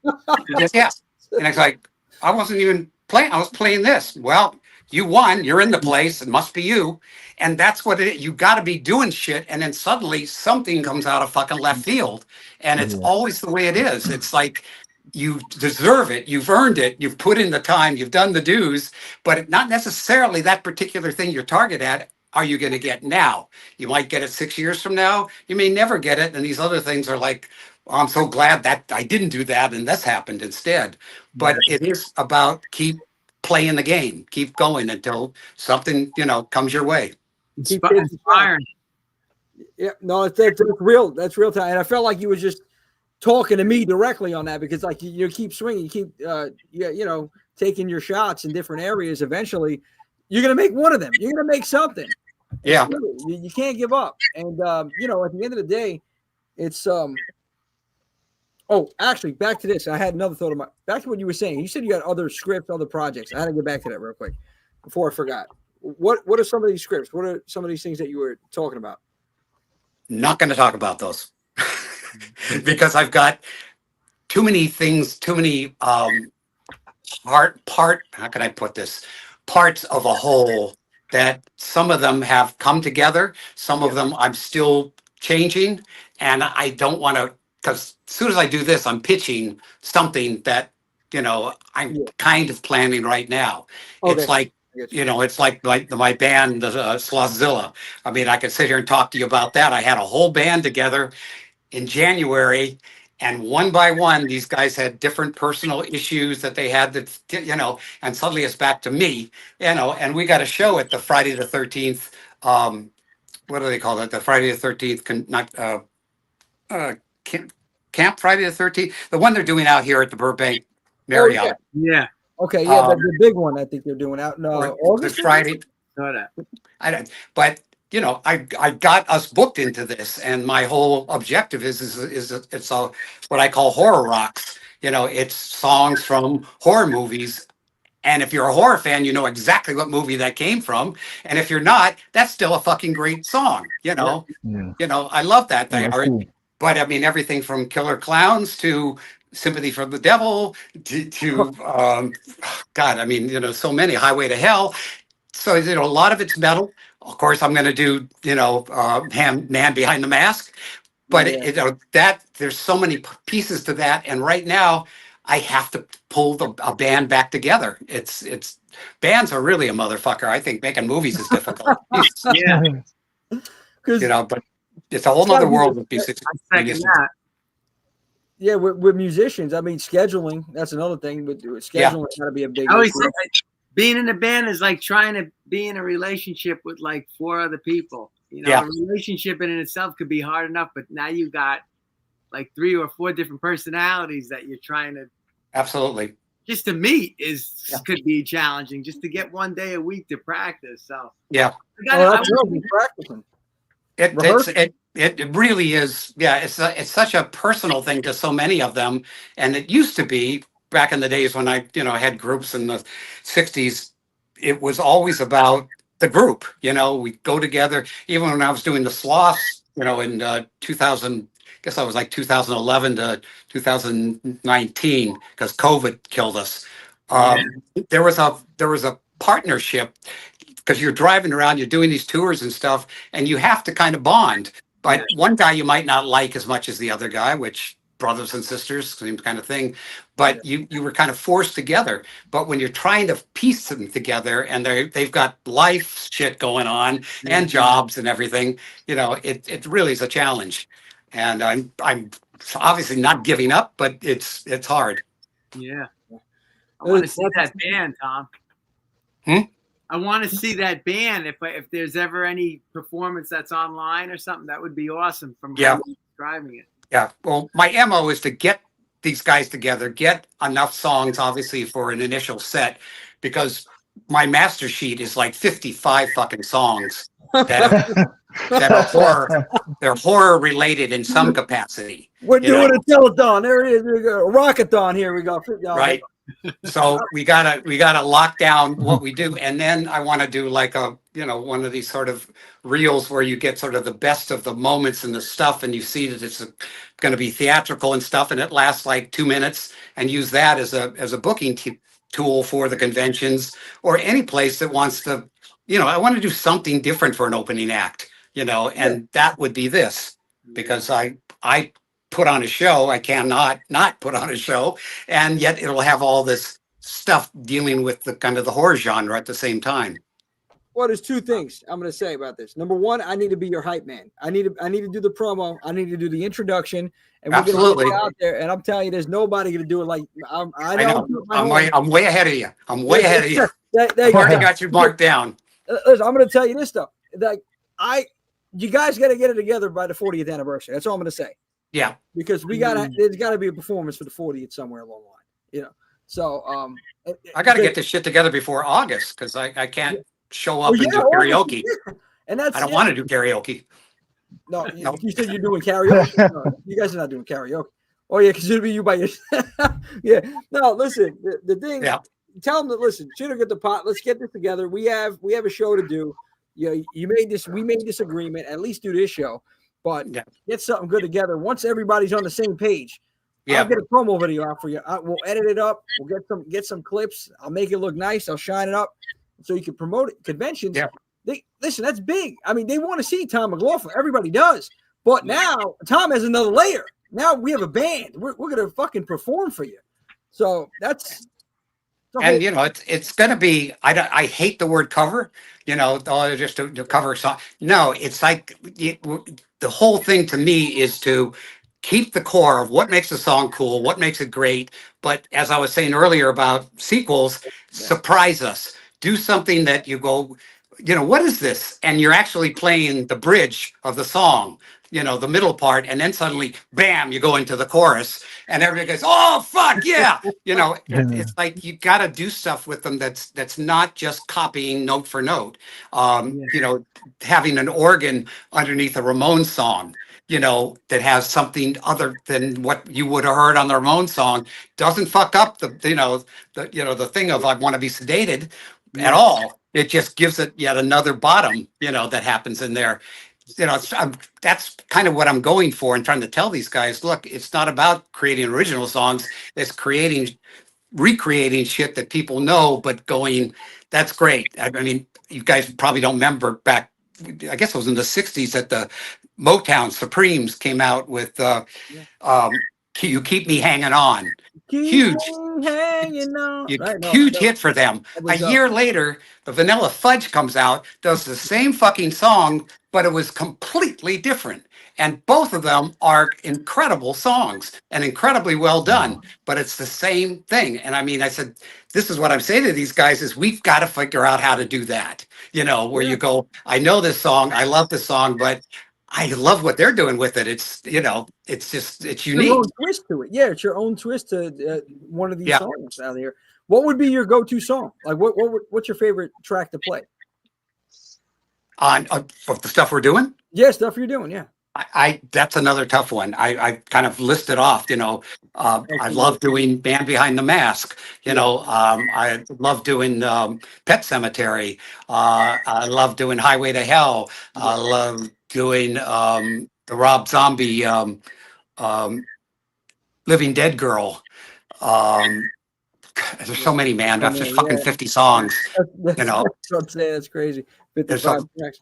S4: Yeah. And it's like, I wasn't even playing. I was playing this. Well, you won. You're in the place. It must be you. And that's what it is. You got to be doing shit. And then suddenly something comes out of fucking left field. And it's always the way it is. It's like, you deserve it. You've earned it. You've put in the time. You've done the dues, but not necessarily that particular thing you're targeted at. Are you going to get now? You might get it 6 years from now. You may never get it. And these other things are like, oh, I'm so glad that I didn't do that and this happened instead. But it is about keep playing the game, keep going until something, comes your way.
S2: Inspiring.
S1: Yeah, no, that's real. That's real time. And I felt like you were just talking to me directly on that because like you keep swinging, you keep taking your shots in different areas. Eventually you're going to make one of them. You're going to make something.
S4: Yeah.
S1: You can't give up. And at the end of the day, it's Oh, actually, back to this. I had another thought back to what you were saying. You said you got other scripts, other projects. I had to get back to that real quick before I forgot. What are some of these scripts? What are some of these things that you were talking about?
S4: Not going to talk about those because I've got too many things, too many how can I put this? Parts of a whole that some of them have come together, some of them I'm still changing, and I don't want to, because as soon as I do this, I'm pitching something that, I'm kind of planning right now.
S1: Okay.
S4: It's like, it's like my band, Slothzilla. I mean, I could sit here and talk to you about that. I had a whole band together in January, and one by one, these guys had different personal issues that they had and suddenly it's back to me, and we got a show at the Friday the 13th. What do they call it? The Friday the 13th, Camp Friday the 13th, the one they're doing out here at the Burbank Marriott.
S1: Oh,
S2: yeah.
S1: Okay, yeah, the big one I think they're doing out in August.
S4: Friday. I don't, but I got us booked into this, and my whole objective is it's what I call horror rocks. It's songs from horror movies. And if you're a horror fan, you know exactly what movie that came from. And if you're not, that's still a fucking great song. I love that thing. Cool. But I mean, everything from Killer Clowns to Sympathy for the Devil to God, I mean, so many, Highway to Hell. So, a lot of it's metal. Of course, I'm going to do, Man Behind the Mask. But there's so many pieces to that. And right now, I have to pull a band back together. It's bands are really a motherfucker. I think making movies is difficult.
S2: Yeah.
S4: But it's a whole other world with music.
S1: Yeah, with musicians, I mean, scheduling, that's another thing. But scheduling got to be a big issue.
S2: Being in a band is like trying to be in a relationship with like 4 other people. A relationship in itself could be hard enough, but now you got like 3 or 4 different personalities that you're trying to
S4: absolutely
S2: just to meet could be challenging. Just to get one day a week to practice. So
S1: practicing.
S4: It really is. Yeah, it's such a personal thing to so many of them, and it used to be back in the days when I had groups in the 60s. It was always about the group. We go together. Even when I was doing the Sloths, in 2000. I guess I was like 2011 to 2019 because COVID killed us. There was a partnership because you're driving around, you're doing these tours and stuff, and you have to kind of bond. But one guy you might not like as much as the other guy, which brothers and sisters, same kind of thing. But you were kind of forced together. But when you're trying to piece them together, and they've got life shit going on and jobs and everything, it really is a challenge. And I'm obviously not giving up, but it's hard.
S2: Yeah, I want to see that band, Tom. I want to see that band. If there's ever any performance that's online or something, that would be awesome. From describing it.
S4: Yeah. Well, my MO is to get these guys together, get enough songs, obviously, for an initial set, because my master sheet is like 55 fucking songs that are horror. They're horror related in some capacity.
S1: We're doing a telethon. There it is. We got a rockathon here. We got
S4: right. So we gotta lock down what we do, and then I want to do like one of these sort of reels where you get sort of the best of the moments and the stuff, and you see that it's going to be theatrical and stuff, and it lasts like 2 minutes, and use that as a booking tool for the conventions or any place that wants to. I want to do something different for an opening act, and that would be this, because I put on a show. I cannot not put on a show, and yet it'll have all this stuff dealing with the kind of the horror genre at the same time.
S1: Well, there's 2 things I'm going to say about this. Number 1, I need to be your hype man. I need to do the promo. I need to do the introduction, and we're going to get out there. And I'm telling you, there's nobody going to do it like I know.
S4: I'm way ahead of you. I'm way ahead of you. I've already got you marked down.
S1: Listen, I'm going to tell you this though. You guys got to get it together by the 40th anniversary. That's all I'm going to say.
S4: Yeah,
S1: because there's got to be a performance for the 40th somewhere along the line, So
S4: I got to get this shit together before August because I can't show up and do karaoke, and I don't want to do karaoke.
S1: No, you said you're doing karaoke. No, you guys are not doing karaoke. Oh yeah, because it'll be you by yourself. Yeah. No, listen. The thing.
S4: Yeah.
S1: Tell them that listen. Should get the pot. Let's get this together. We have a show to do. You made this. We made this agreement. At least do this show, but get something good together. Once everybody's on the same page, I'll get a promo video out for you. We'll edit it up. We'll get some clips. I'll make it look nice. I'll shine it up so you can promote it. Conventions.
S4: Yeah.
S1: Listen, that's big. I mean, they want to see Tom McLoughlin. Everybody does. But now Tom has another layer. Now we have a band. We're gonna fucking perform for you. So that's.
S4: And it's going to be. I hate the word cover. Just to cover a song. No, it's like the whole thing to me is to keep the core of what makes a song cool, what makes it great. But as I was saying earlier about sequels, surprise us. Do something that you go, what is this? And you're actually playing the bridge of the song. The middle part, and then suddenly, bam, you go into the chorus, and everybody goes, "Oh, fuck yeah!" It's like you got to do stuff with them that's not just copying note for note. Having an organ underneath a Ramones song, that has something other than what you would have heard on the Ramones song, doesn't fuck up the thing of "I want to be sedated" at all. It just gives it yet another bottom, that happens in there. That's kind of what I'm going for and trying to tell these guys, look, it's not about creating original songs. It's recreating shit that people know, but going, that's great. I mean, you guys probably don't remember back, I guess it was in the 60s that the Motown Supremes came out with You Keep Me Hanging On. Huge hit for them. A year later, the Vanilla Fudge comes out, does the same fucking song, but it was completely different. And both of them are incredible songs and incredibly well done, but it's the same thing. And I mean, I said, this is what I'm saying to these guys is we've got to figure out how to do that, where you go, I know this song, I love this song, but I love what they're doing with it. It's, it's unique.
S1: Your own twist to it. Yeah, it's your own twist to one of these songs out here. What would be your go-to song? Like, what's your favorite track to play?
S4: On for the stuff we're doing?
S1: Yeah, stuff you're doing, yeah.
S4: I that's another tough one. I kind of listed off, I love doing Band Behind the Mask. I love doing Pet Cemetery. I love doing Highway to Hell. I love doing the Rob Zombie Living Dead Girl. There's so many, man. That's just fucking 50 songs.
S1: That's crazy. 55 tracks.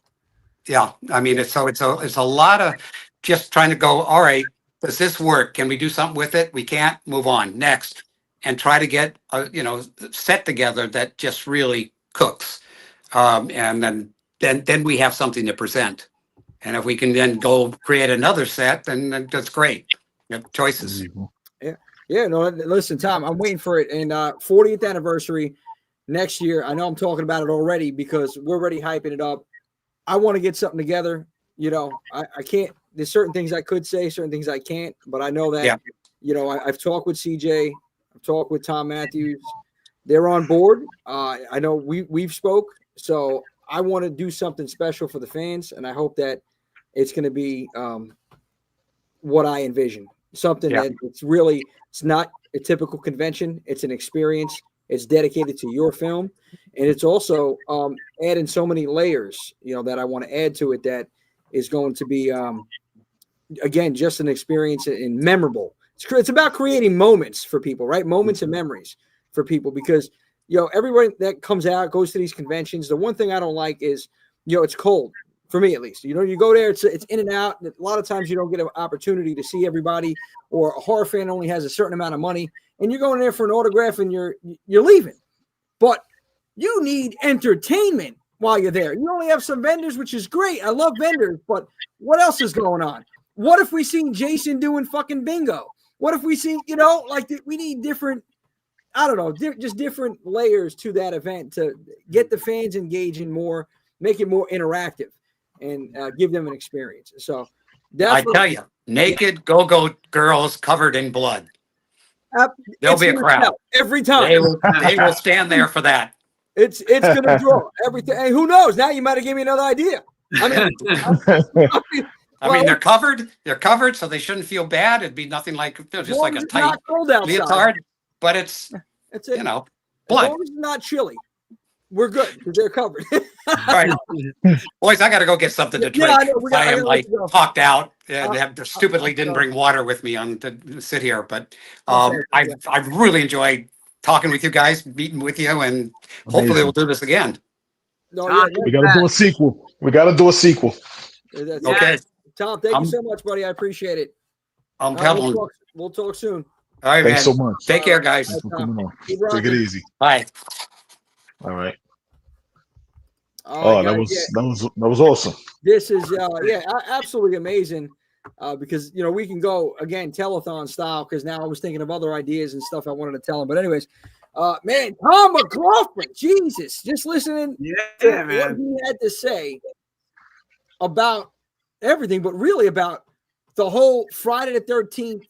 S4: Yeah, I mean, it's a lot of just trying to go, all right, does this work? Can we do something with it? We can't, move on, next. And try to get a set together that just really cooks. And then we have something to present. And if we can then go create another set, then that's great. You have choices.
S1: Yeah, no, listen, Tom, I'm waiting for it. And 40th anniversary next year. I know I'm talking about it already because we're already hyping it up. I want to get something together. I can't. There's certain things I could say, certain things I can't. But I know that, I've talked with CJ. I've talked with Tom Matthews. They're on board. I know we've spoke. So I want to do something special for the fans, and I hope that it's going to be what I envision. Something that it's not a typical convention. It's an experience. It's dedicated to your film. And it's also adding so many layers, that I want to add to it that is going to be, again, just an experience and memorable. It's about creating moments for people, right? Moments and memories for people because, everyone that comes out, goes to these conventions. The one thing I don't like is, it's cold. For me, at least, you go there, it's in and out. A lot of times you don't get an opportunity to see everybody, or a horror fan only has a certain amount of money, and you're going there for an autograph and you're leaving. But you need entertainment while you're there. You only have some vendors, which is great. I love vendors, but what else is going on? What if we seen Jason doing fucking bingo? What if we seen, we need different, I don't know, just different layers to that event to get the fans engaging more, make it more interactive. And give them an experience. So
S4: I tell you, naked go-go girls covered in blood. There'll be a crowd
S1: every time.
S4: They will stand there for that.
S1: It's going to draw everything. And who knows? Now you might have given me another idea. I mean,
S4: I mean, they're covered. They're covered, so they shouldn't feel bad. It'd be nothing like just like a tight leotard. But it's
S1: it.
S4: You know,
S1: blood. As long as it's not chilly, we're good because they're covered.
S4: All right, boys, I got to go get something to drink. Yeah, I am like talked out and stupidly didn't bring water with me to sit here. But I've really enjoyed talking with you guys, meeting with you, and hopefully we'll do this again.
S3: No, we got to do a sequel.
S4: Okay.
S1: Tom, thank you so much, buddy. I appreciate it.
S4: I'm pedaling.
S1: We'll talk soon.
S4: All right,
S3: thanks
S4: man.
S3: so much.
S4: Take care, guys.
S3: Take it easy.
S4: Bye.
S3: All right. That was awesome.
S1: This is absolutely amazing. Because we can go again telethon style, because now I was thinking of other ideas and stuff I wanted to tell him. But anyways, man, Tom McLoughlin, Jesus, just listening to what he had to say about everything, but really about the whole Friday the 13th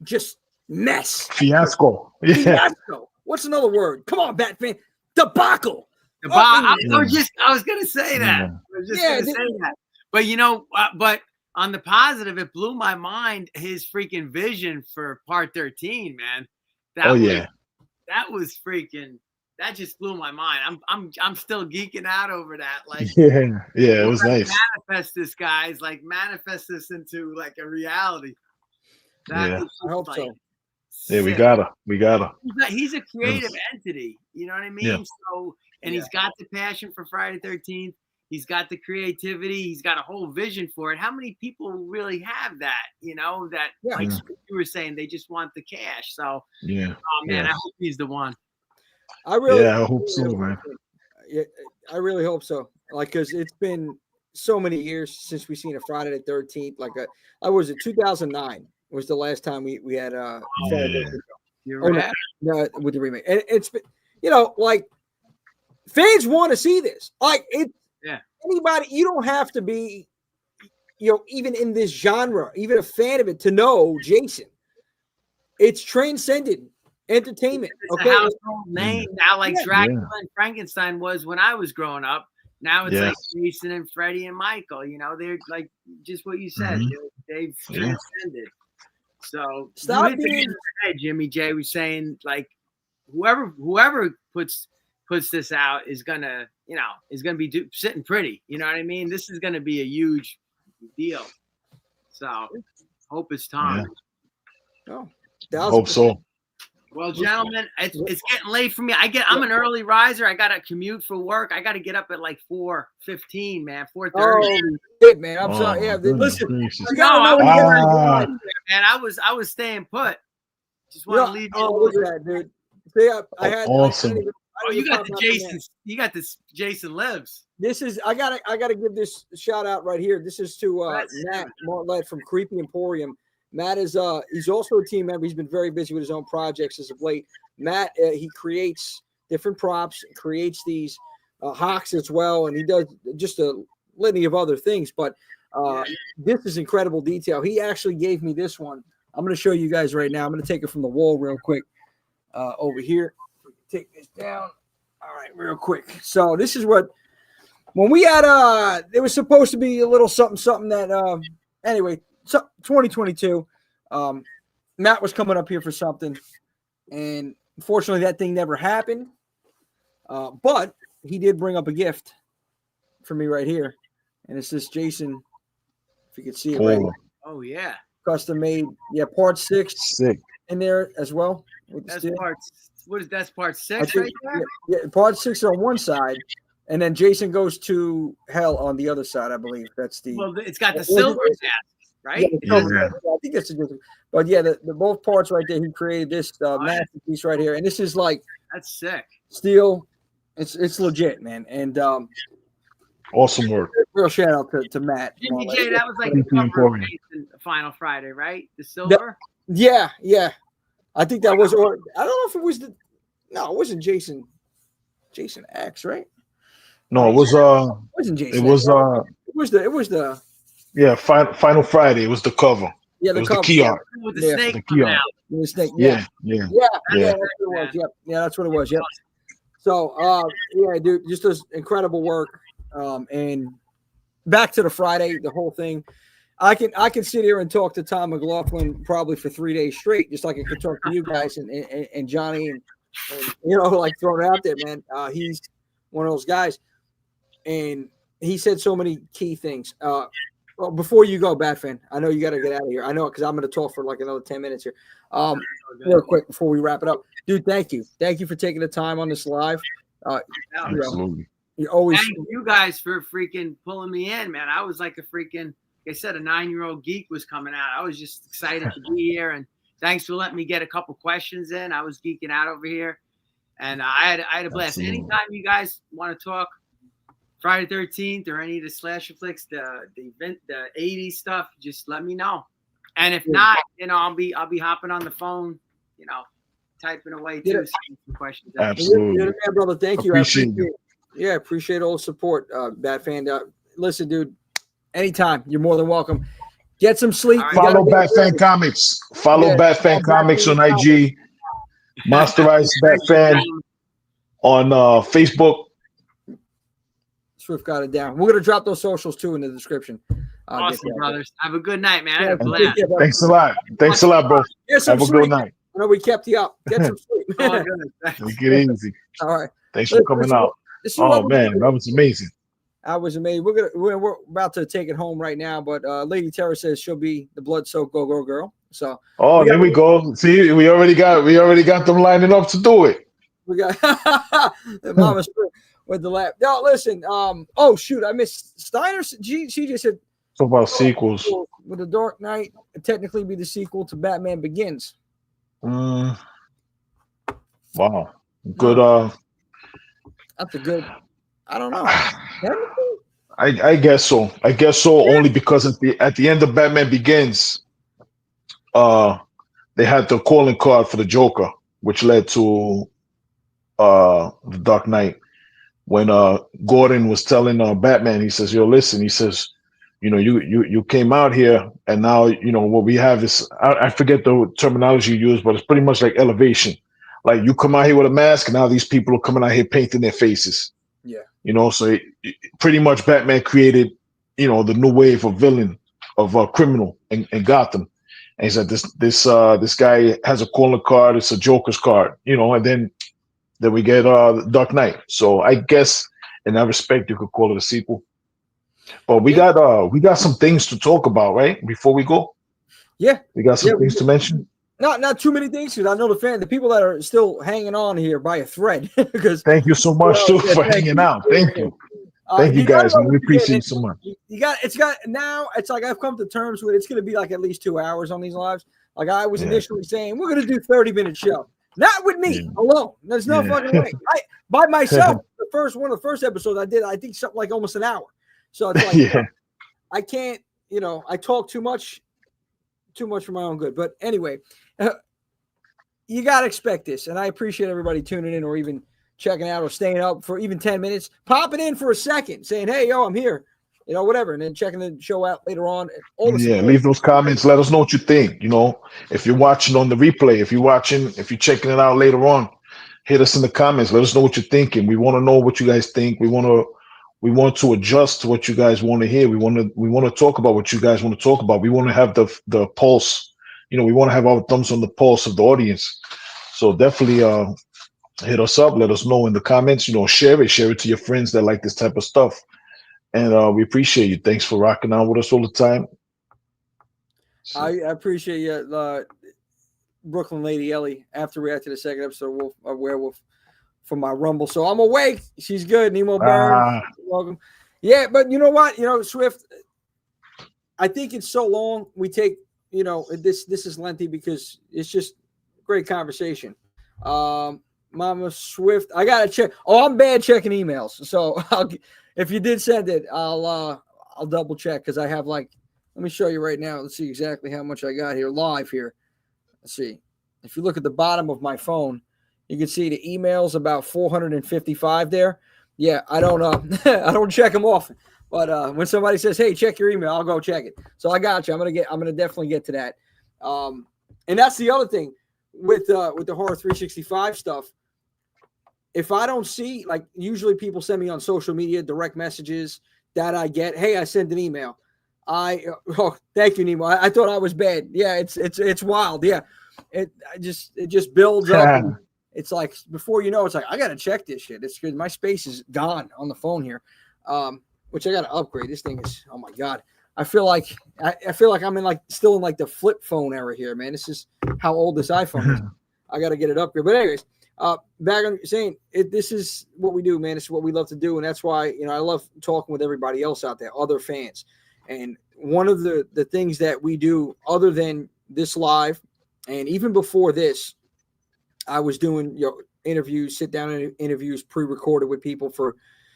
S1: just mess.
S3: Fiasco.
S1: Fiasco. What's another word? Come on, Batman. Debacle.
S2: I was gonna say that. I was just gonna say that. But but on the positive, it blew my mind, his freaking vision for part 13, man. That just blew my mind. I'm still geeking out over that. Like,
S3: it was nice.
S2: Manifest this, guys. Like, manifest this into like a reality.
S1: I hope so.
S3: Sick. Yeah, we gotta.
S2: He's a creative entity. You know what I mean? Yeah. So, and he's got the passion for Friday the 13th. He's got the creativity. He's got a whole vision for it. How many people really have that? Like you were saying, they just want the cash. So, I hope he's the one.
S1: I
S3: hope so, man.
S1: Yeah, I really hope so. Like, because it's been so many years since we've seen a Friday the 13th. Like, I was it 2009 was the last time we had
S2: You're right.
S1: No, with the remake, and it's been, like, fans want to see this. Like, anybody, you don't have to be, even in this genre, even a fan of it, to know Jason. It's transcended entertainment.
S2: It's a household name now, like Dracula and Frankenstein was when I was growing up. Now it's like Jason and Freddie and Michael. They're like just what you said. They've transcended. So
S1: stop being.
S2: Jimmy J was saying, like, whoever puts this out is gonna be sitting pretty. You know what I mean? This is gonna be a huge deal. So hope it's Tom.
S1: Oh,
S3: hope so.
S2: Well, gentlemen, it's getting late for me. I'm an early riser. I got to commute for work. I got to get up at like 4:15, man. 4:30.
S1: Oh, shit, man. I'm sorry. Yeah, listen.
S2: Man, I was staying put. Just want to leave you.
S1: Oh, look at that, dude. See, I had
S3: awesome.
S2: You got the Jason. You got this Jason Lives.
S1: This is I gotta give this shout out right here. This is to Matt Martlett from Creepy Emporium. Matt is he's also a team member. He's been very busy with his own projects as of late. Matt, he creates different props, creates these hawks as well, and he does just a litany of other things. But this is incredible detail. He actually gave me this one. I'm going to show you guys right now. I'm going to take it from the wall real quick over here. Take this down. All right, real quick. So this is what when we had it was supposed to be a little something that anyway. So 2022, Matt was coming up here for something, and unfortunately that thing never happened. But he did bring up a gift for me right here, and it's this Jason. If you can see it right here.
S2: Oh yeah,
S1: custom made. Yeah, part 6 in there as well.
S2: That's part 6 right there?
S1: Yeah, part 6 on one side. And then Jason goes to hell on the other side, I believe. That's the.
S2: Well, it's got the silver mask. Right?
S1: Yeah. I think that's a good thing. But yeah, the both parts right there, he created this masterpiece right here. And this is like
S2: that's sick.
S1: Steel. It's legit, man. And
S3: awesome work.
S1: Real shout out to Matt.
S2: Jimmy J, that was like the cover of Final Friday, right? The silver?
S1: Yeah. I think that was, or I don't know if it was it wasn't Jason X, right?
S3: No, it was
S1: wasn't Jason.
S3: It was
S1: it was the
S3: yeah, Final Friday. It was the cover.
S1: Yeah,
S3: the key art.
S2: With the snake.
S3: The key art.
S1: The snake.
S3: Yeah.
S1: That's what it was. Yep. Yeah, that's what it was. Yep. So, dude, just does incredible work. And back to the Friday, the whole thing. I can sit here and talk to Tom McLoughlin probably for 3 days straight, just like I could talk to you guys and Johnny and like throwing it out there, man. He's one of those guys, and he said so many key things. Well, before you go, Bat Fan, I know you got to get out of here. I know because I'm going to talk for like another 10 minutes here. Real quick before we wrap it up, dude. Thank you for taking the time on this live.
S3: Absolutely.
S1: You always
S2: thank you guys for freaking pulling me in, man. I was like a freaking, like I said, a 9-year-old geek was coming out. I was just excited to be here, and thanks for letting me get a couple questions in. I was geeking out over here, and I had a blast.
S3: Absolutely.
S2: Anytime you guys want to talk Friday 13th or any of the slasher flicks, the event, the 80s stuff, just let me know. And if not, I'll be hopping on the phone, typing away too. Some questions.
S3: Absolutely.
S1: You're the man, brother. Thank you.
S3: Appreciate you.
S1: Yeah, appreciate all the support, Bat Fan. Listen, dude, anytime. You're more than welcome. Get some sleep.
S2: Right.
S3: Follow Bat Fan Comics. Follow Bat Fan Comics on IG. Monsterized Bat Fan on Facebook.
S1: Swift got it down. We're going to drop those socials too in the description.
S2: Awesome, brothers. Have a good night, man.
S1: Yeah,
S3: Thanks a lot. Thanks a lot, bro. Have a good night.
S1: I know we kept you up. Get some sleep.
S3: Take it easy.
S1: All right.
S3: Thanks for coming out. Oh man, that was amazing.
S1: That was amazing. We're about to take it home right now, but Lady Terror says she'll be the blood-soaked go-go girl. So
S3: there we go. See, we already got them lining up to do it.
S1: We got Mama with the lap. No, listen. Oh shoot, I missed Steiner. She just said
S3: talk about sequels.
S1: With The Dark Knight technically be the sequel to Batman Begins.
S3: Wow. Good.
S1: That's a good. I don't know.
S3: I guess so. Only because at the end of Batman Begins, they had the calling card for the Joker, which led to The Dark Knight. When Gordon was telling Batman, he says, "Yo, listen," he says, you came out here, and now what we have is I forget the terminology you use, but it's pretty much like elevation. Like you come out here with a mask, and now these people are coming out here painting their faces. Yeah, so pretty much Batman created, the new wave of villain, of criminal in Gotham. And he said this guy has a calling card. It's a Joker's card, and then we get Dark Knight. So I guess in that respect, you could call it a sequel. But we got some things to talk about, right? Before we go. Yeah, we got some things to mention.
S1: Not too many things, because I know the people that are still hanging on here by a thread. Because
S3: thank you so much for hanging out. Thank you. Thank you guys. We appreciate it so much.
S1: It's like I've come to terms with it's going to be like at least 2 hours on these lives. Like I was initially saying, we're going to do 30-minute show. Not with me alone. There's no fucking way. By myself, one of the first episodes I did, I think something like almost an hour. So it's like I can't, I talk too much for my own good. But anyway, you got to expect this. And I appreciate everybody tuning in or even checking out or staying up for even 10 minutes, popping in for a second, saying, "Hey, yo, I'm here," whatever. And then checking the show out later on.
S3: Leave those comments. Let us know what you think. If you're watching on the replay, if you're checking it out later on, hit us in the comments. Let us know what you're thinking. We want to know what you guys think. We want to adjust to what you guys want to hear. We want to talk about what you guys want to talk about. We want to have the pulse. We want to have our thumbs on the pulse of the audience. So definitely hit us up. Let us know in the comments. Share it to your friends that like this type of stuff. And we appreciate you. Thanks for rocking out with us all the time.
S1: So. I appreciate you, Brooklyn Lady Ellie. After we react to the second episode of Werewolf from my Rumble. So I'm awake. She's good. Nemo Burns. Welcome. Yeah, but you know what? Swift, I think it's so long. We take, this is lengthy because it's just great conversation. Mama Swift, I gotta check. Oh, I'm bad checking emails. So if you did send it, I'll double check because I have let me show you right now. Let's see exactly how much I got here live here. Let's see. If you look at the bottom of my phone, you can see the emails about 455 there. Yeah, I don't check them often, but when somebody says, "Hey, check your email," I'll go check it. So I got you. I'm gonna definitely get to that. And that's the other thing with the Horror 365 stuff. If I don't see, usually people send me on social media direct messages that I get, "Hey, I sent an email." Thank you, Nemo. I thought I was bad. Yeah, it's wild. Yeah, it just builds up. It's like before you know, it's like I gotta check this shit. It's good. My space is gone on the phone here, which I gotta upgrade. This thing is, oh my god. I feel like I'm in still in the flip phone era here, man. This is how old this iPhone is. I gotta get it upgraded. But anyways, back on saying this is what we do, man. This is what we love to do, and that's why I love talking with everybody else out there, other fans. And one of the things that we do, other than this live, and even before this, I was doing interviews, sit down interviews, pre-recorded with people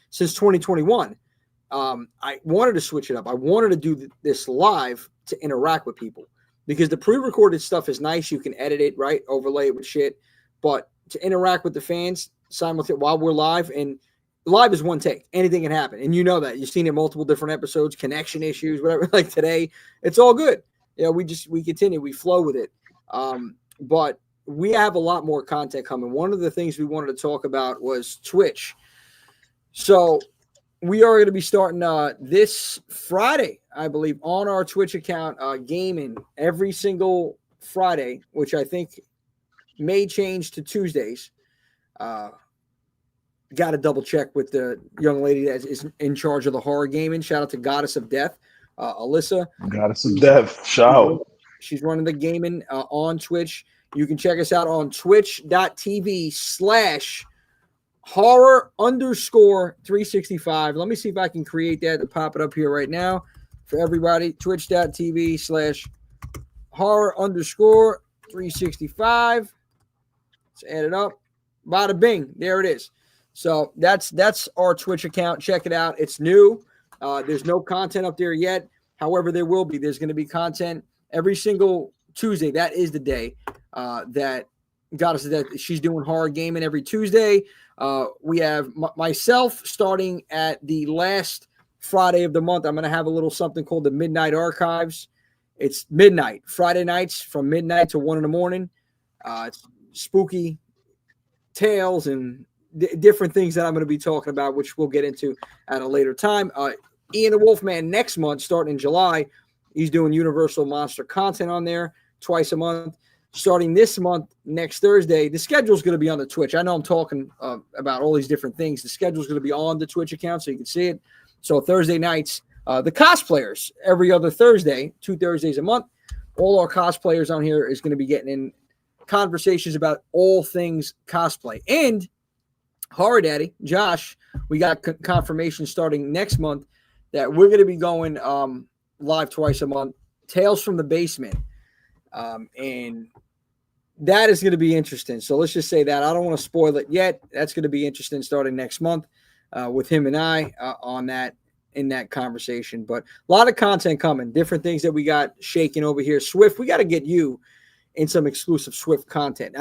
S1: since 2021. I wanted to switch it up. I wanted to do this live to interact with people because the pre-recorded stuff is nice. You can edit it, right? Overlay it with shit. But to interact with the fans simultaneously while we're live, and live is one take. Anything can happen. And you know that. You've seen it in multiple different episodes, connection issues, whatever. Like today, it's all good. We continue. We flow with it. But we have a lot more content coming. One of the things we wanted to talk about was Twitch. So we are going to be starting this Friday, I believe, on our Twitch account, gaming every single Friday, which I think may change to Tuesdays. Got to double check with the young lady that is in charge of the horror gaming. Shout out to Goddess of Death, Alyssa.
S3: Goddess of Death, shout.
S1: She's running the gaming on Twitch. You can check us out on twitch.tv/horror_365. Let me see if I can create that to pop it up here right now for everybody. Twitch.tv/horror_365. Let's add it up. Bada bing. There it is. So that's our Twitch account. Check it out. It's new. There's no content up there yet. However, there will be. There's going to be content every single Tuesday. That is the day that Goddess that she's doing horror gaming every Tuesday. We have myself starting at the last Friday of the month. I'm going to have a little something called the Midnight Archives. It's midnight, Friday nights from midnight to 1 a.m. It's spooky tales and different things that I'm going to be talking about, which we'll get into at a later time. Ian the Wolfman next month, starting in July, he's doing Universal Monster content on there twice a month. Starting this month, next Thursday, the schedule is going to be on the Twitch. I know I'm talking about all these different things. The schedule is going to be on the Twitch account so you can see it. So Thursday nights, the cosplayers, every other Thursday, 2 Thursdays a month, all our cosplayers on here is going to be getting in conversations about all things cosplay. And Horror Daddy, Josh, we got confirmation starting next month that we're going to be going live twice a month, Tales from the Basement. And that is going to be interesting. So let's just say that. I don't want to spoil it yet. That's going to be interesting starting next month with him and I on that, in that conversation. But a lot of content coming, different things that we got shaking over here. Swift, we got to get you in some exclusive Swift content.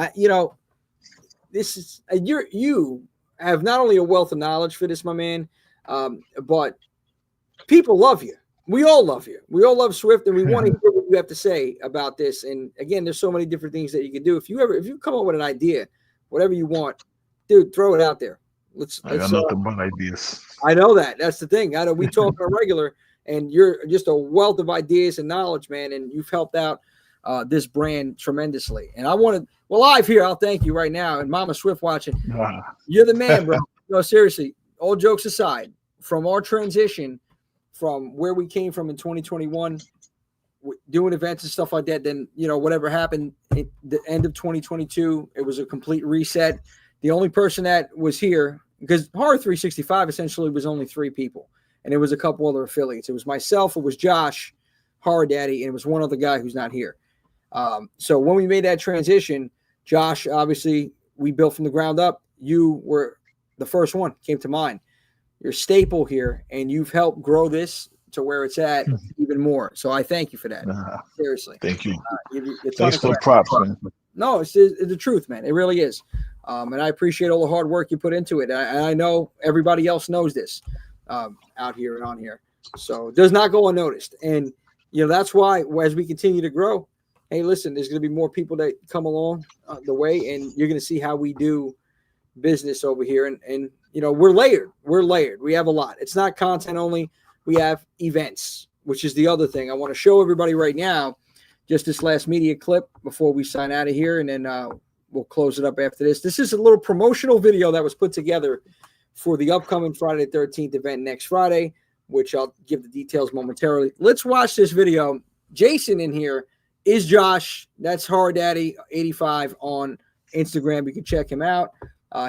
S1: This is you have not only a wealth of knowledge for this, my man, but people love you. We all love you. We all love Swift, and we want to hear what you have to say about this. And again, there's so many different things that you can do. If you come up with an idea, whatever you want, dude, throw it out there.
S3: I got nothing but ideas.
S1: I know that. That's the thing. I know we talk on a regular, and you're just a wealth of ideas and knowledge, man. And you've helped out this brand tremendously. And I want to, live here, I'll thank you right now. And Mama Swift watching, you're the man, bro. No, seriously, all jokes aside, from our transition from where we came from in 2021, doing events and stuff like that, then, whatever happened at the end of 2022, it was a complete reset. The only person that was here, because Horror 365 essentially was only 3 people, and it was a couple other affiliates. It was myself, it was Josh, Horror Daddy, and it was one other guy who's not here. So when we made that transition, Josh, obviously, we built from the ground up. You were the first one, came to mind. You're a staple here, and you've helped grow this to where it's at even more. So I thank you for that. Seriously.
S3: Thank you. Thanks for the props, man.
S1: No, it's the truth, man. It really is. And I appreciate all the hard work you put into it. And I know everybody else knows this out here and on here. So it does not go unnoticed. And, that's why as we continue to grow, hey, listen, there's going to be more people that come along the way, and you're going to see how we do business over here. And we're layered. We have a lot. It's not content only. We have events. which is the other thing. I want to show everybody right now just this last media clip before we sign out of here, and then we'll close it up after this. This is a little promotional video that was put together for the upcoming Friday the 13th event next Friday, which I'll give the details momentarily. Let's watch this video. Jason in here is Josh. That's Hard Daddy 85 on Instagram. You can check him out.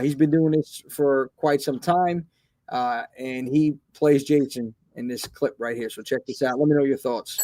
S1: He's been doing this for quite some time, and he plays Jason in this clip right here. So check this out. Let me know your thoughts.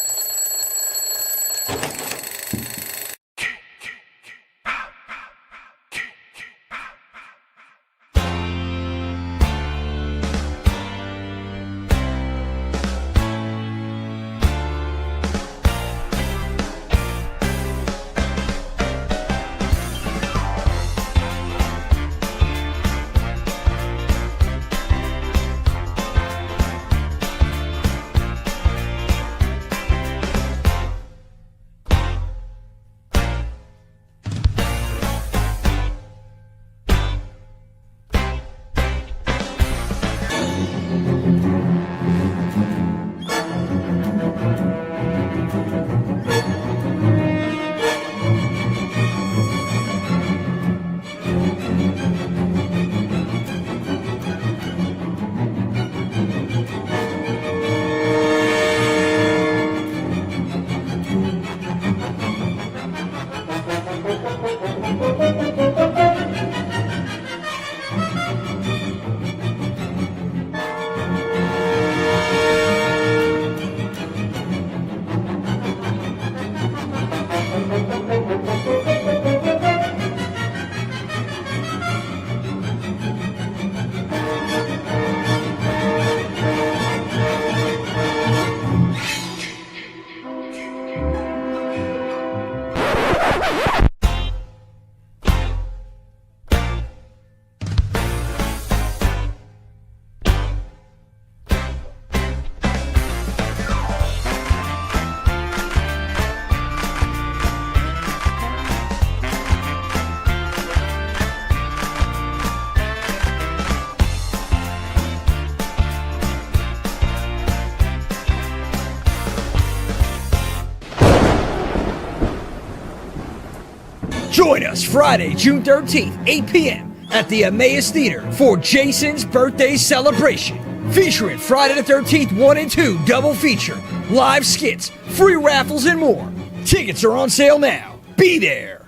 S5: Join us Friday, June 13th, 8 p.m. at the Emmaus Theater for Jason's birthday celebration. Featuring Friday the 13th 1 and 2 double feature, live skits, free raffles, and more. Tickets are on sale now. Be there.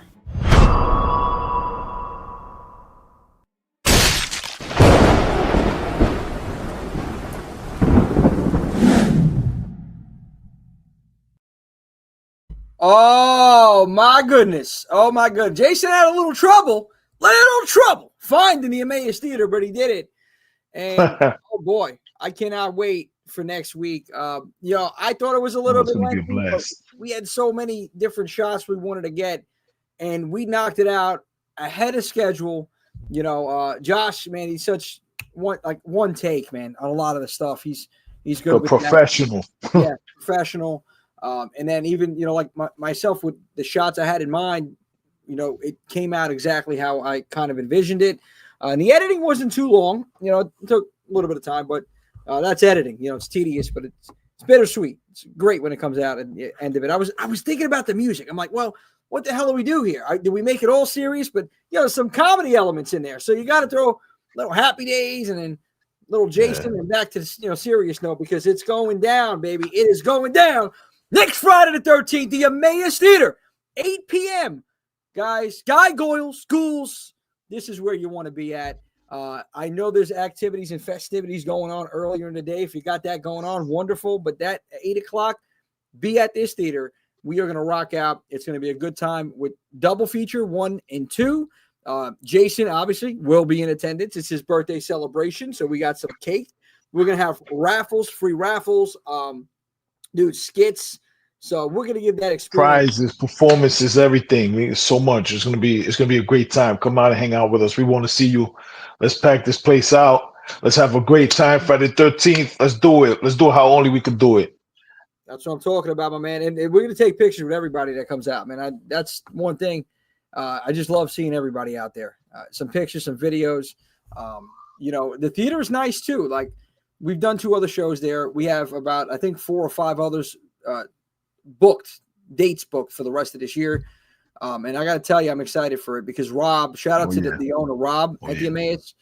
S1: Oh my goodness. Oh my goodness. Jason had a little trouble finding the Emmaus Theater, but he did it. And oh boy, I cannot wait for next week. I thought it was a little bit lengthy, but we had so many different shots we wanted to get, and we knocked it out ahead of schedule. Josh, man, he's such one take, man, on a lot of the stuff. He's good. With
S3: professional.
S1: Yeah, professional. And then even, like myself with the shots I had in mind, it came out exactly how I kind of envisioned it. And the editing wasn't too long. It took a little bit of time, but that's editing. It's tedious, but it's bittersweet. It's great when it comes out at the end of it. I was thinking about the music. I'm like, well, what the hell do we do here? Do we make it all serious? But, some comedy elements in there. So you got to throw little Happy Days and then little Jason and back to the serious note, because it's going down, baby. It is going down. Next Friday the 13th, the Emmaus Theater, 8 p.m. Guys, Guy Goyle Schools, this is where you want to be at. I know there's activities and festivities going on earlier in the day. If you got that going on, wonderful. But that 8 o'clock, be at this theater. We are going to rock out. It's going to be a good time with double feature 1 and 2. Jason, obviously, will be in attendance. It's his birthday celebration, so we got some cake. We're going to have raffles, free raffles, skits. So we're gonna give that experience.
S3: Prizes, performances, everything. So much. It's gonna be a great time. Come out and hang out with us. We want to see you. Let's pack this place out. Let's have a great time. Friday the 13th. Let's do it. Let's do it how only we can do it.
S1: That's what I'm talking about, my man. And we're gonna take pictures with everybody that comes out, man. That's one thing. I just love seeing everybody out there. Some pictures, some videos. The theater is nice too. Like, we've done 2 other shows there. We have about, I think, 4 or 5 others dates booked for the rest of this year. And I got to tell you, I'm excited for it because Rob, shout out to the owner, Rob at the Emmaus.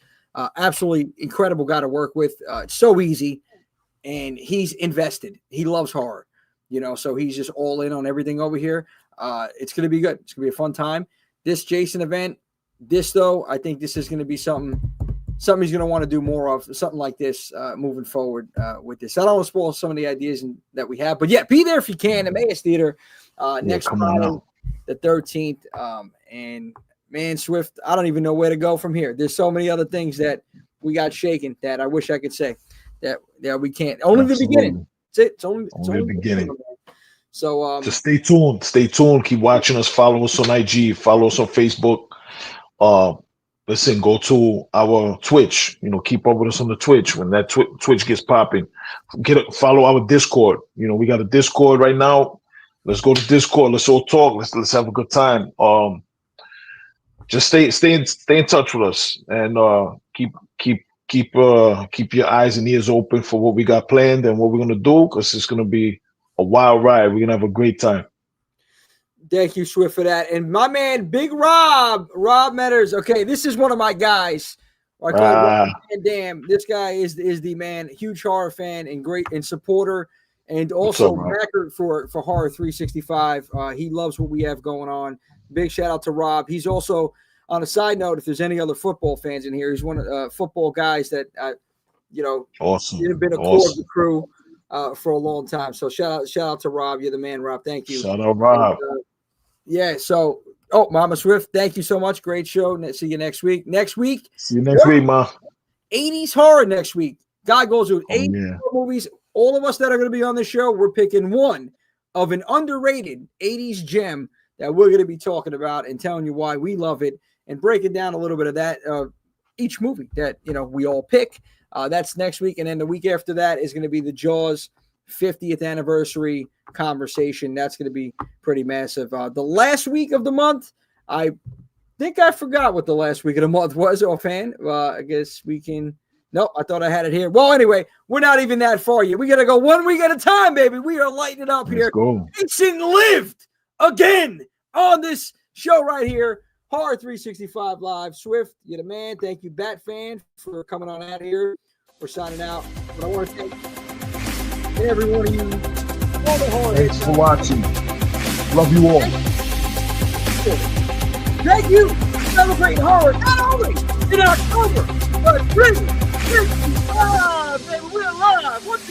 S1: Absolutely incredible guy to work with. It's so easy, and he's invested. He loves horror, so he's just all in on everything over here. It's going to be good. It's going to be a fun time. This Jason event, though, I think this is going to be something he's going to want to do more of, something like this moving forward with this. I don't want to spoil some of the ideas that we have, but yeah, be there if you can. Emmaus Theater next Friday, the 13th. And man, Swift, I don't even know where to go from here. There's so many other things that we got shaken that I wish I could say that we can't. Only the beginning. It's only
S3: the beginning.
S1: So
S3: just stay tuned. Keep watching us. Follow us on IG. Follow us on Facebook. Listen, go to our Twitch. Keep up with us on the Twitch when that Twitch gets popping. Follow our Discord. We got a Discord right now. Let's go to Discord. Let's all talk. Let's have a good time. Just stay in touch with us and keep your eyes and ears open for what we got planned and what we're gonna do, because it's gonna be a wild ride. We're gonna have a great time.
S1: Thank you, Swift, for that. And my man, Big Rob Metters. Okay, this is one of my guys. I call him Van Dam. This guy is the man, huge horror fan and great and supporter, and also backer for Horror 365. He loves what we have going on. Big shout out to Rob. He's also, on a side note, if there's any other football fans in here, he's one of the football guys that
S3: awesome.
S1: He's been a core of the crew for a long time. So shout out to Rob. You're the man, Rob. Thank you.
S3: Shout out, Rob.
S1: And, so Mama Swift, thank you so much. Great show. See you next week.
S3: See you next week, Ma.
S1: 80s horror next week. God goes with 80s movies. All of us that are going to be on the show, we're picking one of an underrated 80s gem that we're going to be talking about and telling you why we love it and breaking down a little bit of that, each movie that, we all pick. That's next week. And then the week after that is going to be the Jaws 50th anniversary conversation. That's going to be pretty massive. The last week of the month, I think I forgot what the last week of the month was offhand. I guess we can. No, I thought I had it here. Well, anyway, we're not even that far yet. We got to go 1 week at a time, baby. We are lighting it up here. Jason lived again on this show right here. Horror 365 Live. Swift, you're the man. Thank you, Bat Fan, for coming on out here. We're signing out. But I want to thank every one of you. All the horror.
S3: Thanks for watching. Love you all.
S1: Thank you for celebrating horror not only in October, but 365, baby. We're alive. Once